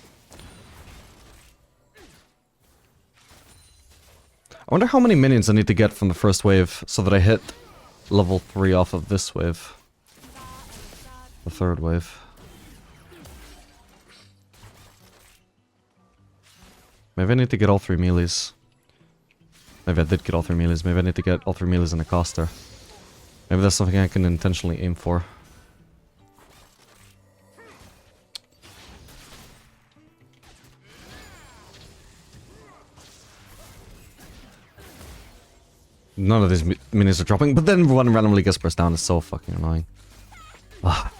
I wonder how many minions I need to get from the first wave so that I hit level 3 off of this wave. The third wave. Maybe I need to get all 3 melees. Maybe I did get all 3 melees. Maybe I need to get all 3 melees in a caster. Maybe that's something I can intentionally aim for. None of these minions are dropping, but then one randomly gets pressed down. It's so fucking annoying. Ah.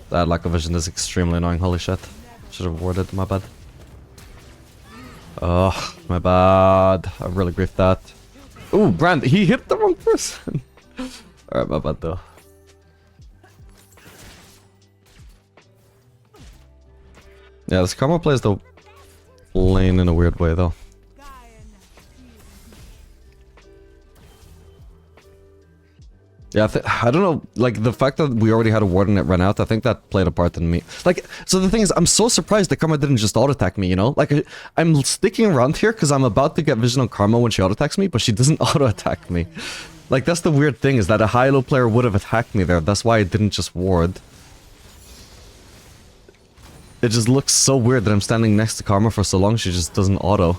That lack of vision is extremely annoying, holy shit. Should have warded, my bad. Oh, my bad. I really griefed that. Ooh, Brand, he hit the wrong person. Alright, my bad though. Yeah, this Karma plays the lane in a weird way though. Yeah, I don't know, like, the fact that we already had a ward and it ran out, I think that played a part in me. Like, so the thing is, I'm so surprised that Karma didn't just auto-attack me, you know? Like, I'm sticking around here because I'm about to get vision on Karma when she auto-attacks me, but she doesn't auto-attack me. Like, that's the weird thing, is that a high-low player would have attacked me there. That's why I didn't just ward. It just looks so weird that I'm standing next to Karma for so long, she just doesn't auto.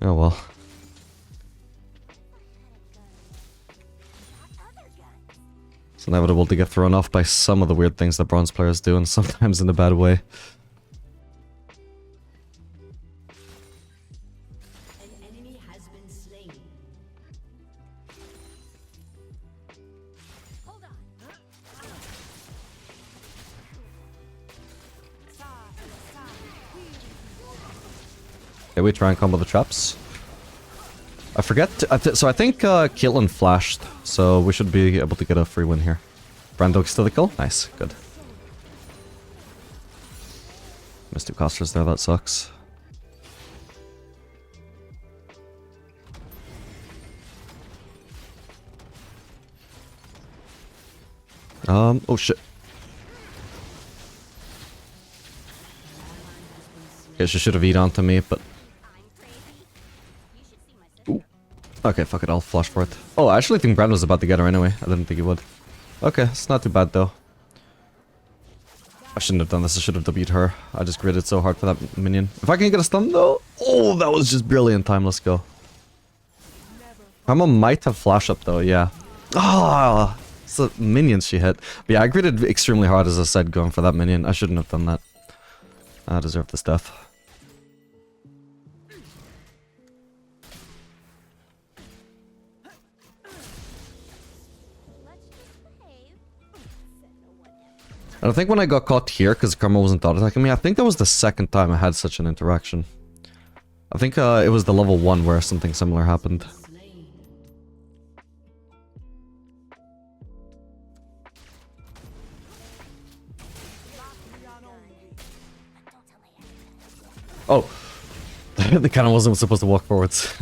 Oh well. It's inevitable to get thrown off by some of the weird things that bronze players do, and sometimes in a bad way. An enemy has been slain. Hold on. Okay, we try and combo the traps. I forget. So I think Caitlyn flashed, so we should be able to get a free win here. Brando still the kill? Nice, good. Missed 2 casters there, that sucks. Oh shit. Okay, she should have eat onto me, but... Ooh. Okay, fuck it, I'll flush for it. Oh, I actually think Brand was about to get her anyway. I didn't think he would. Okay, it's not too bad though. I shouldn't have done this, I should have W'd her. I just gritted so hard for that minion. If I can get a stun though... Oh, that was just brilliant time, let's go. Karma might have flash up though, yeah. Ah, it's the minions she hit. But yeah, I gritted extremely hard as I said going for that minion. I shouldn't have done that. I deserve the stuff. And I think when I got caught here, because Karma wasn't auto-attacking me, I think that was the second time I had such an interaction. I think it was the level 1 where something similar happened. Oh! The cannon wasn't supposed to walk forwards.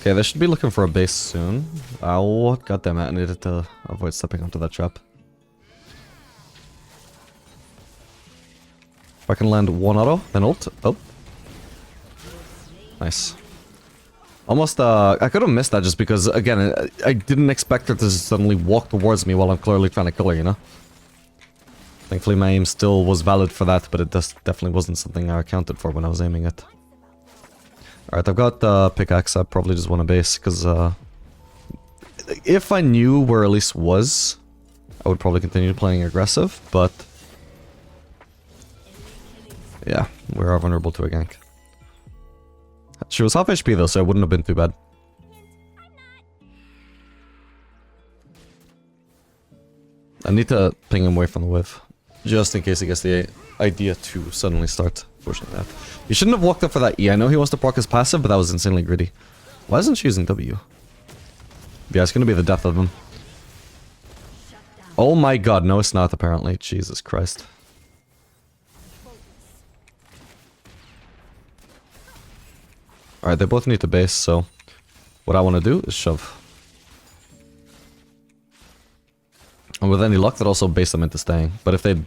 Okay, they should be looking for a base soon. Oh, goddammit, I needed to avoid stepping onto that trap. If I can land 1 auto, then ult. Oh. Nice. Almost, I could have missed that just because, again, I didn't expect her to suddenly walk towards me while I'm clearly trying to kill her, you know? Thankfully my aim still was valid for that, but it definitely wasn't something I accounted for when I was aiming it. Alright, I've got pickaxe. I probably just want a base, because if I knew where Elise was, I would probably continue playing aggressive, but yeah, we are vulnerable to a gank. She was half HP though, so it wouldn't have been too bad. I need to ping him away from the wave. Just in case he gets the idea to suddenly start pushing that. You shouldn't have walked up for that E. I know he wants to proc his passive, but that was insanely greedy. Why isn't she using W? Yeah, it's gonna be the death of him. Oh my god, no it's not apparently. Jesus Christ. Alright, they both need to base, so what I want to do is shove. And with any luck, that also base them into staying. But if they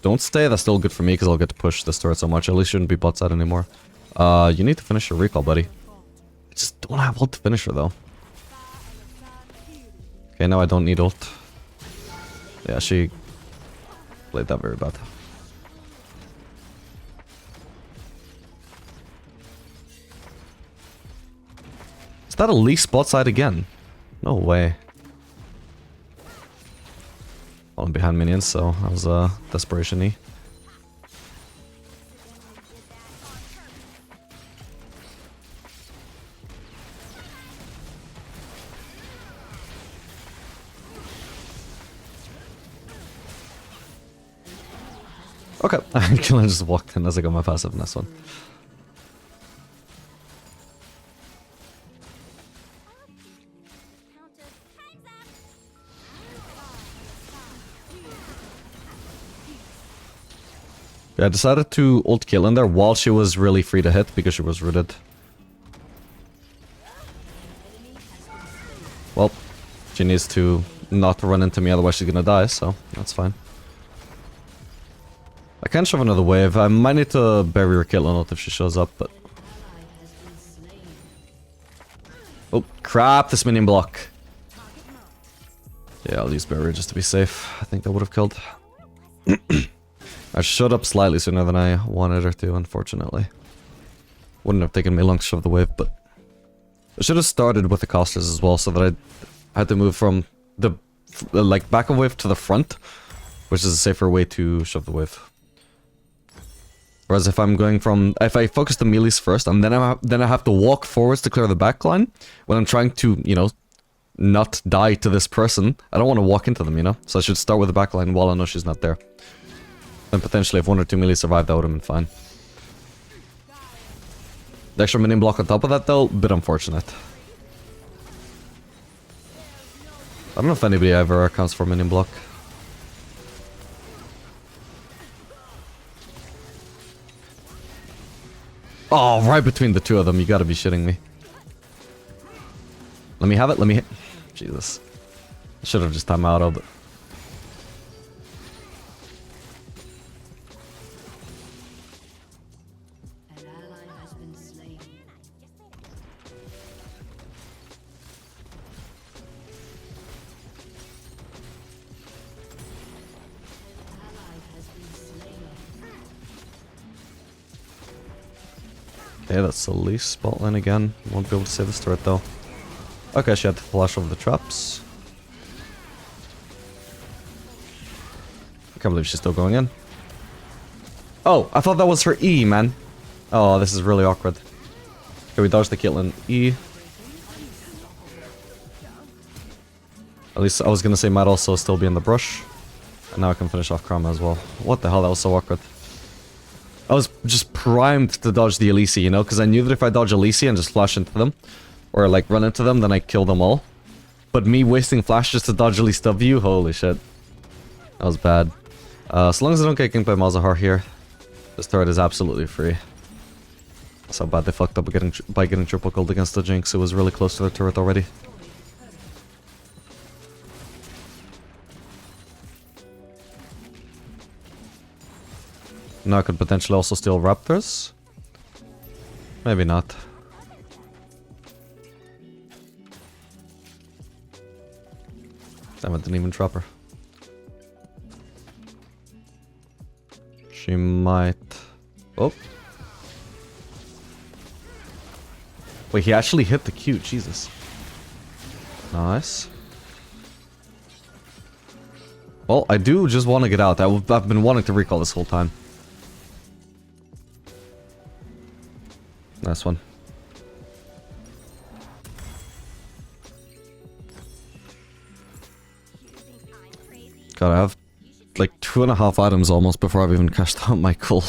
don't stay, that's still good for me, because I'll get to push this turret so much. At least shouldn't be bot side anymore. You need to finish your recall, buddy. I just don't have ult to finish her, though. Okay, now I don't need ult. Yeah, she played that very bad. Is that a Elise bot side again? No way. Falling behind minions, so that was a desperation-y. Okay, Caitlyn just walked in as I got my passive in this one. Yeah, I decided to ult Caitlyn there while she was really free to hit because she was rooted. Well, she needs to not run into me, otherwise she's gonna die, so that's fine. I can shove another wave. I might need to bury her Caitlyn ult if she shows up, but... Oh, crap, this minion block. Yeah, I'll use barrier just to be safe. I think that would have killed. I showed up slightly sooner than I wanted her to, unfortunately. Wouldn't have taken me long to shove the wave, but... I should have started with the casters as well, so that I had to move from the, like, back of wave to the front, which is a safer way to shove the wave. Whereas if I'm going from... If I focus the melees first, and then I have to walk forwards to clear the backline, when I'm trying to, you know, not die to this person, I don't want to walk into them, you know? So I should start with the backline while I know she's not there. Then potentially if one or two melees survive, that would have been fine. The extra minion block on top of that, though, bit unfortunate. I don't know if anybody ever accounts for minion block. Oh, right between the two of them, you gotta be shitting me. Let me have it, let me hit. Jesus. I should have just time out of it. An ally has been slain. Ally has been slain. Okay, that's the least spot line again. Won't be able to save this turret though. Okay, she had to flash over the traps. I can't believe she's still going in. Oh, I thought that was her E, man. Oh, this is really awkward. Okay, we dodged the Caitlyn E. At least I was gonna say might also still be in the brush. And now I can finish off Karma as well. What the hell, that was so awkward. I was just primed to dodge the Elise, you know, because I knew that if I dodge Elise and just flash into them, or like run into them, then I kill them all. But me wasting flash just to dodge Elise W, holy shit. That was bad. As long as I don't get ganked by Malzahar here, this turret is absolutely free. That's how bad they fucked up by getting triple killed against the Jinx. It was really close to their turret already. Now I could potentially also steal Raptors. Maybe not. Damn it, didn't even trap her. She might... Oh. Wait, he actually hit the Q, Jesus. Nice. Well, I do just want to get out. I've been wanting to recall this whole time. Nice one. Gotta have like 2.5 items almost before I've even cashed out my goal.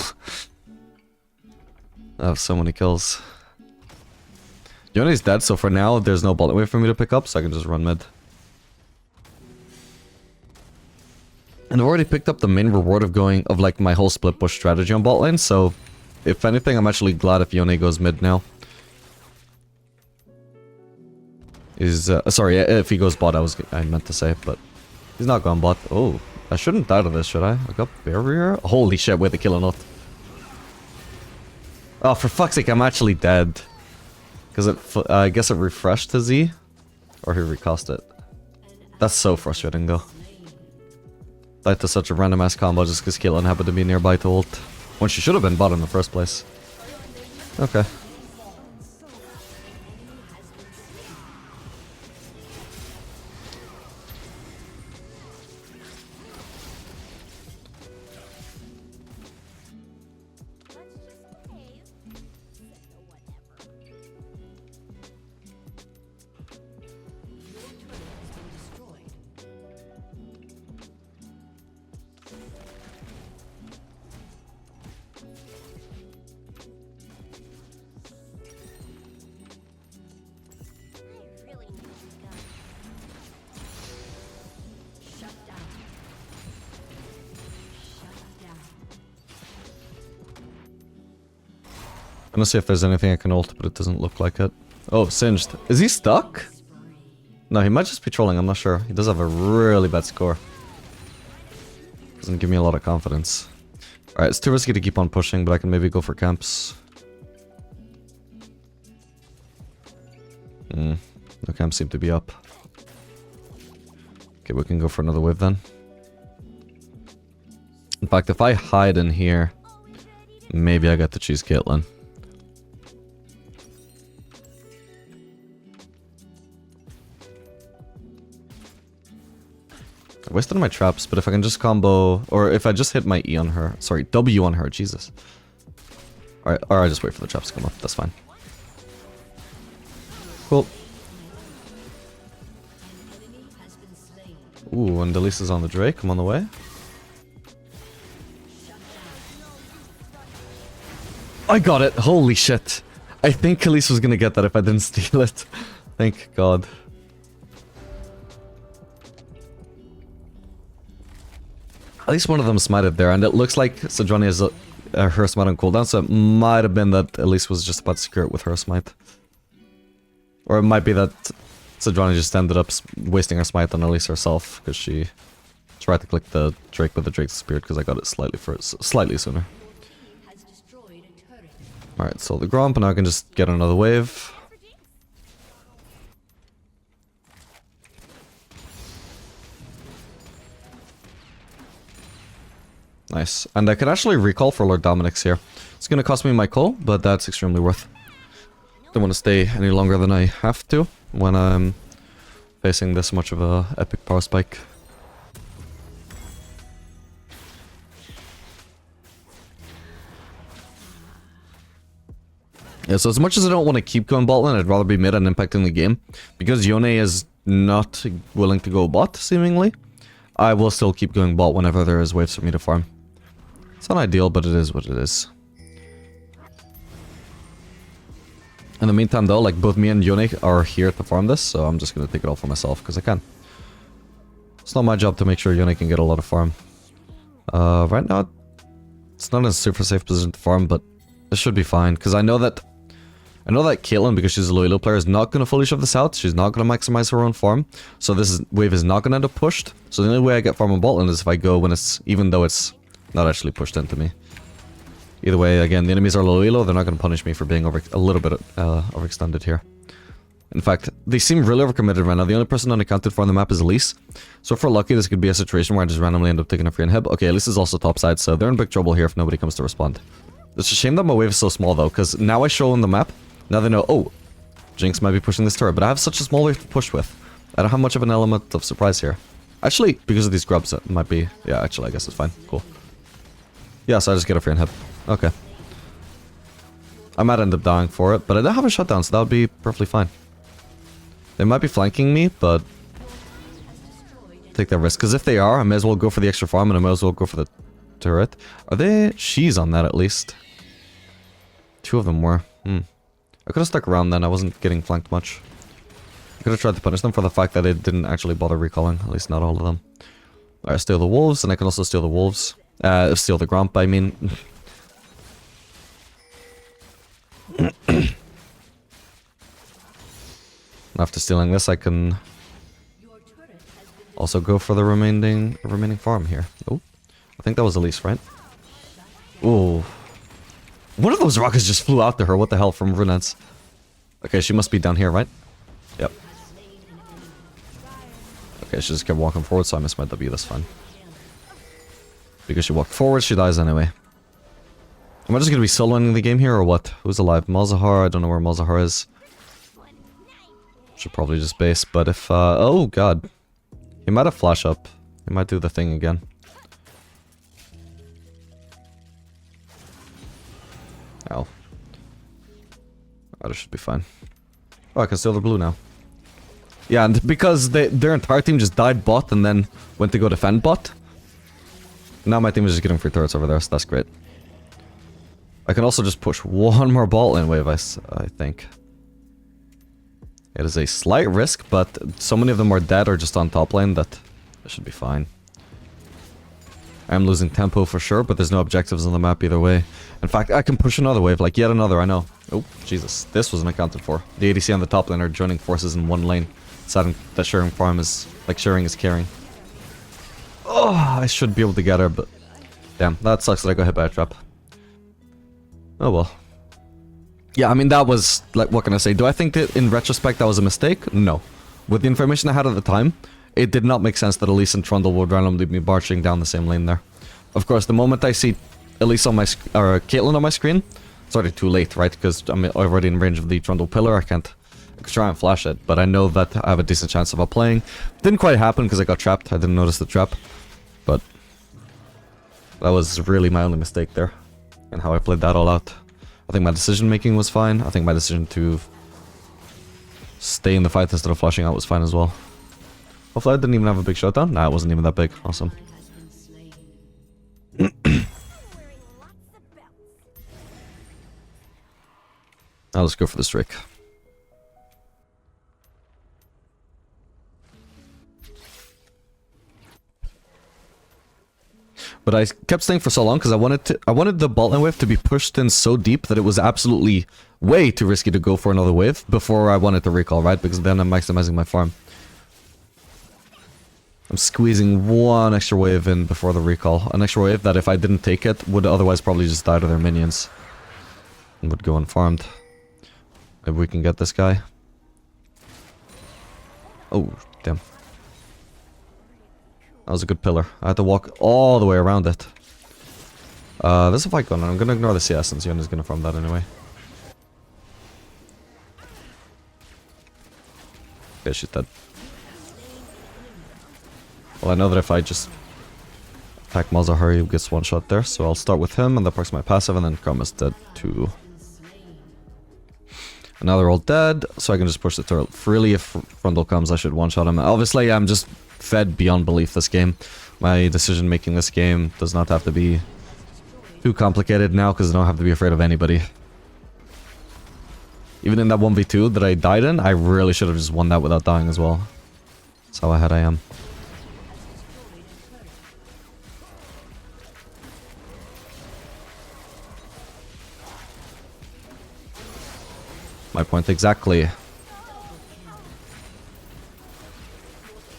I have so many kills. Yone's dead, so for now there's no bot wave for me to pick up, so I can just run mid. And I've already picked up the main reward of like my whole split push strategy on bot lane, so if anything I'm actually glad if Yone goes mid now. Sorry, if he goes bot I meant to say, but he's not gone bot. Oh, I shouldn't die to this, should I? I got barrier? Holy shit, with the kill or not. Oh, for fuck's sake, I'm actually dead. Because I guess it refreshed his E? Or he recast it. That's so frustrating though. Died to such a random ass combo just because Caitlyn happened to be nearby to ult. When she should have been bot in the first place. Okay. I'm gonna see if there's anything I can ult, but it doesn't look like it. Oh, singed. Is he stuck? No, he might just be trolling, I'm not sure. He does have a really bad score. Doesn't give me a lot of confidence. Alright, it's too risky to keep on pushing, but I can maybe go for camps. No camps seem to be up. Okay, we can go for another wave then. In fact, if I hide in here, maybe I get to choose Caitlyn. I wasted my traps, but if I can just combo, or if I just hit my E on her, sorry, W on her, Jesus. Alright, or I just wait for the traps to come up, that's fine. Cool. Ooh, and Delisa's on the Drake, I'm on the way. I got it, holy shit. I think Khalees was gonna get that if I didn't steal it. Thank God. At least one of them smited there, and it looks like Sejuani has her smite on cooldown, so it might have been that Elise was just about to secure it with her smite. Or it might be that Sejuani just ended up wasting her smite on Elise herself, because she tried to click the Drake, but the Drake disappeared because I got it slightly sooner. Alright, so the Gromp, and now I can just get another wave. Nice. And I could actually recall for Lord Dominic's here. It's gonna cost me my call, but that's extremely worth. Don't want to stay any longer than I have to when I'm facing this much of a epic power spike. Yeah, so as much as I don't want to keep going bot lane, I'd rather be mid and impacting the game. Because Yone is not willing to go bot, seemingly, I will still keep going bot whenever there is waves for me to farm. It's not ideal, but it is what it is. In the meantime though, like both me and Yone are here to farm this, so I'm just gonna take it all for myself, because I can. It's not my job to make sure Yone can get a lot of farm. Right now, it's not in a super safe position to farm, but this should be fine, because I know that Caitlyn, because she's a low elo player, is not going to fully shove this out. She's not going to maximize her own farm. So this wave is not going to end up pushed. So the only way I get farm on bot lane is if I go when it's, even though it's not actually pushed into me. Either way, again, the enemies are low elo. They're not going to punish me for being a little bit overextended here. In fact, they seem really overcommitted right now. The only person unaccounted for on the map is Elise. So if we're lucky, this could be a situation where I just randomly end up taking a free inhib. Okay, Elise is also topside, so they're in big trouble here if nobody comes to respond. It's a shame that my wave is so small though, because now I show on the map. Now they know, oh, Jinx might be pushing this turret, but I have such a small wave to push with. I don't have much of an element of surprise here. Actually, because of these grubs, it might be... Yeah, actually, I guess it's fine. Cool. Yeah, so I just get a free inhib. Okay. I might end up dying for it, but I don't have a shutdown, so that would be perfectly fine. They might be flanking me, but... take that risk. Because if they are, I may as well go for the extra farm and I might as well go for the turret. Are they? She's on that at least. 2 of them were. I could have stuck around then. I wasn't getting flanked much. I could have tried to punish them for the fact that it didn't actually bother recalling. At least not all of them. Alright, steal the wolves, and I can also steal the wolves. Steal the Gromp, I mean. After stealing this, I can also go for the remaining farm here. Oh, I think that was Elise, right? Oh. One of those rockets just flew out to her. What the hell, from Runettes? Okay, she must be down here, right? Yep. Okay, she just kept walking forward, so I missed my W. That's fine. Because she walked forward, she dies anyway. Am I just gonna be soloing the game here, or what? Who's alive? Malzahar? I don't know where Malzahar is. Should probably just base, but if, oh god. He might have flash up. He might do the thing again. Ow. Oh, this should be fine. Oh, I can steal the blue now. Yeah, and because their entire team just died bot and then went to go defend bot. Now my team is just getting free turrets over there, so that's great. I can also just push one more bot lane wave, I think. It is a slight risk, but so many of them are dead or just on top lane that it should be fine. I am losing tempo for sure, but there's no objectives on the map either way. In fact, I can push another wave, like yet another, I know. Oh, Jesus. This wasn't accounted for. The ADC on the top lane are joining forces in one lane. Deciding that sharing farm is, like, sharing is caring. Oh, I should be able to get her, but... Damn, that sucks that I got hit by a trap. Oh well. Yeah, I mean, that was, like, what can I say? Do I think that in retrospect that was a mistake? No. With the information I had at the time, it did not make sense that Elise and Trundle would randomly be marching down the same lane there. Of course, the moment I see Elise on my or Caitlyn on my screen, it's already too late, right? Because I'm already in range of the Trundle pillar. I could try and flash it, but I know that I have a decent chance of outplaying. Didn't quite happen because I got trapped. I didn't notice the trap, but that was really my only mistake there, and how I played that all out. I think my decision making was fine. I think my decision to stay in the fight instead of flashing out was fine as well. Hopefully I didn't even have a big shutdown. Nah, it wasn't even that big. Awesome. Now let's go for the streak. But I kept staying for so long because I wanted the bot lane wave to be pushed in so deep that it was absolutely way too risky to go for another wave before I wanted to recall, right? Because then I'm maximizing my farm. I'm squeezing one extra wave in before the recall. An extra wave that if I didn't take it would otherwise probably just die to their minions. And would go unfarmed. Maybe we can get this guy. Oh, damn. That was a good pillar. I had to walk all the way around it. There's a fight going on. I'm gonna ignore the CS since Yun is gonna farm that anyway. Okay, she's dead. Well, I know that if I just attack Malzahar, he gets one shot there, so I'll start with him, and that procs my passive, and then Karma's dead too. And now they're all dead, so I can just push the turret freely. If Frundle comes, I should one-shot him. Obviously, I'm just fed beyond belief this game. My decision making this game does not have to be too complicated now, because I don't have to be afraid of anybody. Even in that 1v2 that I died in, I really should have just won that without dying as well. That's how ahead I am. My point exactly. At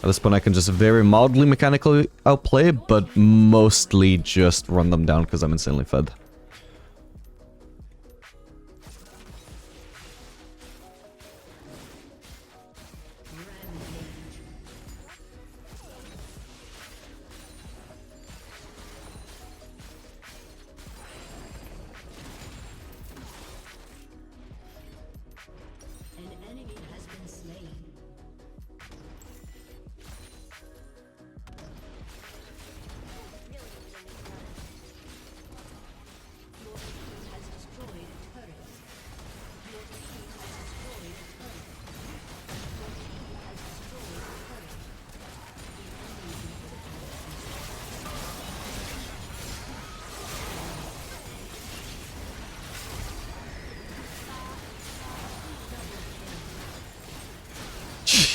this point I can just very mildly mechanically outplay, but mostly just run them down because I'm insanely fed.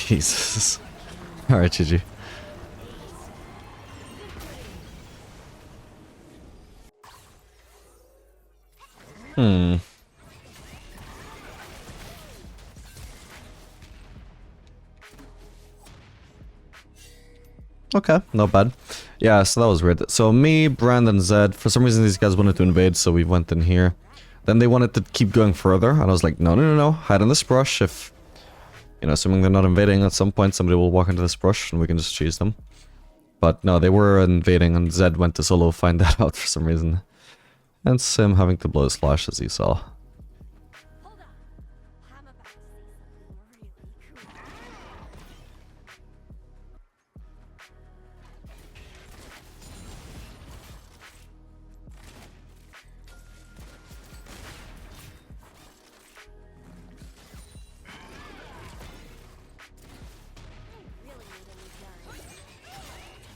Jesus. Alright, GG. Okay, not bad. Yeah, so that was weird. So me, Brand, Zed, for some reason these guys wanted to invade, so we went in here. Then they wanted to keep going further, and I was like, no, hide in this brush. If, you know, assuming they're not invading, at some point somebody will walk into this brush and we can just cheese them. But no, they were invading, and Zed went to solo find that out for some reason. Hence him having to blow his flash, as you saw. Hold on. I'm about to say something really cool. Really need a new gun.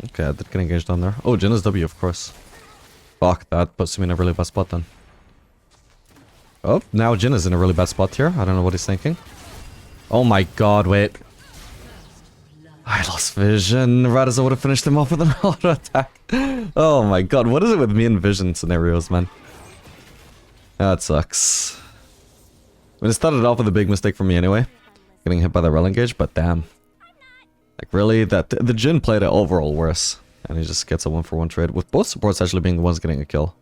Okay, I did get engaged on there. Oh, Jin is W, of course. Fuck, that puts me in a really bad spot then. Oh, now Jin is in a really bad spot here. I don't know what he's thinking. Oh my god, wait. I lost vision. Right as I would have finished him off with an auto attack. Oh my god, what is it with me and vision scenarios, man? That sucks. I mean, it started off with a big mistake for me anyway. Getting hit by the rel engage, but damn. Like, really? The Jin played it overall worse. And he just gets a 1-for-1 trade, with both supports actually being the ones getting a kill.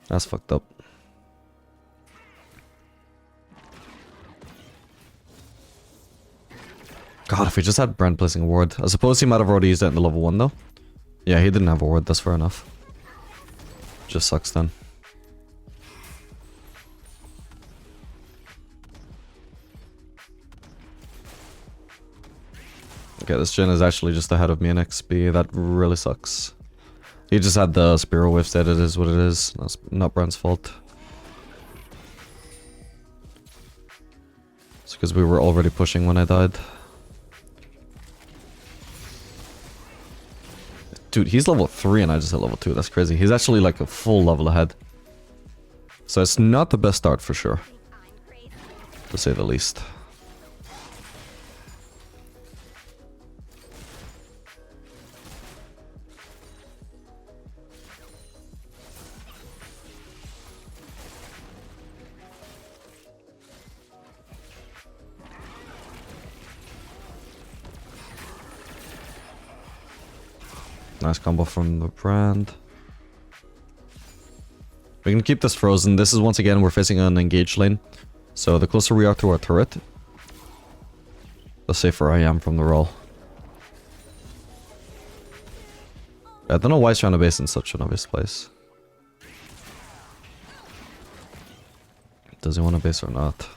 That's fucked up. God, if he just had Brand placing a ward. I suppose he might have already used it in the level 1 though. Yeah, he didn't have a ward, that's fair enough. Just sucks then. Okay, this Jin is actually just ahead of me in XP. That really sucks. He just had the Spear whiffs that it is what it is. That's not Brand's fault. It's because we were already pushing when I died. Dude, he's level 3 and I just hit level 2. That's crazy. He's actually like a full level ahead. So it's not the best start for sure. To say the least. Nice combo from the Brand. We can keep this frozen. This is once again, we're facing an engaged lane. So the closer we are to our turret, the safer I am from the roll. I don't know why he's trying to base in such an obvious place. Does he want to base or not?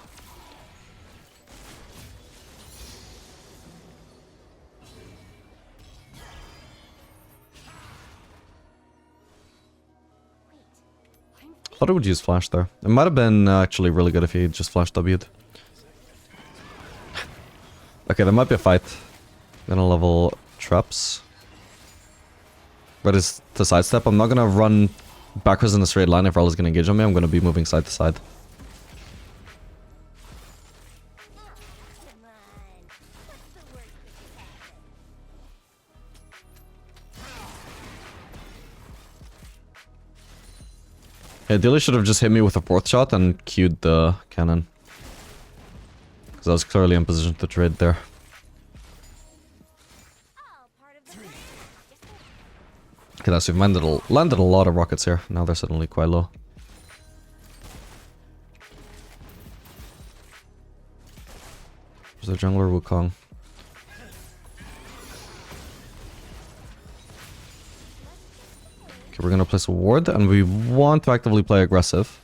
I thought I would use flash there. It might have been actually really good if he just flash W'd. Okay, there might be a fight. Gonna level traps. But it's to sidestep. I'm not gonna run backwards in a straight line if Rel is gonna engage on me. I'm gonna be moving side to side. Come on. What's the worst that could happen? Yeah, Dilly should have just hit me with a 4th shot and queued the cannon. Because I was clearly in position to trade there. All part of the plan. Okay, so we've landed a lot of rockets here. Now they're suddenly quite low. There's a jungler Wukong. Okay, we're gonna place a ward, and we want to actively play aggressive.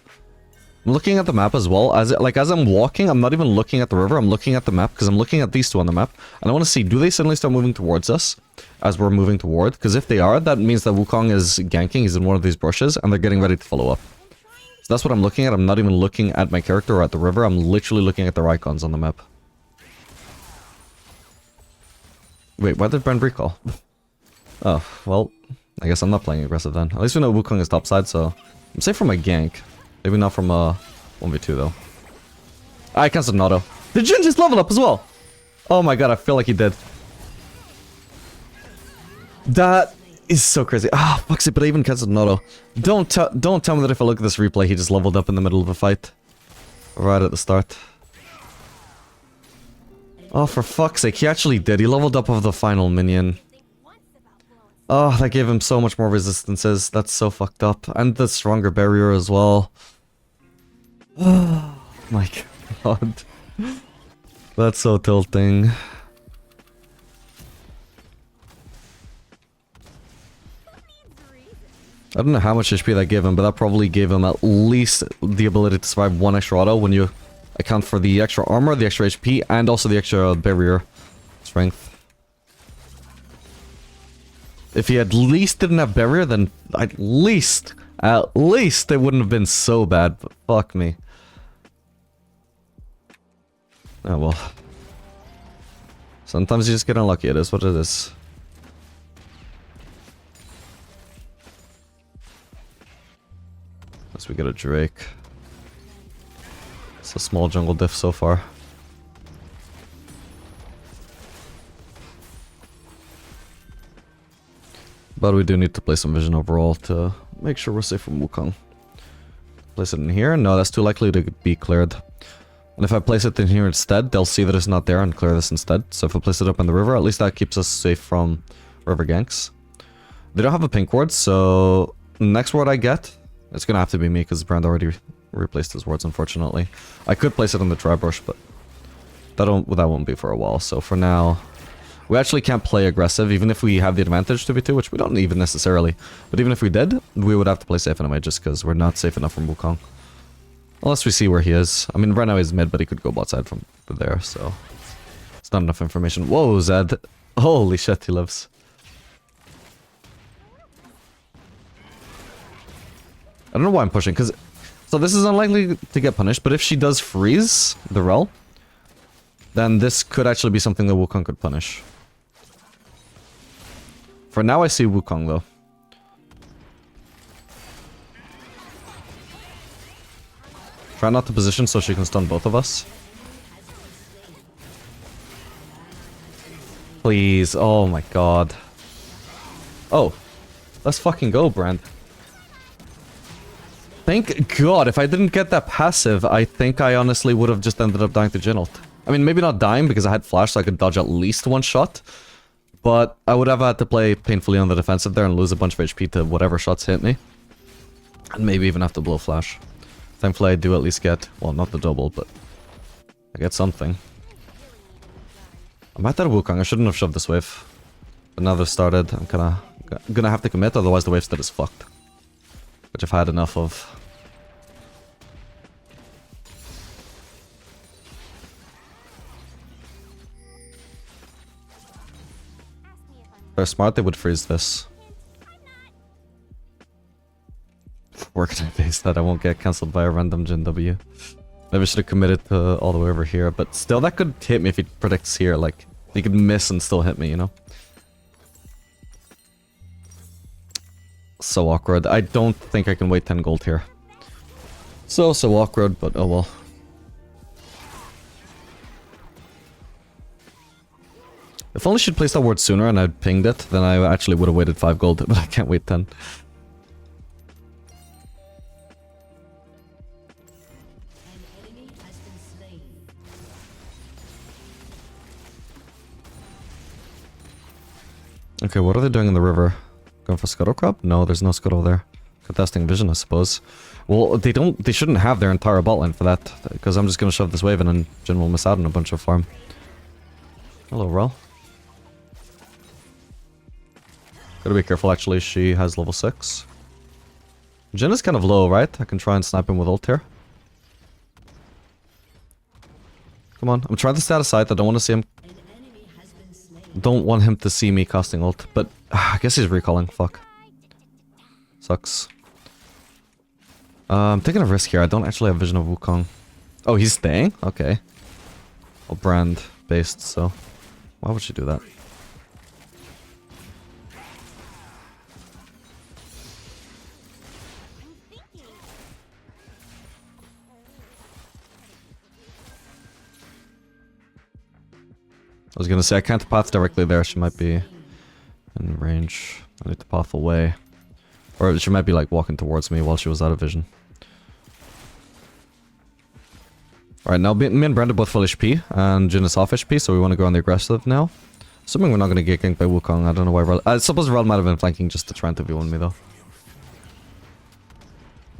I'm looking at the map as well. As I'm walking, I'm not even looking at the river. I'm looking at the map because I'm looking at these two on the map, and I want to see, do they suddenly start moving towards us as we're moving toward? Because if they are, that means that Wukong is ganking. He's in one of these brushes, and they're getting ready to follow up. So that's what I'm looking at. I'm not even looking at my character or at the river. I'm literally looking at their icons on the map. Wait, why did Brand recall? Oh, well, I guess I'm not playing aggressive then. At least we know Wukong is topside, so I'm safe from a gank. Maybe not from a 1v2 though. I cancelled an auto. Did Jin just level up as well? Oh my god, I feel like he did. That is so crazy. Ah, fuck's it, but I even cancelled an auto. Don't tell me that if I look at this replay, he just leveled up in the middle of a fight. Right at the start. Oh, for fuck's sake, he actually did. He leveled up of the final minion. Oh, that gave him so much more resistances. That's so fucked up. And the stronger barrier as well. Oh my god. That's so tilting. I don't know how much HP that gave him, but that probably gave him at least the ability to survive one extra auto when you account for the extra armor, the extra HP, and also the extra barrier strength. If he at least didn't have barrier, then at least it wouldn't have been so bad, but fuck me. Oh well. Sometimes you just get unlucky, it is what it is. Unless we get a Drake. It's a small jungle diff so far. But we do need to play some vision overall to make sure we're safe from Wukong. Place it in here? No, that's too likely to be cleared. And if I place it in here instead, they'll see that it's not there and clear this instead. So if I place it up in the river, at least that keeps us safe from river ganks. They don't have a pink ward, so next ward I get, it's gonna have to be me because Brand already replaced his wards, unfortunately. I could place it in the tri-brush, but that won't be for a while. So for now, we actually can't play aggressive, even if we have the advantage to be 2, which we don't even necessarily. But even if we did, we would have to play safe anyway, just because we're not safe enough from Wukong. Unless we see where he is. I mean, right now he's mid, but he could go bot side from there, so... It's not enough information. Whoa, Zed! Holy shit, he lives. I don't know why I'm pushing, because... So this is unlikely to get punished, but if she does freeze the Rel, then this could actually be something that Wukong could punish. For now, I see Wukong, though. Try not to position so she can stun both of us. Please. Oh my god. Oh. Let's fucking go, Brand. Thank god. If I didn't get that passive, I think I honestly would have just ended up dying to Jin ult. I mean, maybe not dying because I had flash so I could dodge at least one shot. But I would have had to play painfully on the defensive there and lose a bunch of HP to whatever shots hit me. And maybe even have to blow flash. Thankfully I do at least get, well, not the double, but I get something. I'm at that Wukong, I shouldn't have shoved this wave. But now they've started, I'm gonna have to commit, otherwise the wave state is fucked. Which I've had enough of. If they're smart, they would freeze this. Where can I base that? I won't get cancelled by a random Jin W. Maybe I should have committed to all the way over here, but still that could hit me if he predicts here, like, he could miss and still hit me, you know? So awkward. I don't think I can wait 10 gold here. So awkward, but oh well. If only she'd placed that ward sooner and I'd pinged it, then I actually would have waited 5 gold, but I can't wait 10. Okay, what are they doing in the river? Going for Scuttle Crab? No, there's no Scuttle there. Contesting vision, I suppose. Well, they shouldn't have their entire bot line for that, because I'm just gonna shove this wave in and Jin will miss out on a bunch of farm. Hello, Rel. Gotta be careful, actually, she has level 6. Jin is kind of low, right? I can try and snipe him with ult here. Come on, I'm trying to stay out of sight, I don't want to see him. Don't want him to see me casting ult, but I guess he's recalling, fuck. Sucks. I'm taking a risk here, I don't actually have vision of Wukong. Oh, he's staying? Okay. Well, Brand based, so why would she do that? I was gonna say I can't path directly there. She might be in range. I need to path away. Or she might be like walking towards me while she was out of vision. Alright, now me and Brand are both full HP, and Jin is half HP, so we want to go on the aggressive now. Assuming we're not going to get ganked by Wukong, I don't know why Rel... I suppose Rel might have been flanking just to try and 2v1 me though.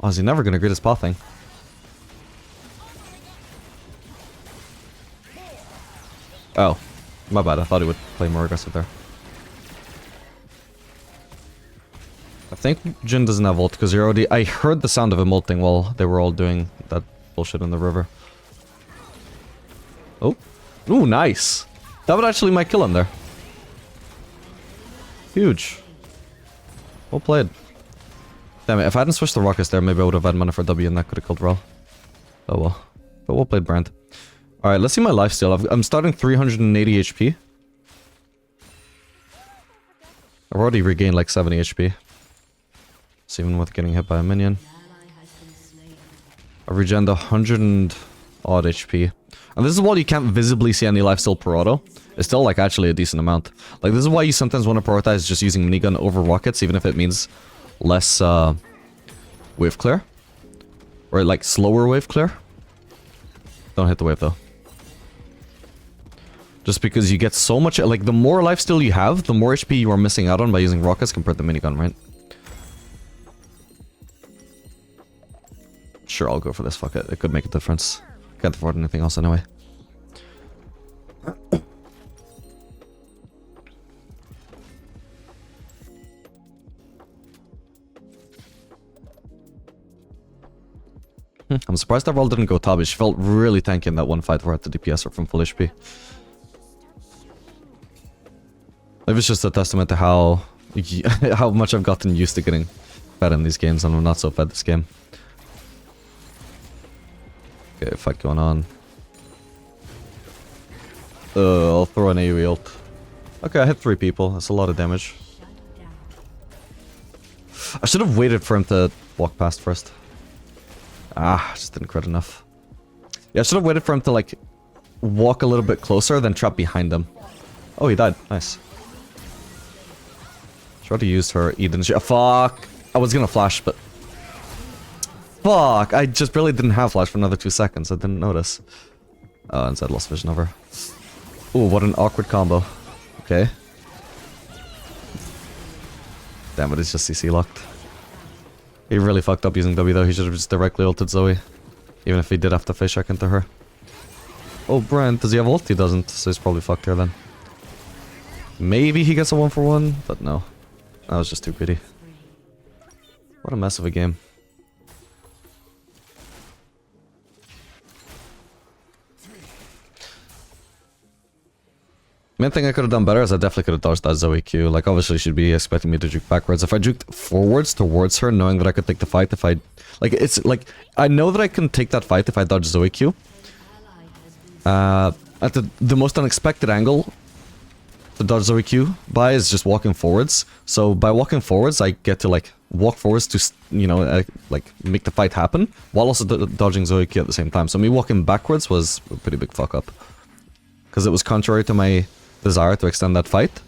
Oh, is he never going to greet his pathing? Oh, my bad, I thought he would play more aggressive there. I think Jin doesn't have ult because I heard the sound of him ulting while they were all doing that bullshit in the river. Oh. Ooh, nice. That would actually might kill him there. Huge. Well played. Damn it, if I hadn't switched the rockets there, maybe I would have had mana for W and that could have killed Rel. Oh well. But well played, Brand. Alright, let's see my lifesteal. I'm starting 380 HP. I've already regained like 70 HP. So even with getting hit by a minion. I've regened 100 and odd HP. And this is why you can't visibly see any lifesteal per auto. It's still like actually a decent amount. Like this is why you sometimes want to prioritize just using minigun over rockets, even if it means less wave clear. Or like slower wave clear. Don't hit the wave though. Just because you get so much, like the more lifesteal you have, the more HP you are missing out on by using rockets compared to minigun, right? Sure, I'll go for this, fuck it. It could make a difference. Can't afford anything else anyway. I'm surprised that Rel didn't go top. She felt really tanky in that one fight where I had to DPS her from full HP. Maybe it's just a testament to how much I've gotten used to getting fed in these games, and I'm not so fed this game. Okay, fight going on. I'll throw an AoE ult. Okay, I hit 3 people. That's a lot of damage. I should have waited for him to walk past first. Ah, just didn't crit enough. Yeah, I should have waited for him to, like, walk a little bit closer, then trap behind him. Oh, he died. Nice. Tried to use her Eden. Fuck! I was gonna flash, but... Fuck! I just barely didn't have flash for another 2 seconds. I didn't notice. Oh, instead lost vision of her. Ooh, what an awkward combo. Okay. Damn it, it's just CC locked. He really fucked up using W though. He should have just directly ulted Zoe. Even if he did have to face check into her. Oh, Brent, does he have ult? He doesn't, so he's probably fucked here then. Maybe he gets a 1-for-1, but no. That was just too greedy. What a mess of a game. Main thing I could have done better is I definitely could have dodged that Zoe Q. Like, obviously she'd be expecting me to juke backwards. If I juked forwards towards her, knowing that I could take the fight if I... Like, it's like... I know that I can take that fight if I dodge Zoe Q. At the most unexpected angle to dodge Zoe Q by is just walking forwards. So by walking forwards, I get to, like, walk forwards to, you know, like, make the fight happen, while also dodging Zoe Q at the same time. So me walking backwards was a pretty big fuck up. Because it was contrary to my desire to extend that fight.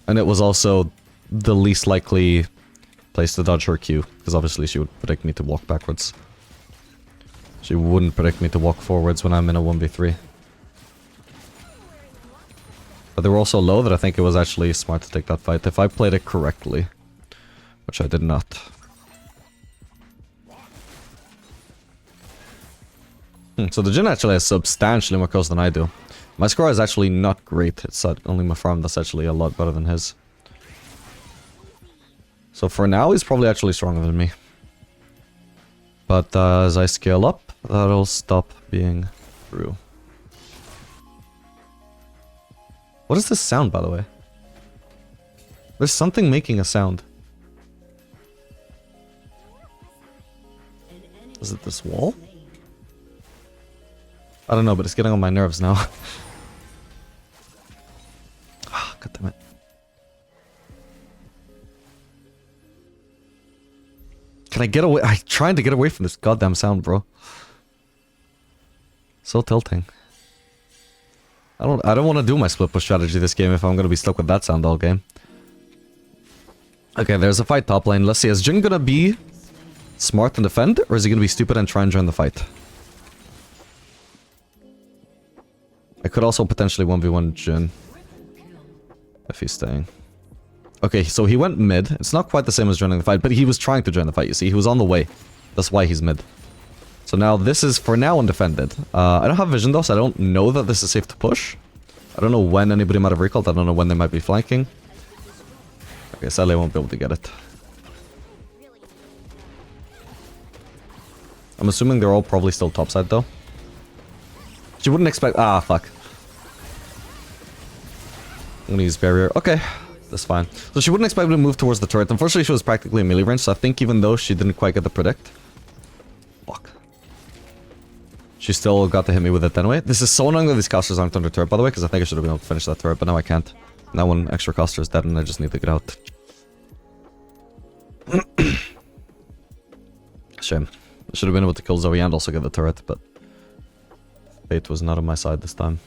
And it was also the least likely place to dodge her Q. Because obviously she would predict me to walk backwards. She wouldn't predict me to walk forwards when I'm in a 1v3. But they were also low that I think it was actually smart to take that fight if I played it correctly. Which I did not. So the Jhin actually has substantially more kills than I do. My score is actually not great. It's only my farm that's actually a lot better than his. So for now, he's probably actually stronger than me. But as I scale up, that'll stop being true. What is this sound, by the way? There's something making a sound. Is it this wall? I don't know, but it's getting on my nerves now. Ah, God damn it. Can I get away? I'm trying to get away from this goddamn sound, bro. So tilting. I don't want to do my split push strategy this game if I'm gonna be stuck with that sound all game. Okay, there's a fight top lane. Let's see, is Jin gonna be smart and defend, or is he gonna be stupid and try and join the fight? I could also potentially 1v1 Jin if he's staying. Okay, so he went mid. It's not quite the same as joining the fight, but he was trying to join the fight, you see. He was on the way. That's why he's mid. So now this is, for now, undefended. I don't have vision though, so I don't know that this is safe to push. I don't know when anybody might have recalled. I don't know when they might be flanking. Okay, sadly I won't be able to get it. I'm assuming they're all probably still topside though. She wouldn't expect... Ah, fuck. I'm gonna use barrier. Okay, that's fine. So she wouldn't expect me to move towards the turret. Unfortunately, she was practically in melee range, so I think even though she didn't quite get the predict... Fuck. She still got to hit me with it anyway. This is so annoying that these casters aren't under turret, by the way, because I think I should have been able to finish that turret, but now I can't. Now one extra caster is dead and I just need to get out. Shame. I should have been able to kill Zoe and also get the turret, but... Fate was not on my side this time.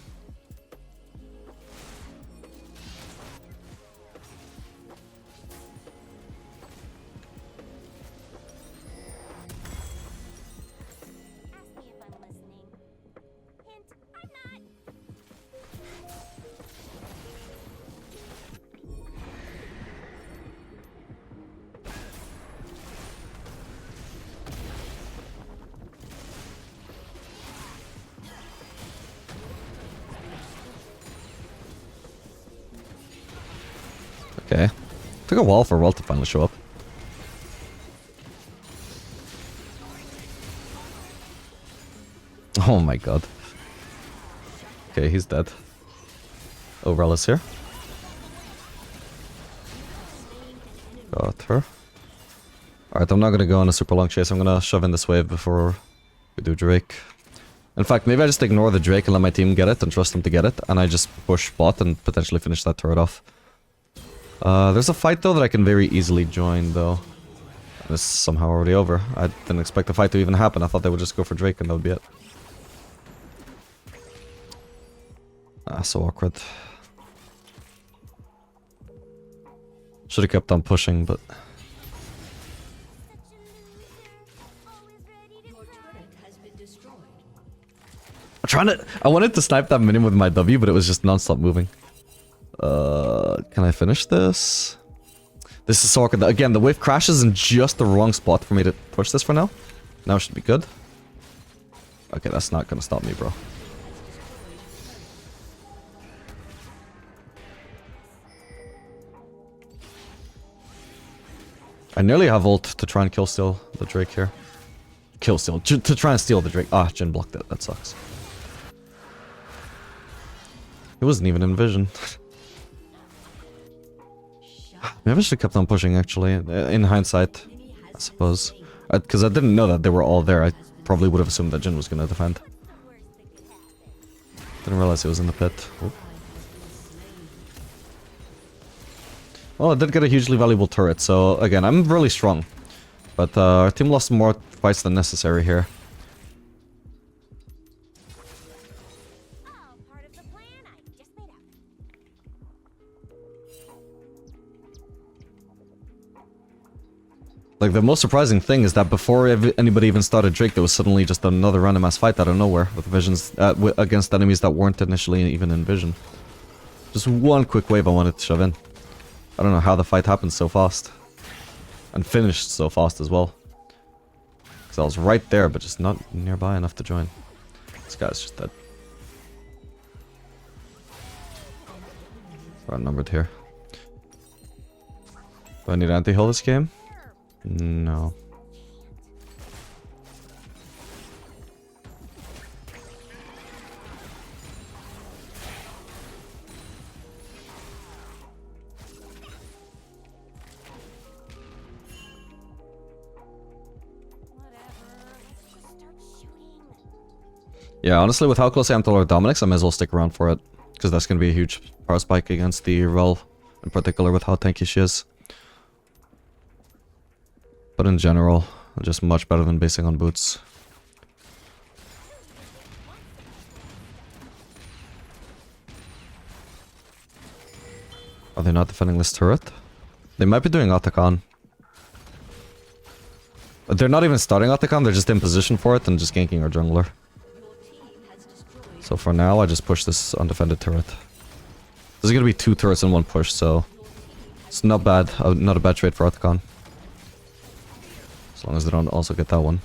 Ask me if I'm listening. Hint, I'm not. Okay. Took a while for Walt to finally show up. Oh my god. Okay, he's dead. Oh, Rel is here. Got her. Alright, I'm not gonna go on a super long chase. I'm gonna shove in this wave before we do Drake. In fact, maybe I just ignore the Drake and let my team get it and trust them to get it, and I just push bot and potentially finish that turret off. There's a fight though that I can very easily join though. This is somehow already over. I didn't expect the fight to even happen. I thought they would just go for Drake and that would be it. Ah, so awkward. Should have kept on pushing, but... Your turret has been destroyed. I'm trying to... I wanted to snipe that minion with my W, but it was just non-stop moving. Can I finish this? This is so awkward. Again, the wave crashes in just the wrong spot for me to push this for now. Now it should be good. Okay, that's not gonna stop me, bro. I nearly have ult to try and kill steal the Drake here. Kill steal. To try and steal the Drake. Ah, Jin blocked it. That sucks. It wasn't even in vision. Maybe I should have kept on pushing, actually, in hindsight, I suppose. Because I didn't know that they were all there. I probably would have assumed that Jin was going to defend. Didn't realize he was in the pit. Oop. Well, I did get a hugely valuable turret, so again, I'm really strong. But our team lost more fights than necessary here. All part of the plan I just laid out. Like, the most surprising thing is that before anybody even started Drake, there was suddenly just another random ass fight out of nowhere with visions against enemies that weren't initially even in vision. Just one quick wave I wanted to shove in. I don't know how the fight happened so fast. And finished so fast as well. Because I was right there, but just not nearby enough to join. This guy's just dead. We're outnumbered here. Do I need anti-heal this game? No. Yeah, honestly, with how close I am to Lord Dominic's, I may as well stick around for it. Because that's going to be a huge power spike against the Rel, in particular with how tanky she is. But in general, just much better than basing on boots. Are they not defending this turret? They might be doing Otacon. They're not even starting Otacon, they're just in position for it and just ganking our jungler. So for now, I just push this undefended turret. This is gonna be 2 turrets in one push, so... It's not bad, not a bad trade for Otacon. As long as they don't also get that one.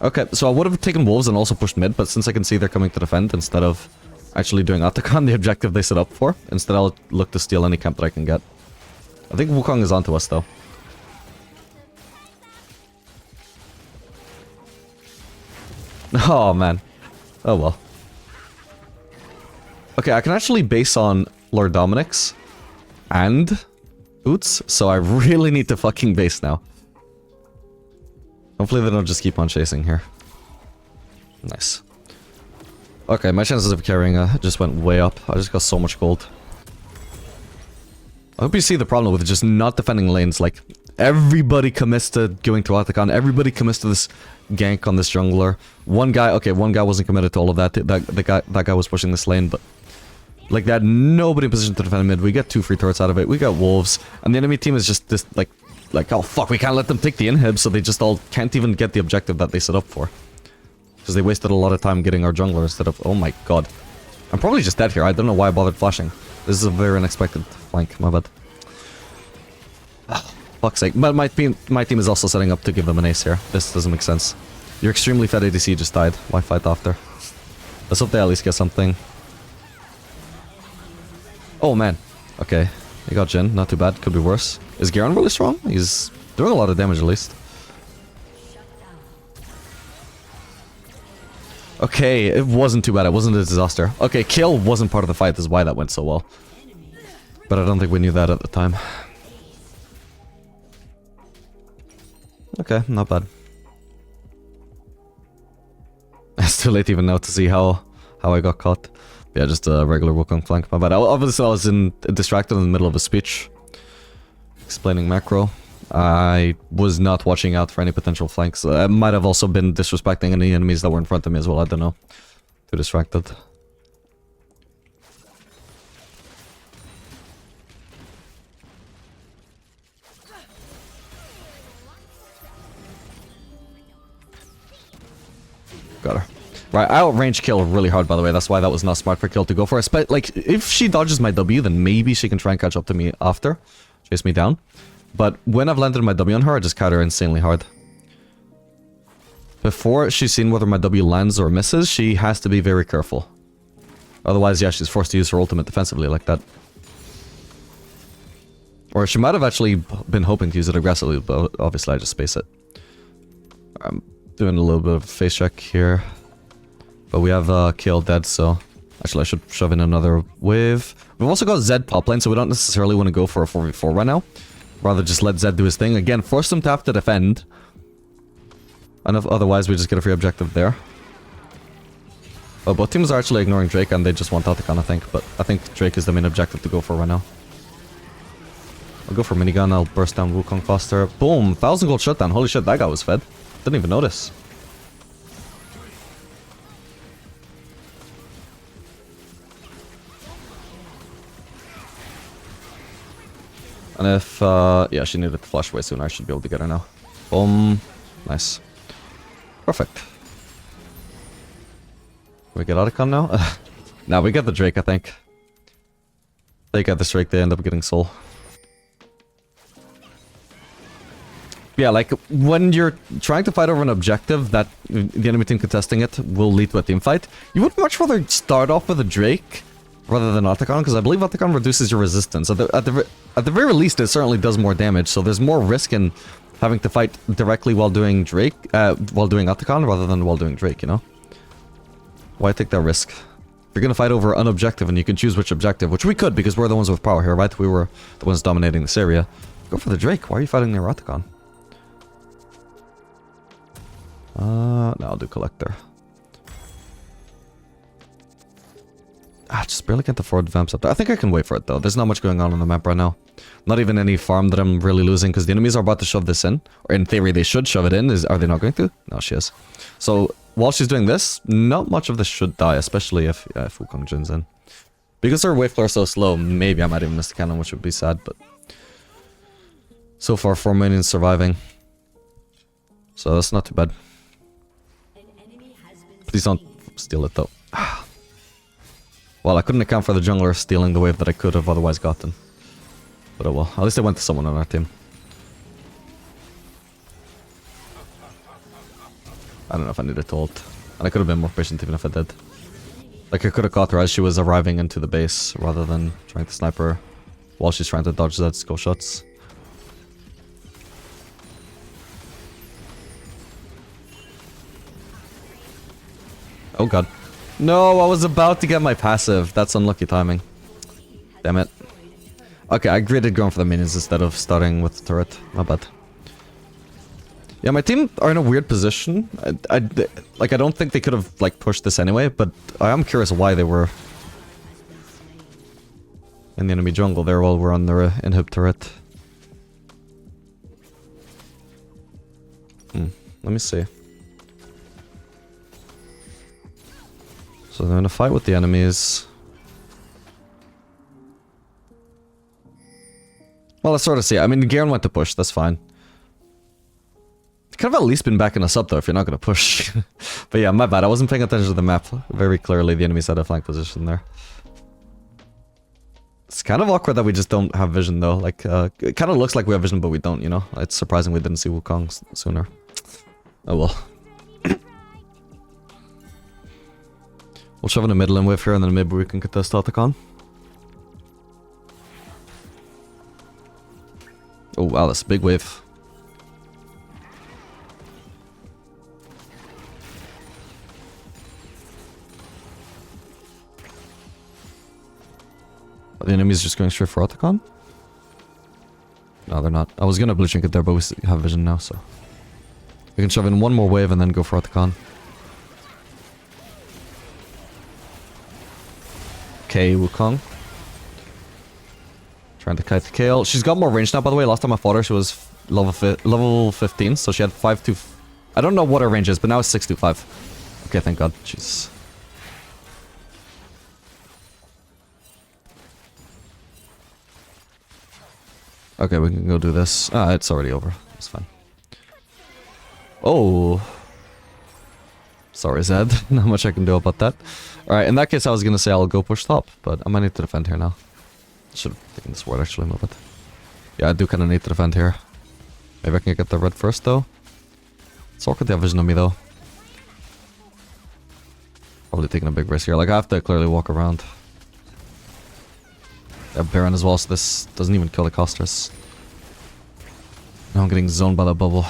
Okay, so I would have taken wolves and also pushed mid, but since I can see they're coming to defend instead of actually doing Otacon, the objective they set up for, instead I'll look to steal any camp that I can get. I think Wukong is onto us though. Oh man. Oh well. Okay, I can actually base on Lord Dominic's and Boots, so I really need to fucking base now. Hopefully they don't just keep on chasing here. Nice. Okay, my chances of carrying just went way up. I just got so much gold. I hope you see the problem with just not defending lanes. Like, everybody commits to going to Otacon. Everybody commits to this gank on this jungler. One guy wasn't committed to all of that. That guy was pushing this lane, but... Like, they had nobody in position to defend mid. We get 2 free turrets out of it. We got wolves. And the enemy team is just this, like, oh fuck, we can't let them take the inhib, so they just all can't even get the objective that they set up for. Because they wasted a lot of time getting our jungler instead of... Oh my god. I'm probably just dead here. I don't know why I bothered flashing. This is a very unexpected flank. My bad. Fuck's sake. But my team is also setting up to give them an ace here. This doesn't make sense. Your extremely fed ADC just died. Why fight after? Let's hope they at least get something. Oh man. Okay. They got Jhin. Not too bad. Could be worse. Is Garen really strong? He's doing a lot of damage at least. Okay, it wasn't too bad. It wasn't a disaster. Okay, kill wasn't part of the fight. This is why that went so well. But I don't think we knew that at the time. Okay, not bad. It's too late even now to see how I got caught. Yeah, just a regular Wukong flank. My bad. Obviously, I was distracted in the middle of a speech. Explaining macro. I was not watching out for any potential flanks. I might have also been disrespecting any enemies that were in front of me as well. I don't know. Too distracted. Got her. Right, I outrange kill really hard, by the way. That's why that was not smart for kill to go for. Like, if she dodges my W, then maybe she can try and catch up to me after. Chase me down. But when I've landed my W on her, I just counter her insanely hard. Before she's seen whether my W lands or misses, she has to be very careful. Otherwise, yeah, she's forced to use her ultimate defensively like that. Or she might have actually been hoping to use it aggressively, but obviously I just space it. I'm doing a little bit of a face check here. But we have Kill dead, so... Actually, I should shove in another wave. We've also got Zed top lane, so we don't necessarily want to go for a 4v4 right now. Rather just let Zed do his thing. Again, force him to have to defend. And if otherwise, we just get a free objective there. Well, both teams are actually ignoring Drake, and they just want Otacon, I think. But I think Drake is the main objective to go for right now. I'll go for minigun, I'll burst down Wukong faster. Boom! 1000 gold shutdown. Holy shit, that guy was fed. Didn't even notice. And if, yeah, she needed to flash way sooner, I should be able to get her now. Boom. Nice. Perfect. We get Otacon now? Now we get the Drake, I think. They get this Drake, they end up getting Soul. Yeah, like, when you're trying to fight over an objective that the enemy team contesting it will lead to a team fight, you would much rather start off with a Drake rather than Otacon, because I believe Otacon reduces your resistance. At the very least, it certainly does more damage, so there's more risk in having to fight directly while doing Drake, while doing Otacon, rather than while doing Drake, you know? Why take that risk? If you're gonna fight over an objective and you can choose which objective, which we could because we're the ones with power here, right? We were the ones dominating this area. Go for the Drake. Why are you fighting near Otacon? No, I'll do Collector. just barely can't afford vamps up there. I think I can wait for it though. There's not much going on the map right now. Not even any farm that I'm really losing because the enemies are about to shove this in. Or in theory, they should shove it in. Are they not going to? No, she is. So while she's doing this, not much of this should die, especially if Wukong Jin's in. Because her wave clear is so slow, maybe I might even miss the cannon, which would be sad, but... So far, 4 minions surviving. So that's not too bad. Please don't steal it though. Well, I couldn't account for the jungler stealing the wave that I could have otherwise gotten. But oh well, at least I went to someone on our team. I don't know if I needed to ult. And I could have been more patient even if I did. Like I could have caught her as she was arriving into the base, rather than trying to snipe her while she's trying to dodge Zed's skill shots. Oh god. No, I was about to get my passive. That's unlucky timing. Damn it. Okay, I graded going for the minions instead of starting with the turret. My bad. Yeah, my team are in a weird position. I don't think they could have, like, pushed this anyway, but I am curious why they were in the enemy jungle there while we're on their inhib turret. Let me see. So they're in a fight with the enemies. Well, let's sort of see. I mean, Garen went to push, that's fine. Could have at least been backing us up though if you're not going to push. But yeah, my bad. I wasn't paying attention to the map. Very clearly the enemies had a flank position there. It's kind of awkward that we just don't have vision though. Like, it kind of looks like we have vision, but we don't, you know? It's surprising we didn't see Wukong sooner. Oh well. We'll shove in a mid lane wave here and then maybe we can get the Statacon. Oh wow, that's a big wave. Are the enemies just going straight for Otacon? No, they're not. I was gonna blue it there, but we have vision now, so... We can shove in one more wave and then go for Otacon. Okay, Wukong. Trying to kite the Kale. She's got more range now, by the way. Last time I fought her, she was level 15, so she had 5 to... I don't know what her range is, but now it's 6 to 5. Okay, thank god. Jeez. Okay, we can go do this. Ah, it's already over. It's fine. Oh. Sorry, Zed. Not much I can do about that. Alright, in that case I was gonna say I'll go push top, but I might need to defend here now. Should have taken this ward actually, move it. Yeah, I do kinda need to defend here. Maybe I can get the red first though. It's awkward they have vision on me though. Probably taking a big risk here. Like, I have to clearly walk around. I have Baron as well, so this doesn't even kill the casters. Now I'm getting zoned by that bubble.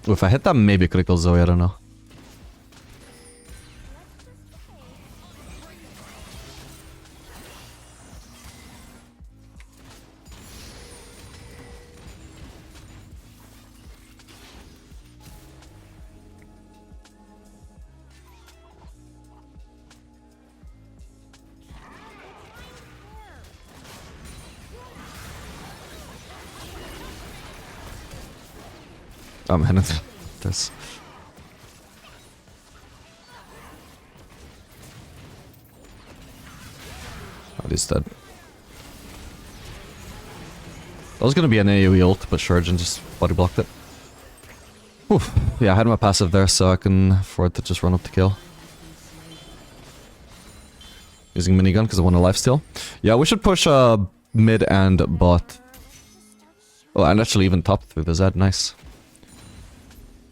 Ooh, if I hit that, maybe it could have killed Zoe, I don't know. I'm heading to this. Oh, he's dead. That was gonna be an AoE ult, but Shurgen just body blocked it. Oof. Yeah, I had my passive there, so I can afford to just run up to kill. Using minigun because I want a lifesteal. Yeah, we should push mid and bot. Oh, and actually even top through the Zed. Nice.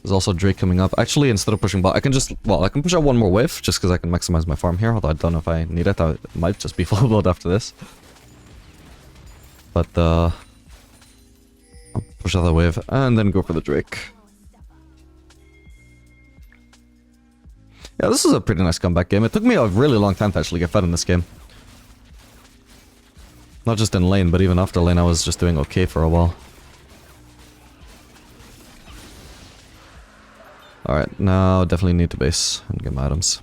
There's also Drake coming up. Actually, instead of pushing bot, I can just... Well, I can push out one more wave, just because I can maximize my farm here, although I don't know if I need it. I might just be full blood after this. But, I'll push out the wave, and then go for the Drake. Yeah, this is a pretty nice comeback game. It took me a really long time to actually get fed in this game. Not just in lane, but even after lane, I was just doing okay for a while. Alright, now definitely need to base and get my items.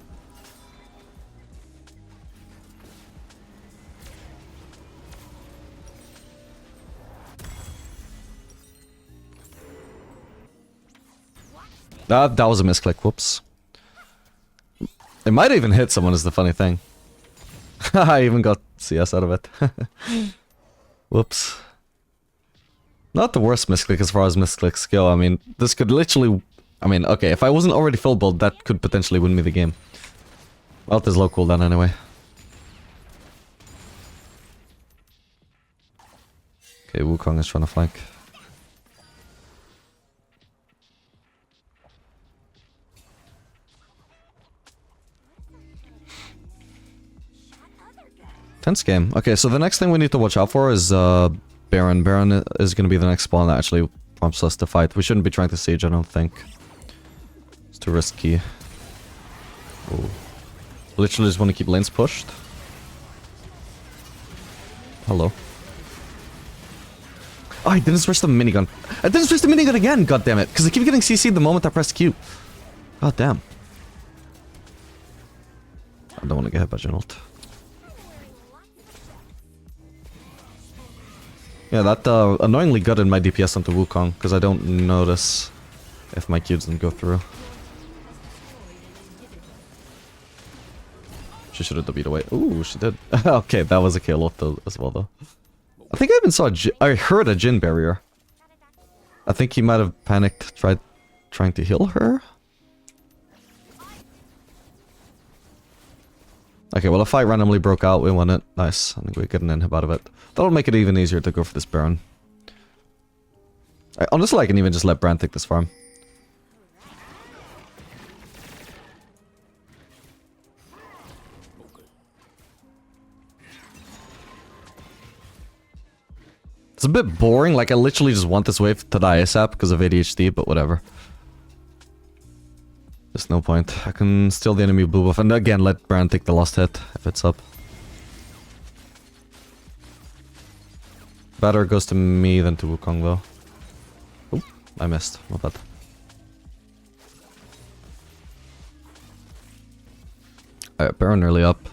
That was a misclick, whoops. It might even hit someone is the funny thing. I even got CS out of it. Whoops. Not the worst misclick as far as misclicks go. I mean, this could literally... I mean, okay, if I wasn't already full build, that could potentially win me the game. Well, there's low cooldown anyway. Okay, Wukong is trying to flank. Tense game. Okay, so the next thing we need to watch out for is Baron. Baron is going to be the next spawn that actually prompts us to fight. We shouldn't be trying to siege, I don't think. It's too risky. Ooh. Literally just want to keep lanes pushed. Hello. Oh, I didn't switch the minigun. I didn't switch the minigun again, god damn it. Because I keep getting CC'd the moment I press Q. God damn. I don't want to get hit by Genolt. Yeah, that annoyingly gutted my DPS onto Wukong, because I don't notice if my Qs didn't go through. She should have W'd away. Ooh, she did. Okay, that was a KO as well, though. I think I even saw I heard a Jhin barrier. I think he might have panicked, trying to heal her. Okay, well, a fight randomly broke out. We won it. Nice. I think we get an inhib out of it. That'll make it even easier to go for this Baron. Honestly, I can even just let Bran take this farm. It's a bit boring. Like, I literally just want this wave to die ASAP because of ADHD, but whatever. There's no point. I can steal the enemy blue buff and again let Bran take the last hit if it's up. Better goes to me than to Wukong though. Oop, I missed. Not bad. Alright, Baron early up.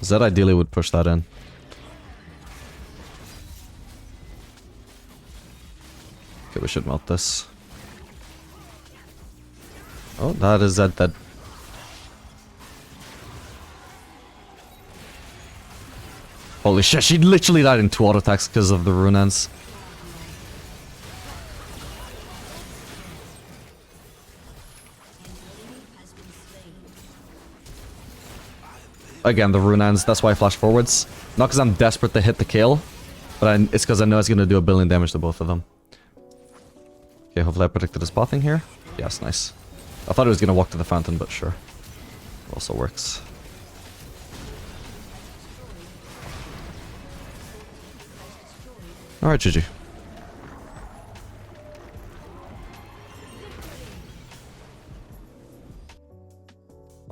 Zed ideally would push that in. Okay, we should melt this. Oh, that is Zed dead. Holy shit, she literally died in 2 auto attacks because of the Runans. Again, the Runans, that's why I flash forwards. Not because I'm desperate to hit the kill, but it's because I know it's going to do 1 billion damage to both of them. Okay, hopefully I predicted his pathing here. Yes, nice. I thought he was going to walk to the fountain, but sure. Also works. Alright, GG.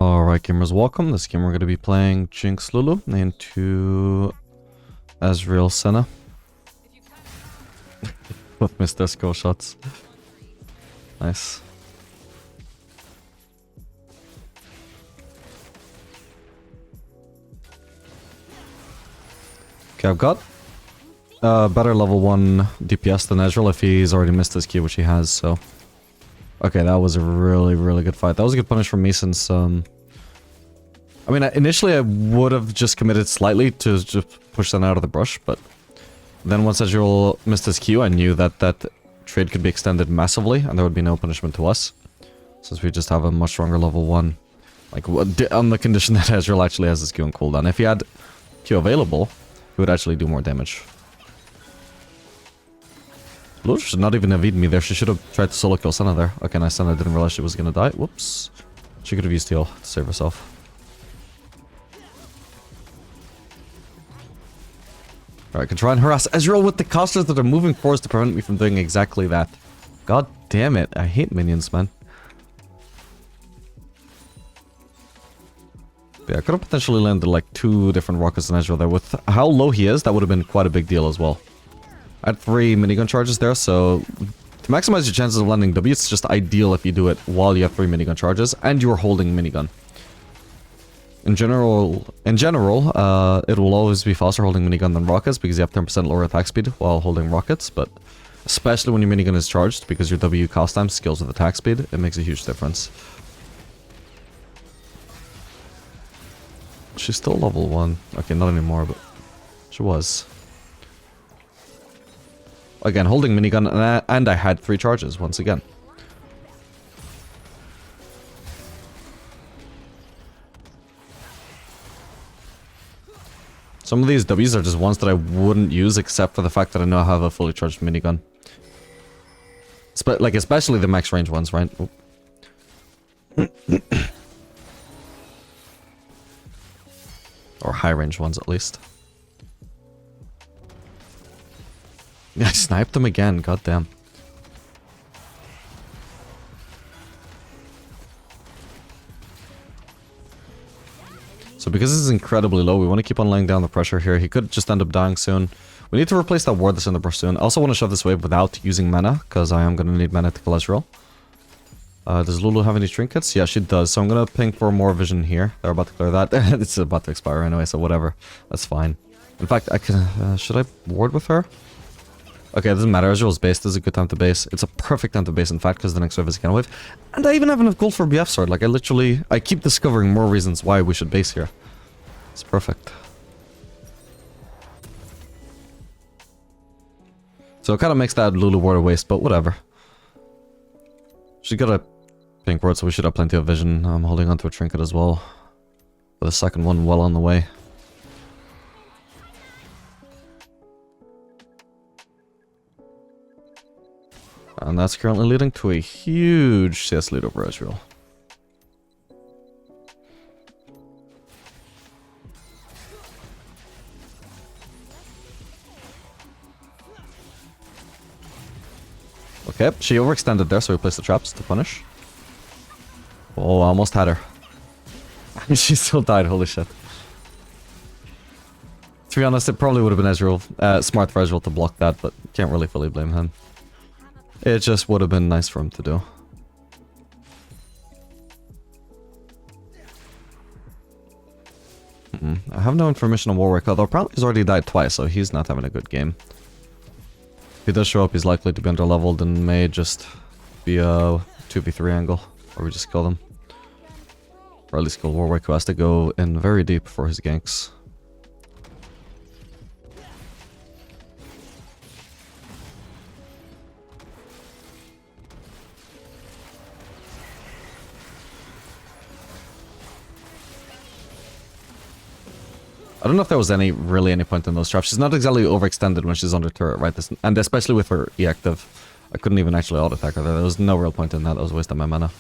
Alright, gamers, welcome. This game we're going to be playing Jinx Lulu into Ezreal Senna. Both missed their skill shots. Nice. Okay, I've got better level 1 DPS than Ezreal if he's already missed his Q, which he has, so... Okay, that was a really, really good fight. That was a good punish from me since, I mean, initially I would have just committed slightly to just push them out of the brush, but... Then once Ezreal missed his Q, I knew that that trade could be extended massively, and there would be no punishment to us. Since we just have a much stronger level 1. Like, on the condition that Ezreal actually has his Q on cooldown. If he had Q available, he would actually do more damage. Blue should not even have eaten me there. She should have tried to solo kill Senna there. Okay, nice. Senna didn't realize she was gonna die. Whoops. She could have used heal to save herself. Alright, I can try and harass Ezreal with the casters that are moving forwards to prevent me from doing exactly that. God damn it. I hate minions, man. But yeah, I could have potentially landed like 2 different rockets on Ezreal there. With how low he is, that would have been quite a big deal as well. I had 3 minigun charges there, so to maximize your chances of landing W, it's just ideal if you do it while you have 3 minigun charges and you're holding minigun. In general, it will always be faster holding minigun than rockets because you have 10% lower attack speed while holding rockets, but especially when your minigun is charged because your W cost time scales with attack speed, it makes a huge difference. She's still level 1. Okay, not anymore, but she was. Again, holding minigun, and I had 3 charges once again. Some of these Ws are just ones that I wouldn't use except for the fact that I know I have a fully charged minigun. Like, especially the max range ones, right? Or high range ones, at least. Yeah, I sniped him again, goddamn. So because this is incredibly low, we want to keep on laying down the pressure here. He could just end up dying soon. We need to replace that ward that's in the brush soon. I also want to shove this wave without using mana, because I am going to need mana to kill Ezreal. Does Lulu have any trinkets? Yeah, she does. So I'm going to ping for more vision here. They're about to clear that. It's about to expire anyway, so whatever. That's fine. In fact, I can... should I ward with her? Okay, it doesn't matter. Ezreal's base. This is a good time to base. It's a perfect time to base, in fact, because the next wave is a cannon wave. And I even have enough gold for BF sword. Like, I keep discovering more reasons why we should base here. It's perfect. So it kind of makes that Lulu ward a waste, but whatever. She got a pink ward, so we should have plenty of vision. I'm holding onto a trinket as well. With the second one well on the way. And that's currently leading to a huge CS lead over Ezreal. Okay, she overextended there, so we placed the traps to punish. Oh, I almost had her. She still died, holy shit. To be honest, it probably would have been Ezreal, smart for Ezreal to block that, but can't really fully blame him. It just would have been nice for him to do. I have no information on Warwick, although apparently he's already died twice, so he's not having a good game. If he does show up, he's likely to be underleveled and may just be a 2v3 angle, or we just kill them. Or at least kill Warwick, who has to go in very deep for his ganks. I don't know if there was really any point in those traps. She's not exactly overextended when she's under turret, right? And especially with her E active. I couldn't even actually auto-attack her there. There was no real point in that. I was wasting my mana.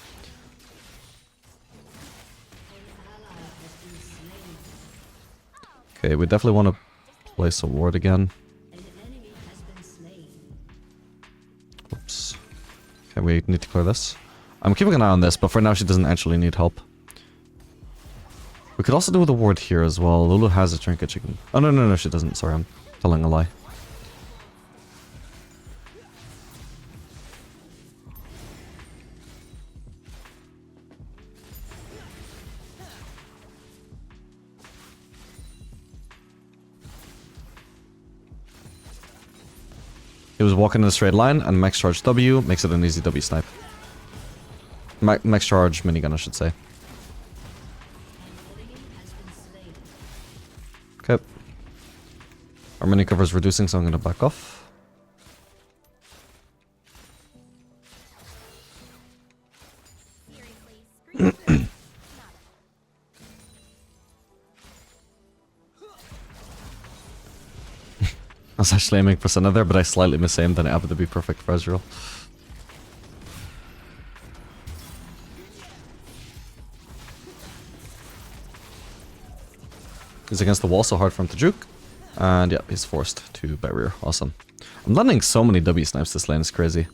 Okay, we definitely want to place a ward again. Oops. Okay, we need to clear this. I'm keeping an eye on this, but for now she doesn't actually need help. We could also do with a ward here as well. Lulu has a trinket she can... Oh, no, she doesn't. Sorry, I'm telling a lie. He was walking in a straight line, and max charge W makes it an easy W snipe. Max charge minigun, I should say. Okay. Our mini cover is reducing, so I'm going to back off. I was actually aiming for Senna there, but I slightly misaimed and it happened to be perfect for Ezreal. He's against the wall, so hard for him to juke. And yeah, he's forced to barrier. Awesome. I'm landing so many W snipes this lane, it's crazy.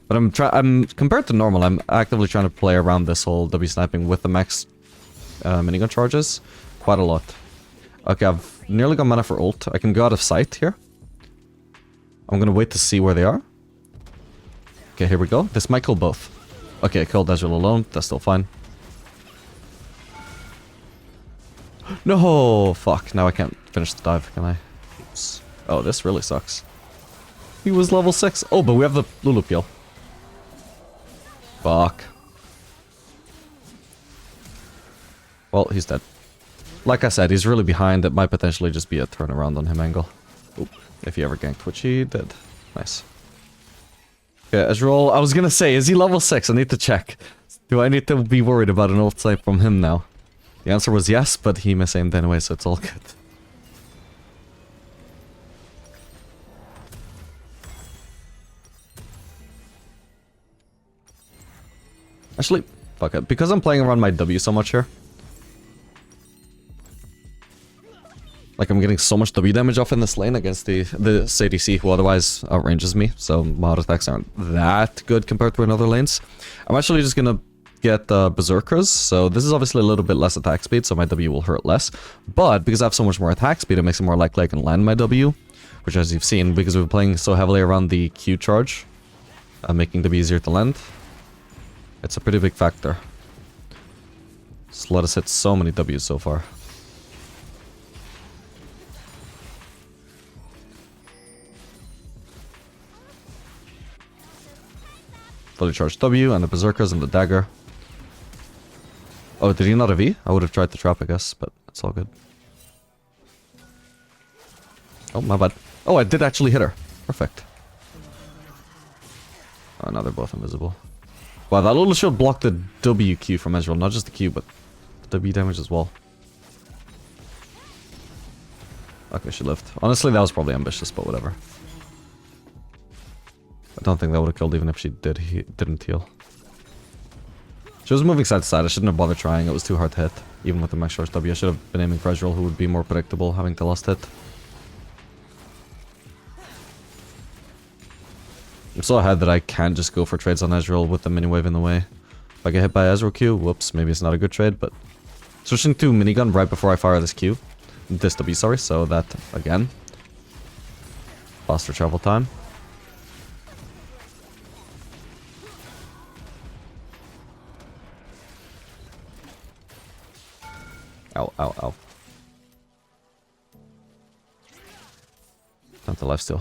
But I'm compared to normal, I'm actively trying to play around this whole W sniping with the max minigun charges quite a lot. Okay, I've nearly got mana for ult. I can go out of sight here. I'm gonna wait to see where they are. Okay, here we go. This might kill both. Okay, I killed Ezreal alone. That's still fine. No! Fuck, now I can't finish the dive, can I? Oops. Oh, this really sucks. He was level 6. Oh, but we have the Lulu peel. Fuck. Well, he's dead. Like I said, he's really behind. It might potentially just be a turnaround on him angle. Oop. If he ever ganked, which he did. Nice. Okay, Ezreal. I was gonna say, is he level 6? I need to check. Do I need to be worried about an ult save from him now? The answer was yes, but he misaimed anyway, so it's all good. Actually, fuck it. Because I'm playing around my W so much here. Like, I'm getting so much W damage off in this lane against the ADC, who otherwise outranges me. So, my auto attacks aren't that good compared to in other lanes. I'm actually just gonna get Berserkers. So, this is obviously a little bit less attack speed, so my W will hurt less. But, because I have so much more attack speed, it makes it more likely I can land my W. Which, as you've seen, because we're playing so heavily around the Q charge, making W easier to land. It's a pretty big factor. Just let us hit so many Ws so far. Fully charged W and the Berserkers and the dagger. Oh, did he not have E? I would have tried to trap, I guess, but it's all good. Oh, my bad. Oh, I did actually hit her. Perfect. Oh, now they're both invisible. Wow, that little shield blocked the W Q from Ezreal. Not just the Q, but the W damage as well. Okay, she lived. Honestly, that was probably ambitious, but whatever. I don't think that would have killed even if she didn't heal. She was moving side to side. I shouldn't have bothered trying. It was too hard to hit. Even with the max charge W, I should have been aiming for Ezreal, who would be more predictable, having the last hit. I'm so ahead that I can't just go for trades on Ezreal with the mini wave in the way. If I get hit by Ezreal Q, whoops, maybe it's not a good trade, but... Switching to minigun right before I fire this Q. This W, sorry, so that, again. Faster travel time. Ow, ow, ow. Time to lifesteal.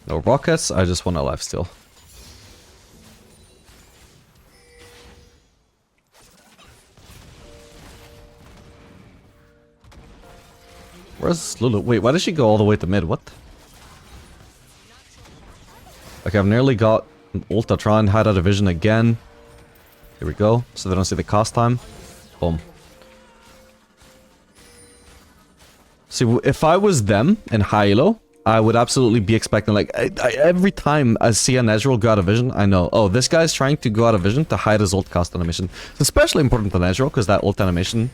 No rockets, I just want a lifesteal. Where's Lulu? Wait, why did she go all the way to mid? What? Okay, I've nearly got an ult. I'll try and hide out of vision again. Here we go, so they don't see the cast time. Boom. See, if I was them in high elo, I would absolutely be expecting, like, every time I see an Ezreal go out of vision, I know, oh, this guy's trying to go out of vision to hide his ult cast animation. It's especially important on Ezreal, because that ult animation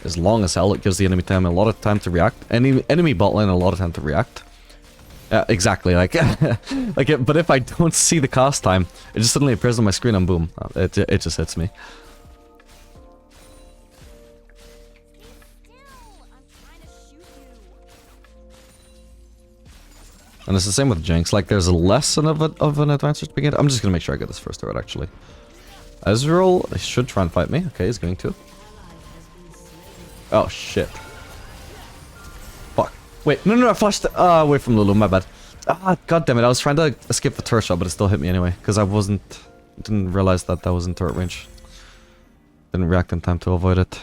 is long as hell. It gives the enemy time a lot of time to react. Enemy bot lane a lot of time to react. Exactly, like, but if I don't see the cast time, it just suddenly appears on my screen and boom, it just hits me. And it's the same with Jinx, like there's less of an advantage to begin. I'm just gonna make sure I get this first turret actually. Ezreal should try and fight me. Okay, he's going to. Oh shit. Fuck. Wait, no, I flashed away from Lulu, my bad. Ah, god damn it, I was trying to escape the turret shot, but it still hit me anyway. Because I didn't realize that was in turret range. Didn't react in time to avoid it.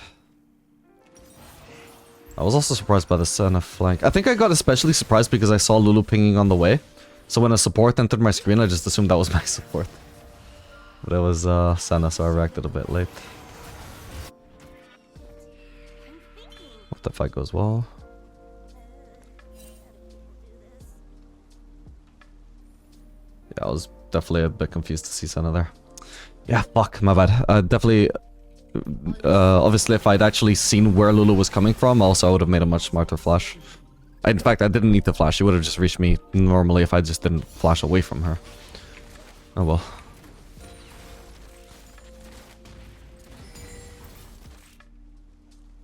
I was also surprised by the Senna flank. I think I got especially surprised because I saw Lulu pinging on the way. So when a support entered my screen, I just assumed that was my support. But it was Senna, so I reacted a bit late. Hope the fight goes well. Yeah, I was definitely a bit confused to see Senna there. Yeah, fuck, my bad. Definitely... obviously, if I'd actually seen where Lulu was coming from, also I would have made a much smarter flash. In fact, I didn't need to flash. She would have just reached me normally if I just didn't flash away from her. Oh well.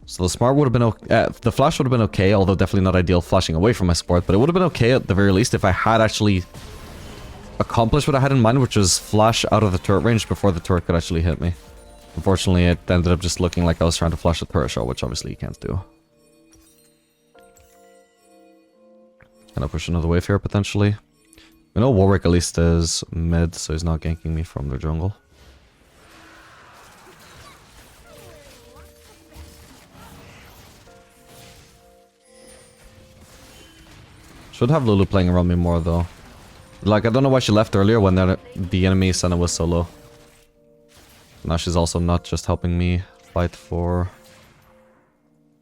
So the smart would have been okay. The flash would have been okay, although definitely not ideal flashing away from my support. But it would have been okay at the very least if I had actually accomplished what I had in mind, which was flash out of the turret range before the turret could actually hit me. Unfortunately, it ended up just looking like I was trying to flash a turret shot, which obviously you can't do. Gonna push another wave here, potentially. We know Warwick at least is mid, so he's not ganking me from the jungle. Should have Lulu playing around me more, though. Like, I don't know why she left earlier when the enemy Senna was so low. Now she's also not just helping me fight for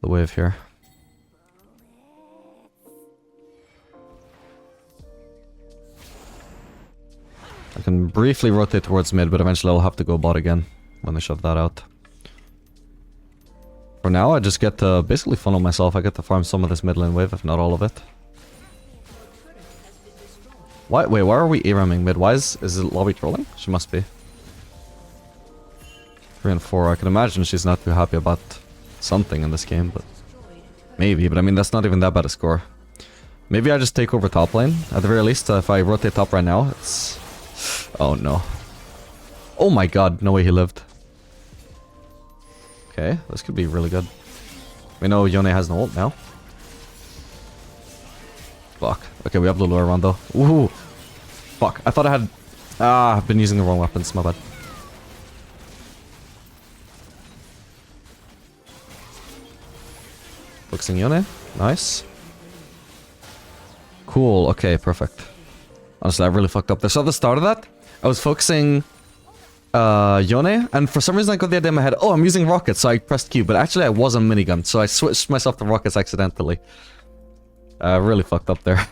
the wave here. I can briefly rotate towards mid, but eventually I'll have to go bot again when they shove that out. For now, I just get to basically funnel myself. I get to farm some of this mid lane wave, if not all of it. Why? Wait, why are we A-ramming mid? Why is it lobby trolling? She must be. 3 and 4. I can imagine she's not too happy about something in this game, but maybe. But I mean, that's not even that bad a score. Maybe I just take over top lane. At the very least, if I rotate top right now, it's... Oh no. Oh my god, no way he lived. Okay, this could be really good. We know Yone has no ult now. Fuck. Okay, we have Lulu around though. Ooh. Fuck. I thought I had... Ah, I've been using the wrong weapons. My bad. Focusing Yone. Nice. Cool. Okay, perfect. Honestly, I really fucked up there. So at the start of that, I was focusing Yone, and for some reason I got the idea in my head, oh, I'm using rockets, so I pressed Q, but actually I was on minigun, so I switched myself to rockets accidentally. I really fucked up there.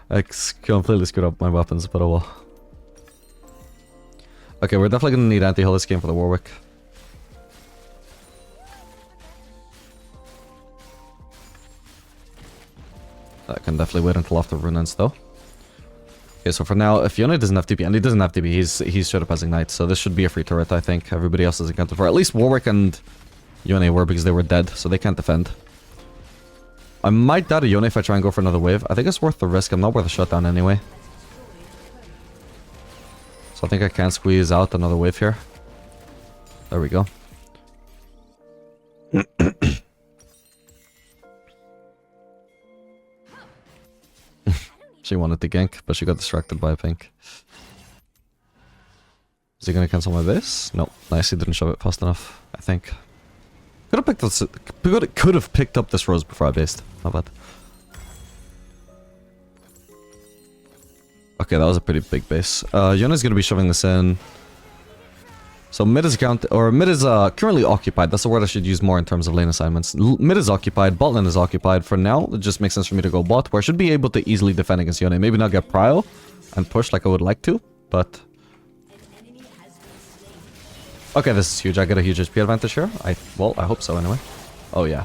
I completely screwed up my weapons, but oh well. Okay, we're definitely gonna need anti-heal this game for the Warwick. I can definitely wait until after rune ends though. Okay, so for now, if Yone doesn't have TP, and he doesn't have TP, he's straight up as Ignite, so this should be a free turret, I think. Everybody else is accounted for. At least Warwick and Yone were, because they were dead, so they can't defend. I might die to Yone if I try and go for another wave. I think it's worth the risk. I'm not worth a shutdown anyway. So I think I can squeeze out another wave here. There we go. She wanted to gank, but she got distracted by a pink. Is he gonna cancel my base? No. Nice, he didn't shove it fast enough, I think. Could have picked this. Could have picked up this rose before I based. Not bad. Okay, that was a pretty big base. Yona's gonna be shoving this in. So mid is currently occupied. That's the word I should use more in terms of lane assignments. Mid is occupied, bot lane is occupied. For now, it just makes sense for me to go bot, where I should be able to easily defend against Yone. Maybe not get prio and push like I would like to, but... Okay, this is huge. I get a huge HP advantage here. Well, I hope so anyway. Oh yeah.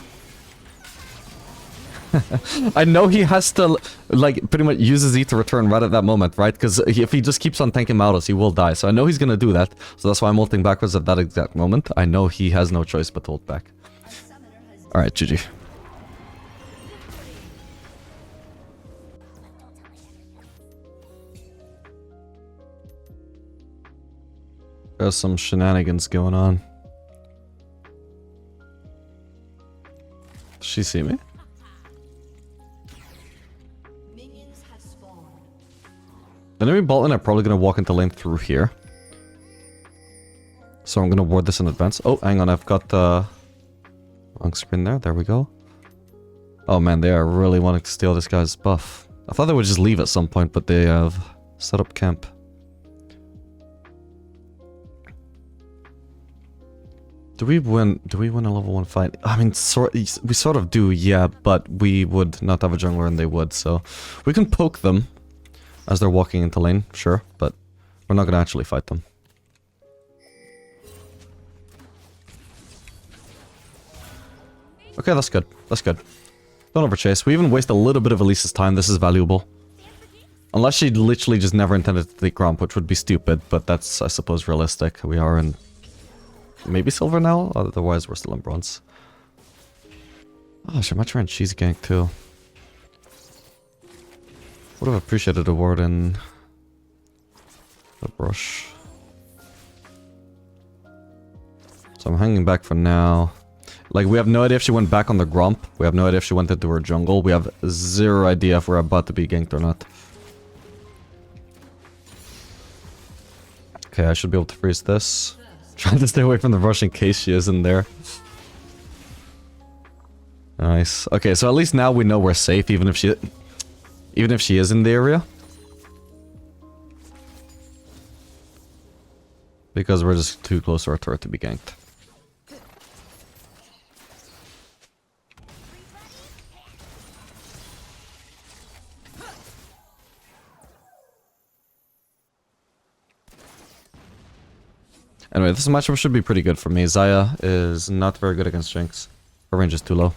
I know he has to, like, pretty much use his E to return right at that moment, right? Because if he just keeps on tanking Mauros, he will die. So I know he's going to do that. So that's why I'm ulting backwards at that exact moment. I know he has no choice but to ult back. Alright, GG. There's some shenanigans going on. Does she see me? The enemy bot lane are probably going to walk into lane through here. So I'm going to ward this in advance. Oh, hang on. I've got the wrong screen there. There we go. Oh man, they are really wanting to steal this guy's buff. I thought they would just leave at some point, but they have set up camp. Do we win a level 1 fight? I mean, we sort of do, yeah, but we would not have a jungler and they would, so... We can poke them as they're walking into lane, sure, but we're not going to actually fight them. Okay, that's good. That's good. Don't overchase. We even waste a little bit of Elise's time. This is valuable. Unless she literally just never intended to take Gromp, which would be stupid, but that's, I suppose, realistic. We are in... maybe silver now? Otherwise, we're still in bronze. Oh, she might try and cheese gank too. Would have appreciated a ward in the brush. So I'm hanging back for now. Like, we have no idea if she went back on the Gromp. We have no idea if she went into her jungle. We have zero idea if we're about to be ganked or not. Okay, I should be able to freeze this. Trying to stay away from the rush in case she is in there. Nice. Okay, so at least now we know we're safe, even if she is in the area. Because we're just too close to our turret to be ganked. Anyway, this matchup should be pretty good for me. Xayah is not very good against Jinx. Her range is too low.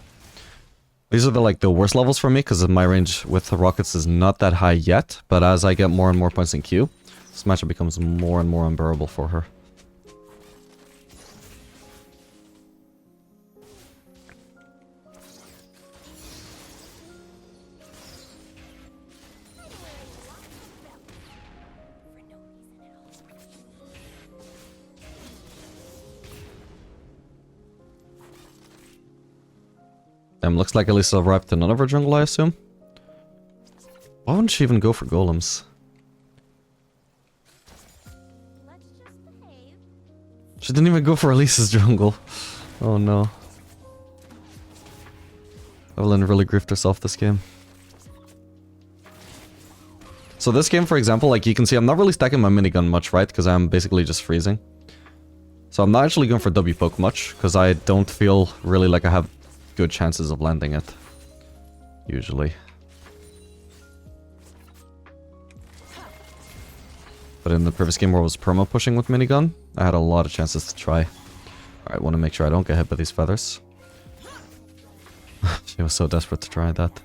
These are the worst levels for me, because my range with the rockets is not that high yet. But as I get more and more points in Q, this matchup becomes more and more unbearable for her. Looks like Elisa arrived in another jungle, I assume. Why wouldn't she even go for golems? She didn't even go for Elisa's jungle. Oh no. Evelyn really griefed herself this game. So this game, for example, like you can see, I'm not really stacking my minigun much, right? Because I'm basically just freezing. So I'm not actually going for W poke much, because I don't feel really like I have good chances of landing it. Usually. But in the previous game where I was perma pushing with minigun, I had a lot of chances to try. Alright, want to make sure I don't get hit by these feathers. She was so desperate to try that.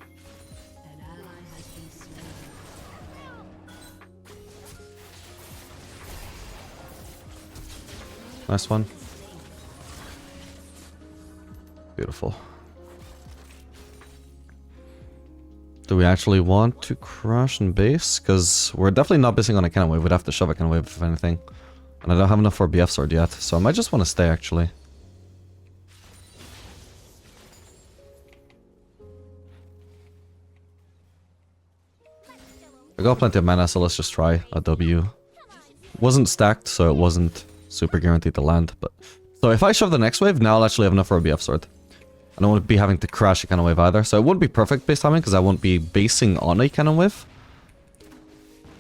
Nice one. Beautiful. Do we actually want to crash and base? Because we're definitely not basing on a cannon wave. We'd have to shove a cannon wave if anything. And I don't have enough for BF sword yet, so I might just want to stay actually. I got plenty of mana, so let's just try a W. Wasn't stacked, so it wasn't super guaranteed to land, but... So if I shove the next wave, now I'll actually have enough for a BF sword. I don't want to be having to crash a cannon wave either, so it wouldn't be perfect base timing, because I won't be basing on a cannon wave.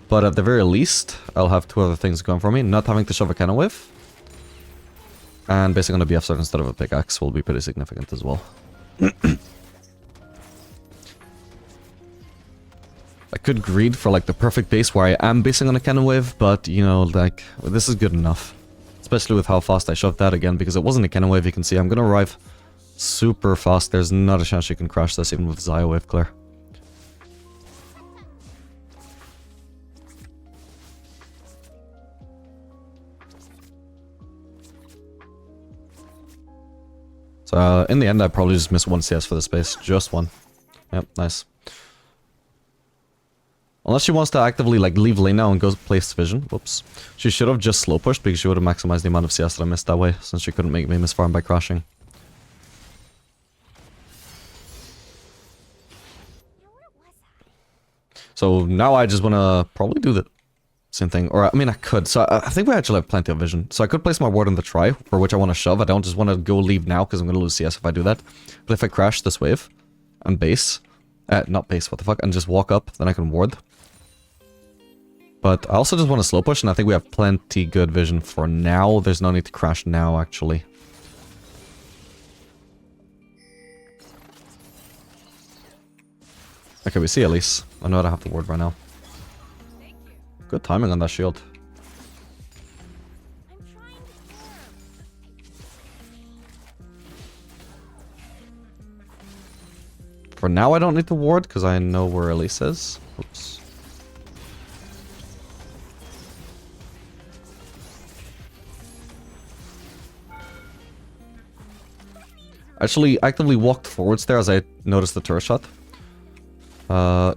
But at the very least, I'll have two other things going for me. Not having to shove a cannon wave. And basing on a BF sword instead of a pickaxe will be pretty significant as well. I could greed for like the perfect base where I am basing on a cannon wave, but you know, like, this is good enough. Especially with how fast I shoved that again, because it wasn't a cannon wave. You can see I'm gonna arrive super fast. There's not a chance you can crash this even with Xayah wave clear. So in the end I probably just missed one CS for the space. Just one. Yep, nice. Unless she wants to actively like leave lane now and go place vision. Whoops. She should have just slow pushed because she would have maximized the amount of CS that I missed that way, since she couldn't make me miss farm by crashing. So now I just want to probably do the same thing. Or I mean I could. So I think we actually have plenty of vision. So I could place my ward on the try, for which I want to shove. I don't just want to go leave now because I'm going to lose CS if I do that. But if I crash this wave and base, not base, what the fuck, and just walk up, then I can ward. But I also just want to slow push, and I think we have plenty good vision for now. There's no need to crash now, actually. Okay, we see Elise. I know how to have the ward right now. Good timing on that shield. For now, I don't need the ward, because I know where Elise is. Oops. Actually actively walked forwards there as I noticed the turret shot.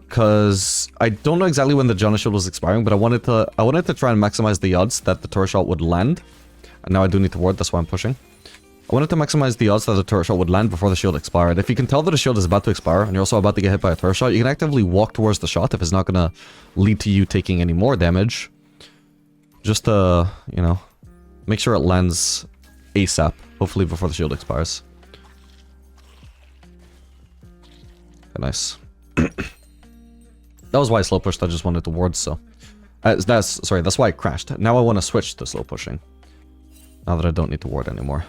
Cause I don't know exactly when the Janna shield was expiring, but I wanted to try and maximize the odds that the turret shot would land. And now I do need to ward, that's why I'm pushing. I wanted to maximize the odds that the turret shot would land before the shield expired. If you can tell that the shield is about to expire, and you're also about to get hit by a turret shot, you can actively walk towards the shot if it's not gonna lead to you taking any more damage. Just to, you know, make sure it lands ASAP, hopefully before the shield expires. Okay, nice. That was why I slow pushed, I just wanted to ward, so... that's why I crashed. Now I want to switch to slow pushing. Now that I don't need to ward anymore.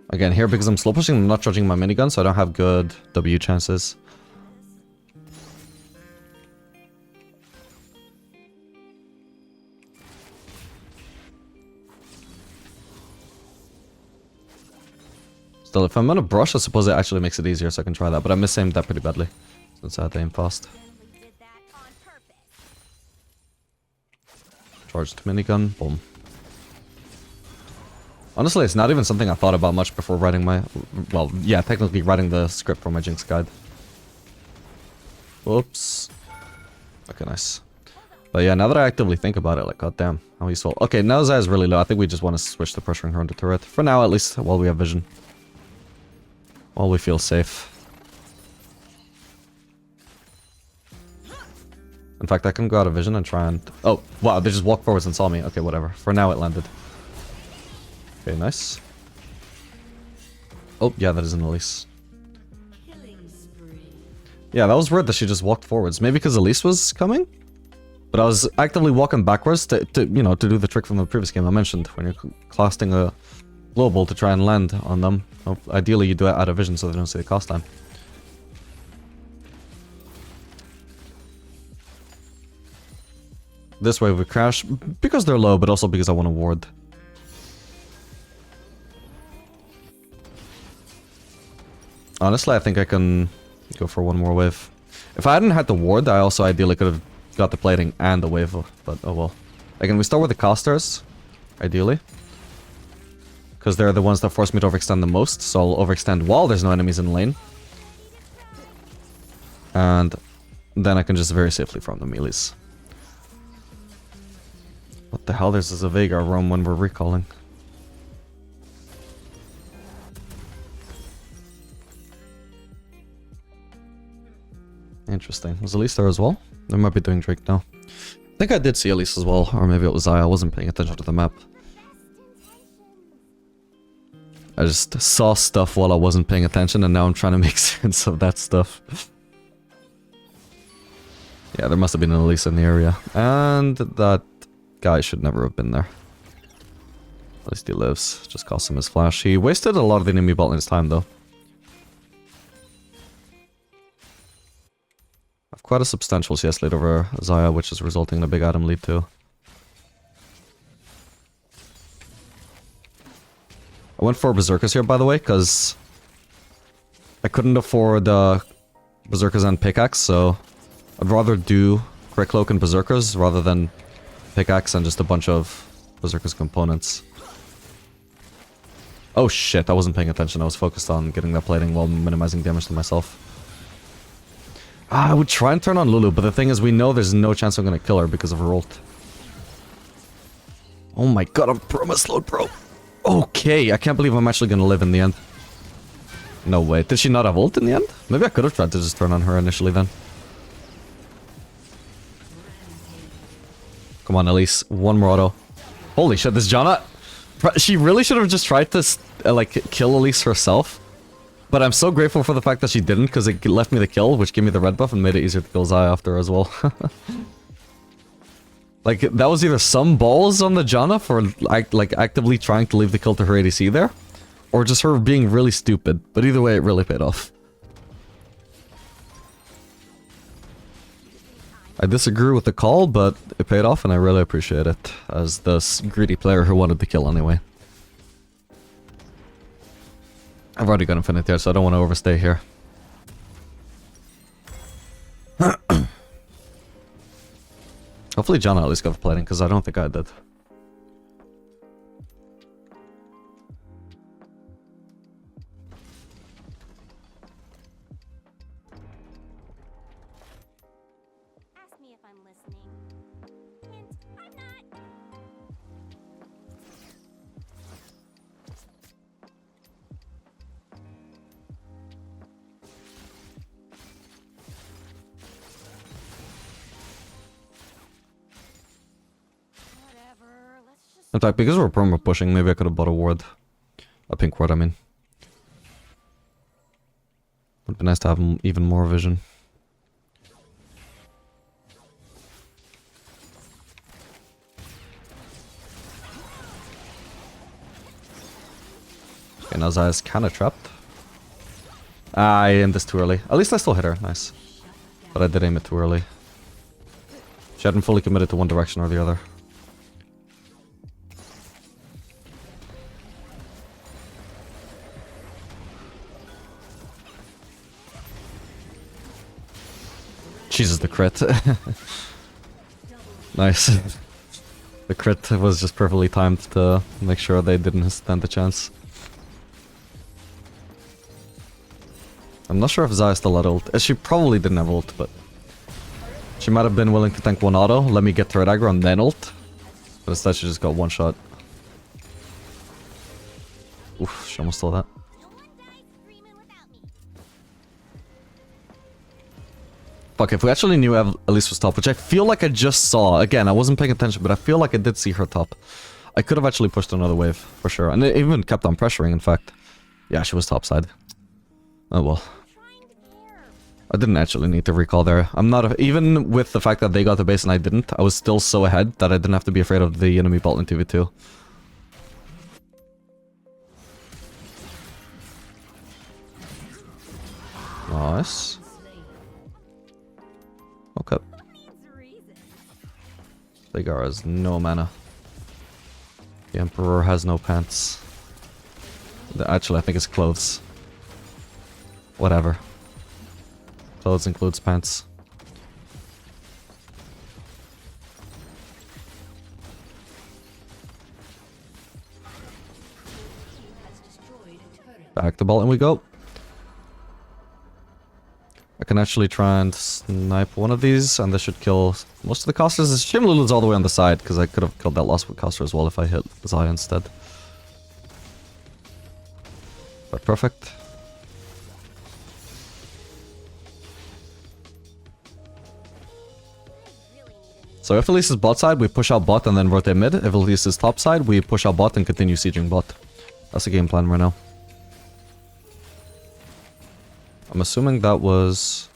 Again, here because I'm slow pushing, I'm not charging my minigun, so I don't have good W chances. Still, if I'm on a brush, I suppose it actually makes it easier, so I can try that. But I misaimed that pretty badly, since I had to aim fast. Did that on purpose. Charged minigun, boom. Honestly, it's not even something I thought about much before writing my... Well, yeah, technically writing the script for my Jinx guide. Whoops. Okay, nice. But yeah, now that I actively think about it, like, goddamn, how useful. Okay, now Zaya's really low. I think we just want to switch to pressuring her on the turret. For now, at least, while we have vision. While we feel safe. In fact, I can go out of vision and try and... Oh, wow, they just walked forwards and saw me. Okay, whatever. For now, it landed. Okay, nice. Oh, yeah, that is an Elise. Yeah, that was weird that she just walked forwards. Maybe because Elise was coming? But I was actively walking backwards to you know, to do the trick from the previous game I mentioned. When you're casting a global to try and land on them. Ideally, you do it out of vision so they don't see the cast time. This way we crash, because they're low, but also because I want to ward. Honestly, I think I can go for one more wave. If I hadn't had the ward, I also ideally could have got the plating and the wave, but oh well. Again, we start with the casters, ideally. Because they're the ones that force me to overextend the most, so I'll overextend while there's no enemies in lane. And then I can just very safely farm the melees. What the hell, there's a veigar roam when we're recalling. Interesting. Was Elise there as well? They might be doing Drake now. I think I did see Elise as well, or maybe it was Zaya. I wasn't paying attention to the map. I just saw stuff while I wasn't paying attention, and now I'm trying to make sense of that stuff. Yeah, there must have been an Elise in the area. And that guy should never have been there. At least he lives. Just cost him his flash. He wasted a lot of the enemy bot in his time, though. I've quite a substantial CS lead over Zaya, which is resulting in a big item lead, too. I went for Berserkers here, by the way, because I couldn't afford Berserkers and Pickaxe, so I'd rather do Crit Cloak and Berserkers rather than Pickaxe and just a bunch of Berserkers components. Oh shit, I wasn't paying attention. I was focused on getting that plating while minimizing damage to myself. I would try and turn on Lulu, but the thing is we know there's no chance I'm gonna kill her because of her ult. Oh my god, I'm perma-slowed, bro. Okay, I can't believe I'm actually gonna live in the end. No way. Did she not have ult in the end? Maybe I could have tried to just turn on her initially then. Come on, Elise. One more auto. Holy shit, this Janna... She really should have just tried to, like, kill Elise herself. But I'm so grateful for the fact that she didn't, because it left me the kill, which gave me the red buff and made it easier to kill Zaya after as well. Like, that was either some balls on the Janna for, like, actively trying to leave the kill to her ADC there, or just her being really stupid. But either way, it really paid off. I disagree with the call, but it paid off, and I really appreciate it, as the greedy player who wanted the kill anyway. I've already got Infinity here, so I don't want to overstay here. Hopefully John at least got the plating, because I don't think I did. Ask me if I'm listening. Hint, I'm not. Whatever, let's just In fact, because we're promo pushing, maybe I could have bought a ward. A pink ward, I mean. Would be nice to have even more vision. Okay, now Zaya's kinda trapped. Ah, I aimed this too early. At least I still hit her, nice. But I did aim it too early. She hadn't fully committed to one direction or the other. Jesus, the crit. Nice. The crit was just perfectly timed to make sure they didn't stand a chance. I'm not sure if Zaya still had ult. She probably didn't have ult, but... She might have been willing to tank one auto, let me get to her aggro and then ult. But instead she just got one shot. Oof, she almost stole that. no one dies screaming without me. Fuck, if we actually knew Elise was top, which I feel like I just saw. Again, I wasn't paying attention, but I feel like I did see her top. I could have actually pushed another wave, for sure. And it even kept on pressuring, in fact. Yeah, she was topside. Oh well. Trying to care. I didn't actually need to recall there. I'm not... even with the fact that they got the base and I didn't, I was still so ahead that I didn't have to be afraid of the enemy bot in 2v2. Nice. Okay. Who needs reason? Veigar has no mana. The Emperor has no pants. Actually, I think it's clothes. Whatever. Clothes includes pants. Back the ball and we go. I can actually try and snipe one of these, and this should kill most of the casters. This shame Lulu's all the way on the side, because I could have killed that last caster as well if I hit Zaya instead. But perfect. So if Elise is bot side, we push out bot and then rotate mid. If Elise is top side, we push out bot and continue sieging bot. That's the game plan right now. I'm assuming that was...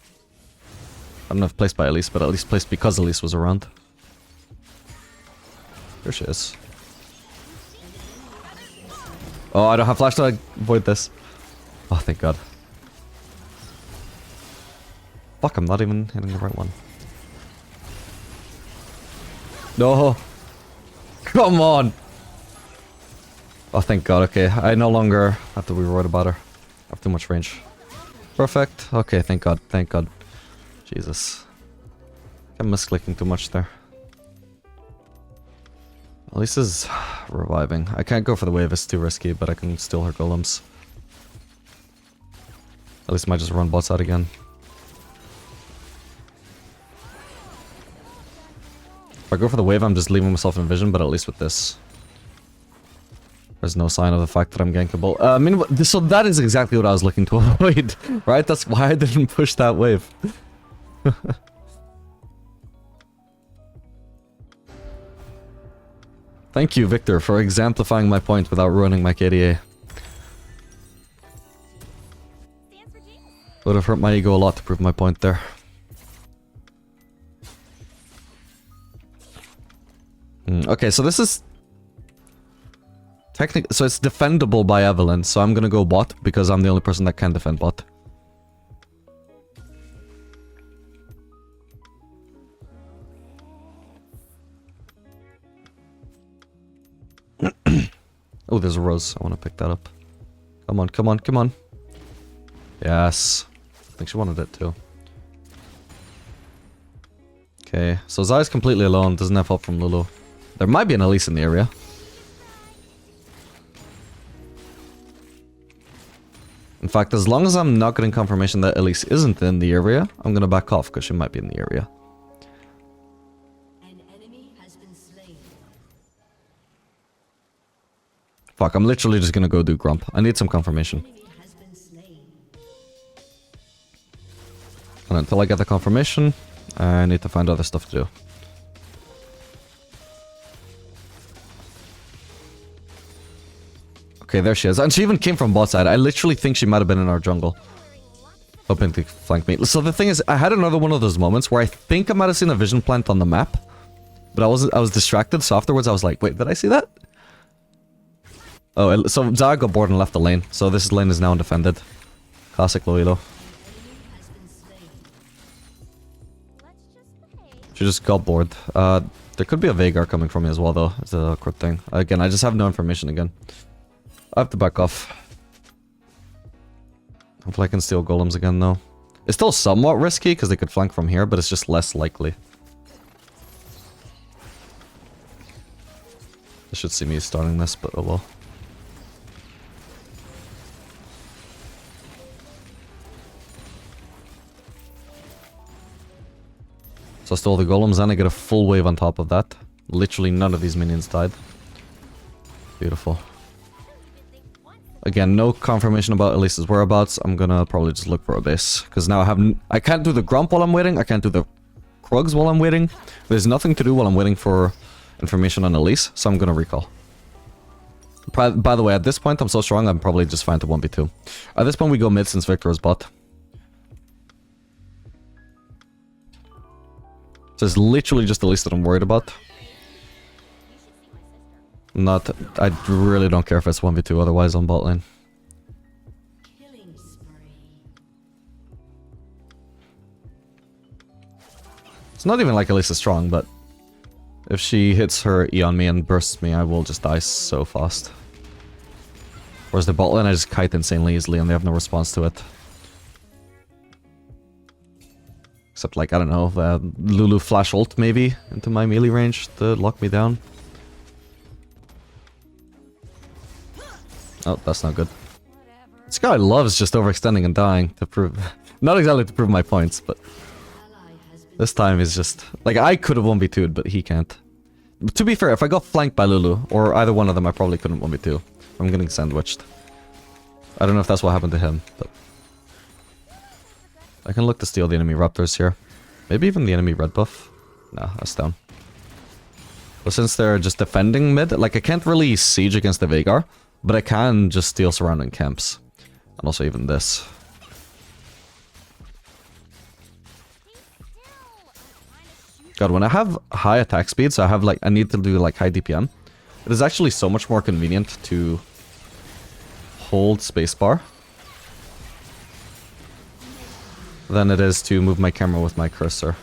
I don't know if placed by Elise, but at least placed because Elise was around. Here she is. Oh, I don't have flash to avoid this. Oh, thank god. Fuck, I'm not even hitting the right one. No! Come on! Oh, thank god, okay. I no longer have to be worried about her. I have too much range. Perfect. Okay, thank god, thank god. Jesus. I'm misclicking too much there. Elise is reviving. I can't go for the wave, it's too risky, but I can steal her golems. At least I might just run bot side again. If I go for the wave, I'm just leaving myself in vision, but at least with this, there's no sign of the fact that I'm gankable. I mean, so that is exactly what I was looking to avoid, right? That's why I didn't push that wave. Thank you, Victor, for exemplifying my point without ruining my KDA. Stands for Jinx. Would have hurt my ego a lot to prove my point there. Okay, so this is... technically, so it's defendable by Evelyn, so I'm gonna go bot because I'm the only person that can defend bot. Oh, there's a rose. I want to pick that up. Come on, come on, come on. Yes. I think she wanted it too. Okay, so Zai's completely alone, doesn't have help from Lulu. There might be an Elise in the area. In fact, as long as I'm not getting confirmation that Elise isn't in the area, I'm gonna back off because she might be in the area. An enemy has been slain. Fuck, I'm literally just gonna go do Grump. I need some confirmation. Enemy has been slain. And until I get the confirmation, I need to find other stuff to do. Okay, there she is. And she even came from bot side. I literally think she might have been in our jungle. Hoping to flank me. So the thing is, I had another one of those moments where I think I might have seen a vision plant on the map. But I was distracted, so afterwards I was like, wait, did I see that? Oh, so Zaya got bored and left the lane. So this lane is now undefended. Classic Loilo. She just got bored. There could be a Veigar coming from me as well, though. It's a quick thing. Again, I just have no information again. I have to back off. Hopefully I can steal golems again, though. It's still somewhat risky, because they could flank from here, but it's just less likely. They should see me starting this, but oh well. So I stole the golems and I get a full wave on top of that. Literally none of these minions died. Beautiful. Again, no confirmation about Elise's whereabouts. I'm gonna probably just look for a base. Because now I can't do the Grump while I'm waiting. I can't do the Krugs while I'm waiting. There's nothing to do while I'm waiting for information on Elise. So I'm gonna recall. By the way, at this point, I'm so strong, I'm probably just fine to 1v2. At this point, we go mid since Victor is bot. So it's literally just Elise that I'm worried about. I really don't care if it's 1v2 otherwise on bot lane. Killing spree. It's not even like Elise is strong, but if she hits her E on me and bursts me, I will just die so fast. Whereas the bot lane, I just kite insanely easily and they have no response to it. Except like, I don't know, Lulu flash ult maybe into my melee range to lock me down. Oh, that's not good. This guy loves just overextending and dying to prove... Not exactly to prove my points, but... This time is just... Like, I could have 1v2'd, but he can't. But to be fair, if I got flanked by Lulu, or either one of them, I probably couldn't 1v2. I'm getting sandwiched. I don't know if that's what happened to him, but... I can look to steal the enemy raptors here. Maybe even the enemy red buff. Nah, that's down. But since they're just defending mid, like, I can't really siege against the Veigar. But I can just steal surrounding camps. And also even this. God, when I have high attack speed, so I need to do like high DPM. It is actually so much more convenient to hold spacebar than it is to move my camera with my cursor.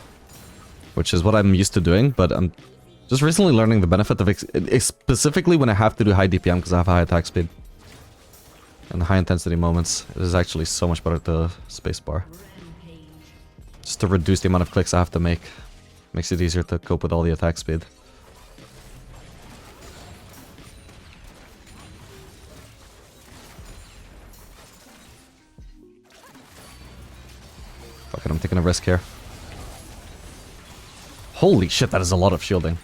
Which is what I'm used to doing, but I'm just recently learning the benefit of specifically when I have to do high DPM because I have high attack speed. And high intensity moments. It is actually so much better to spacebar. Just to reduce the amount of clicks I have to make. Makes it easier to cope with all the attack speed. Fuck it, I'm taking a risk here. Holy shit, that is a lot of shielding.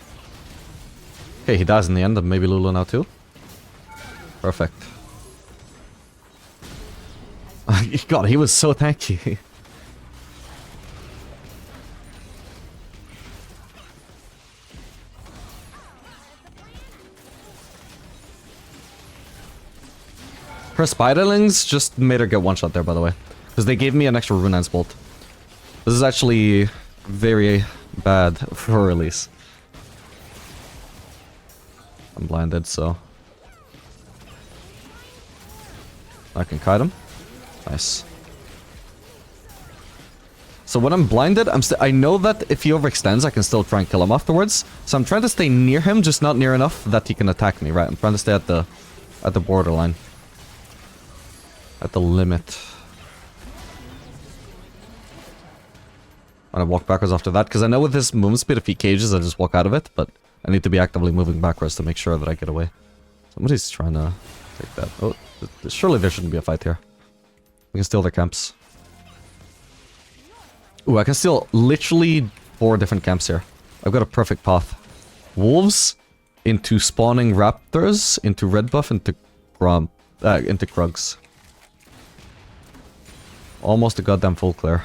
Okay, he dies in the end, and maybe Lulu now too. Perfect. God, he was so tanky. Her spiderlings just made her get one shot there, by the way. Because they gave me an extra Rune's Bolt. This is actually very bad for release. I'm blinded, so... I can kite him. Nice. So when I'm blinded, I know that if he overextends, I can still try and kill him afterwards. So I'm trying to stay near him, just not near enough that he can attack me, right? I'm trying to stay at the borderline. At the limit. And I walk backwards after that, because I know with this movement speed, if he cages, I just walk out of it, but I need to be actively moving backwards to make sure that I get away. Somebody's trying to take that. Oh, surely there shouldn't be a fight here. We can steal their camps. Ooh, I can steal literally 4 different camps here. I've got a perfect path. Wolves into spawning raptors, into red buff, into Krugs. Almost a goddamn full clear.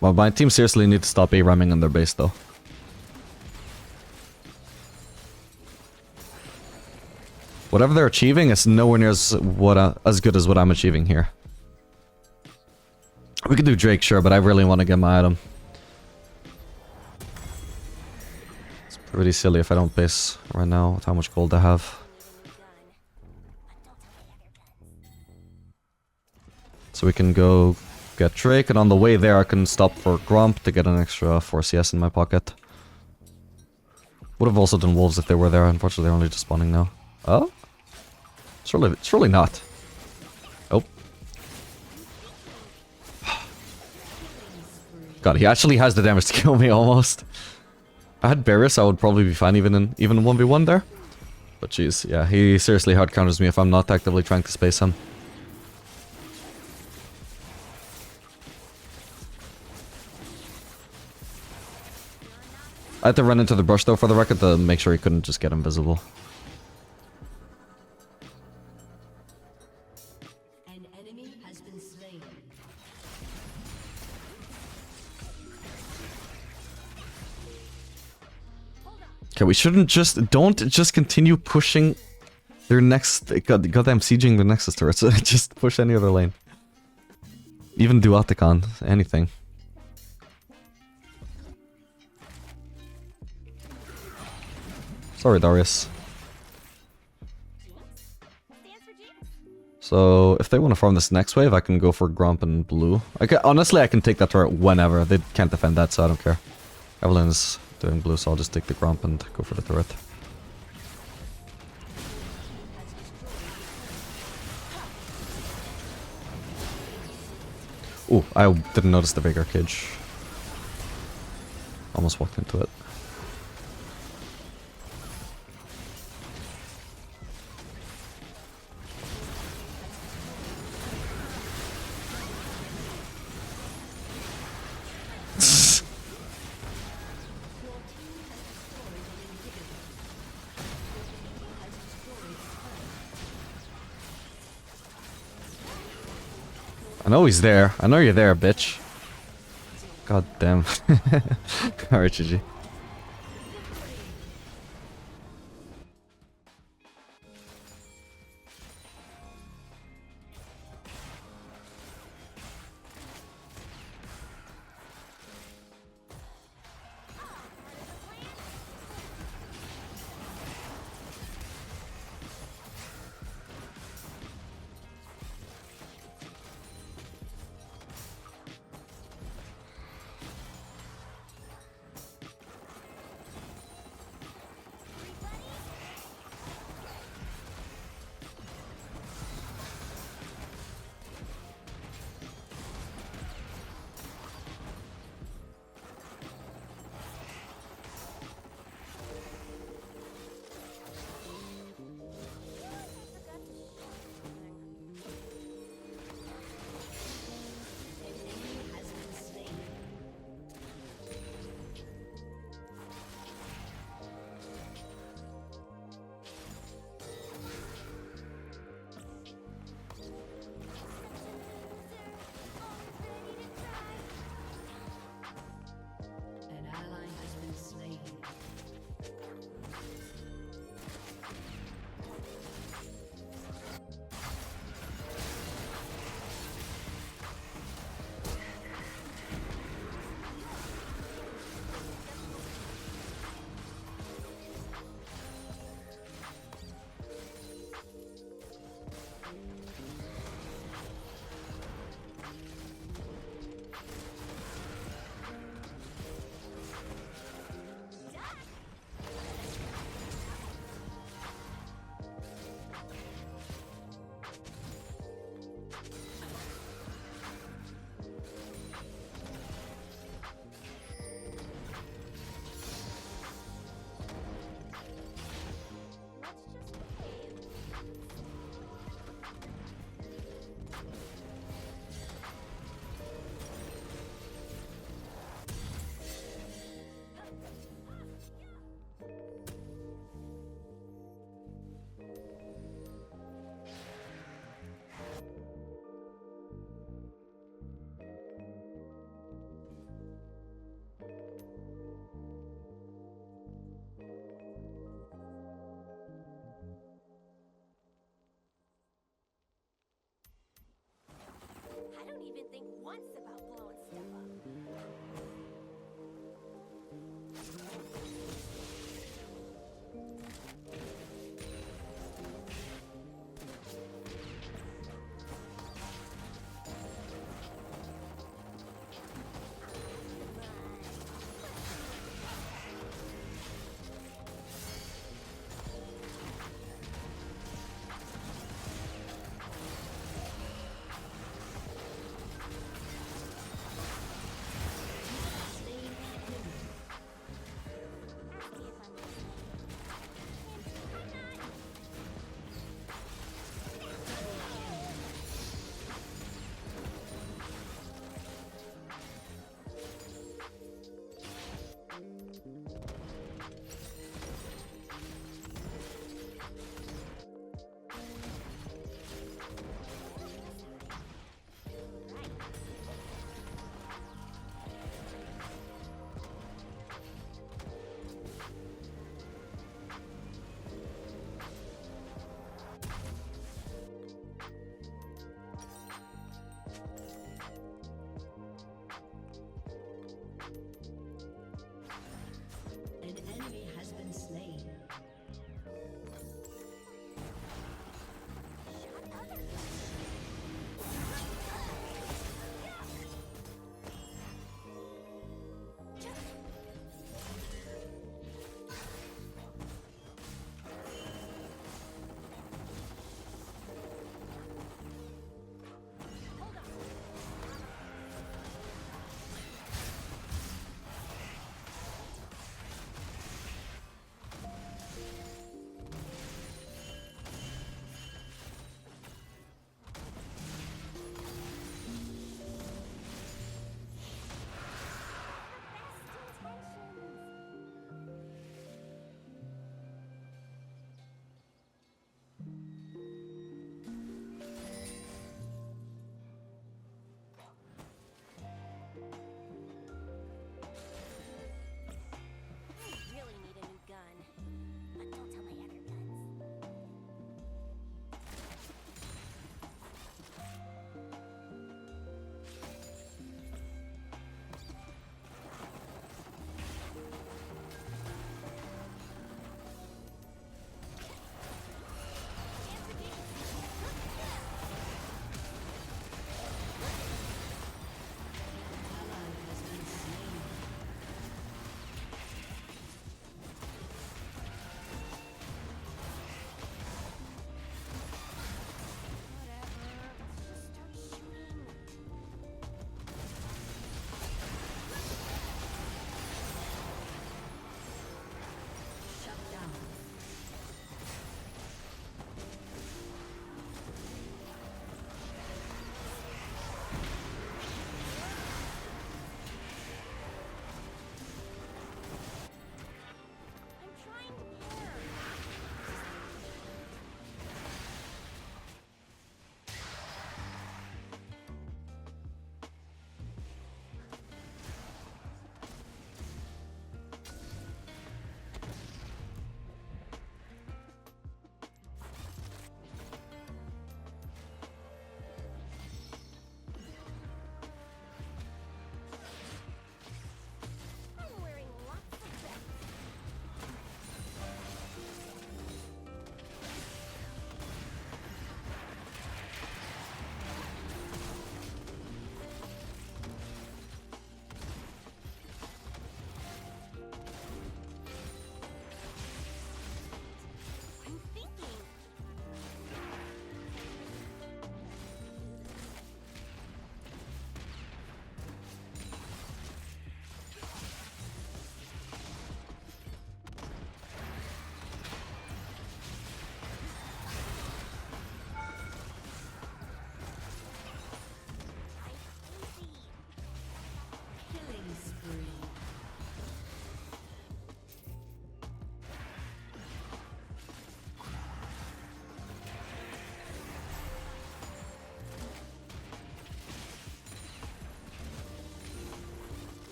Well, my team seriously need to stop A-ramming on their base, though. Whatever they're achieving is nowhere near as good as what I'm achieving here. We could do Drake, sure, but I really want to get my item. It's pretty silly if I don't base right now with how much gold I have. So we can go get Drake, and on the way there I can stop for Gromp to get an extra 4 CS in my pocket. Would have also done Wolves if they were there, unfortunately they're only just spawning now. Oh? Surely not. Oh. God, he actually has the damage to kill me almost. If I had Barriers, I would probably be fine even in 1v1 there. But jeez, yeah, he seriously hard counters me if I'm not actively trying to space him. I had to run into the brush though for the record to make sure he couldn't just get invisible. An enemy has been slain. Okay, we shouldn't don't just continue pushing their next, goddamn sieging the Nexus turrets. Just push any other lane. Even Duaticon, anything. Sorry, Darius. So, if they want to farm this next wave, I can go for Gromp and Blue. Honestly, I can take that turret whenever. They can't defend that, so I don't care. Evelyn's doing Blue, so I'll just take the Gromp and go for the turret. Ooh, I didn't notice the veigar cage. Almost walked into it. I know he's there. I know you're there, bitch. God damn. Alright, GG.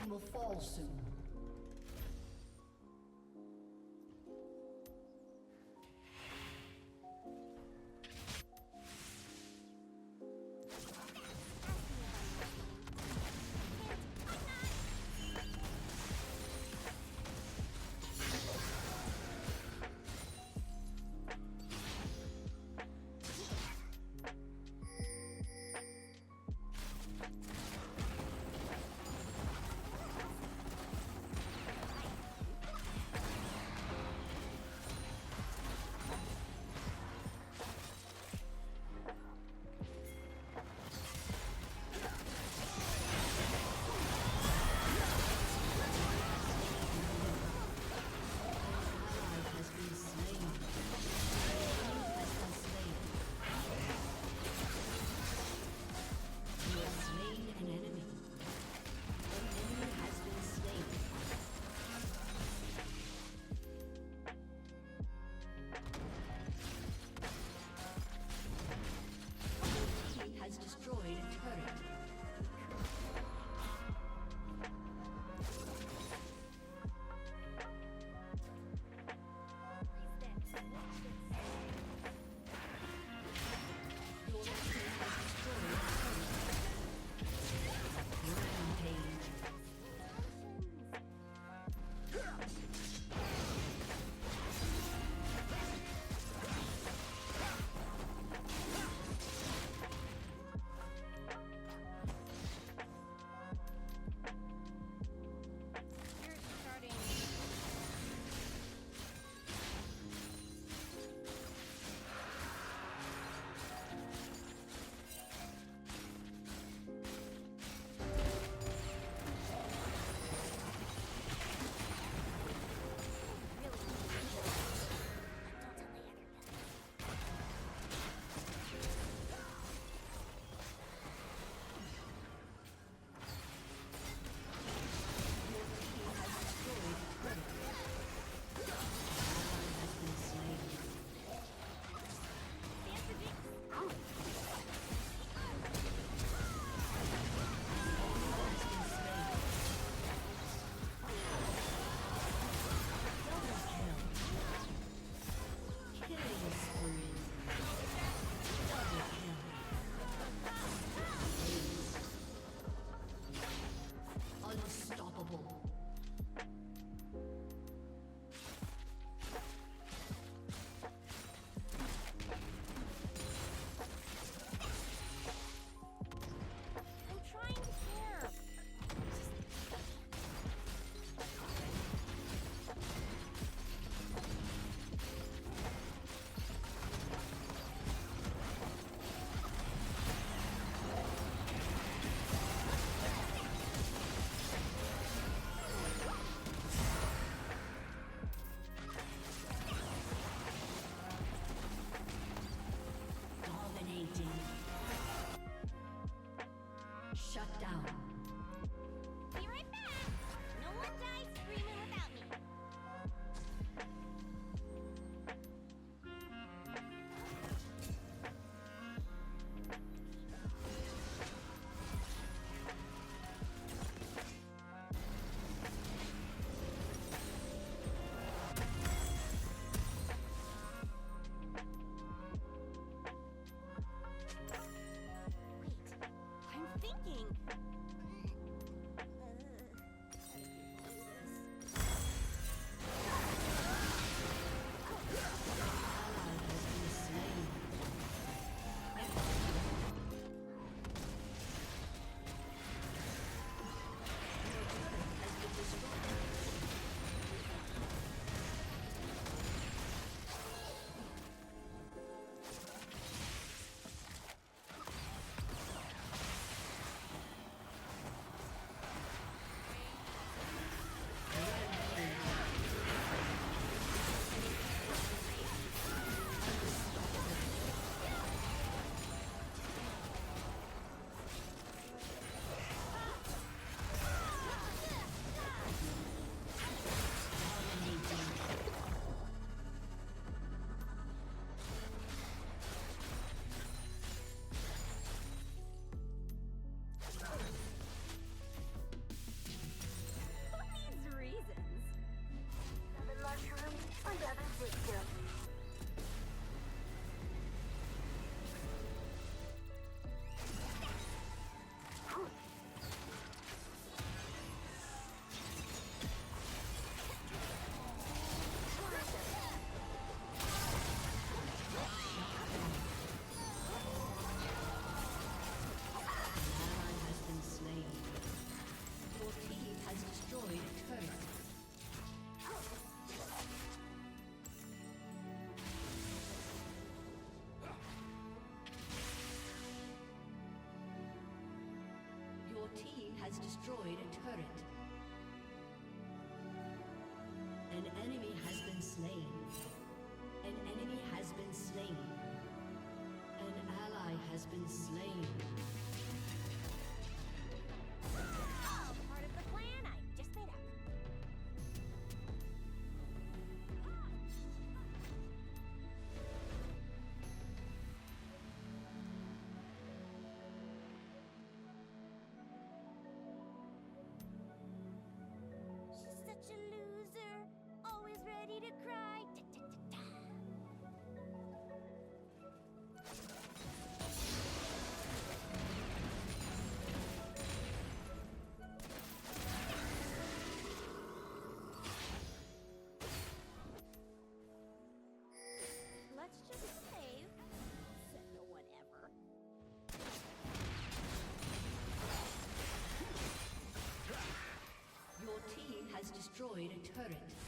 Plating will fall soon. has destroyed a turret. An enemy has been slain. An enemy has been slain. An ally has been slain. Oh, part of the plan I just made up. She's such a loser, always ready to cry. Let's just save. Send or whatever. Your team has destroyed a turret.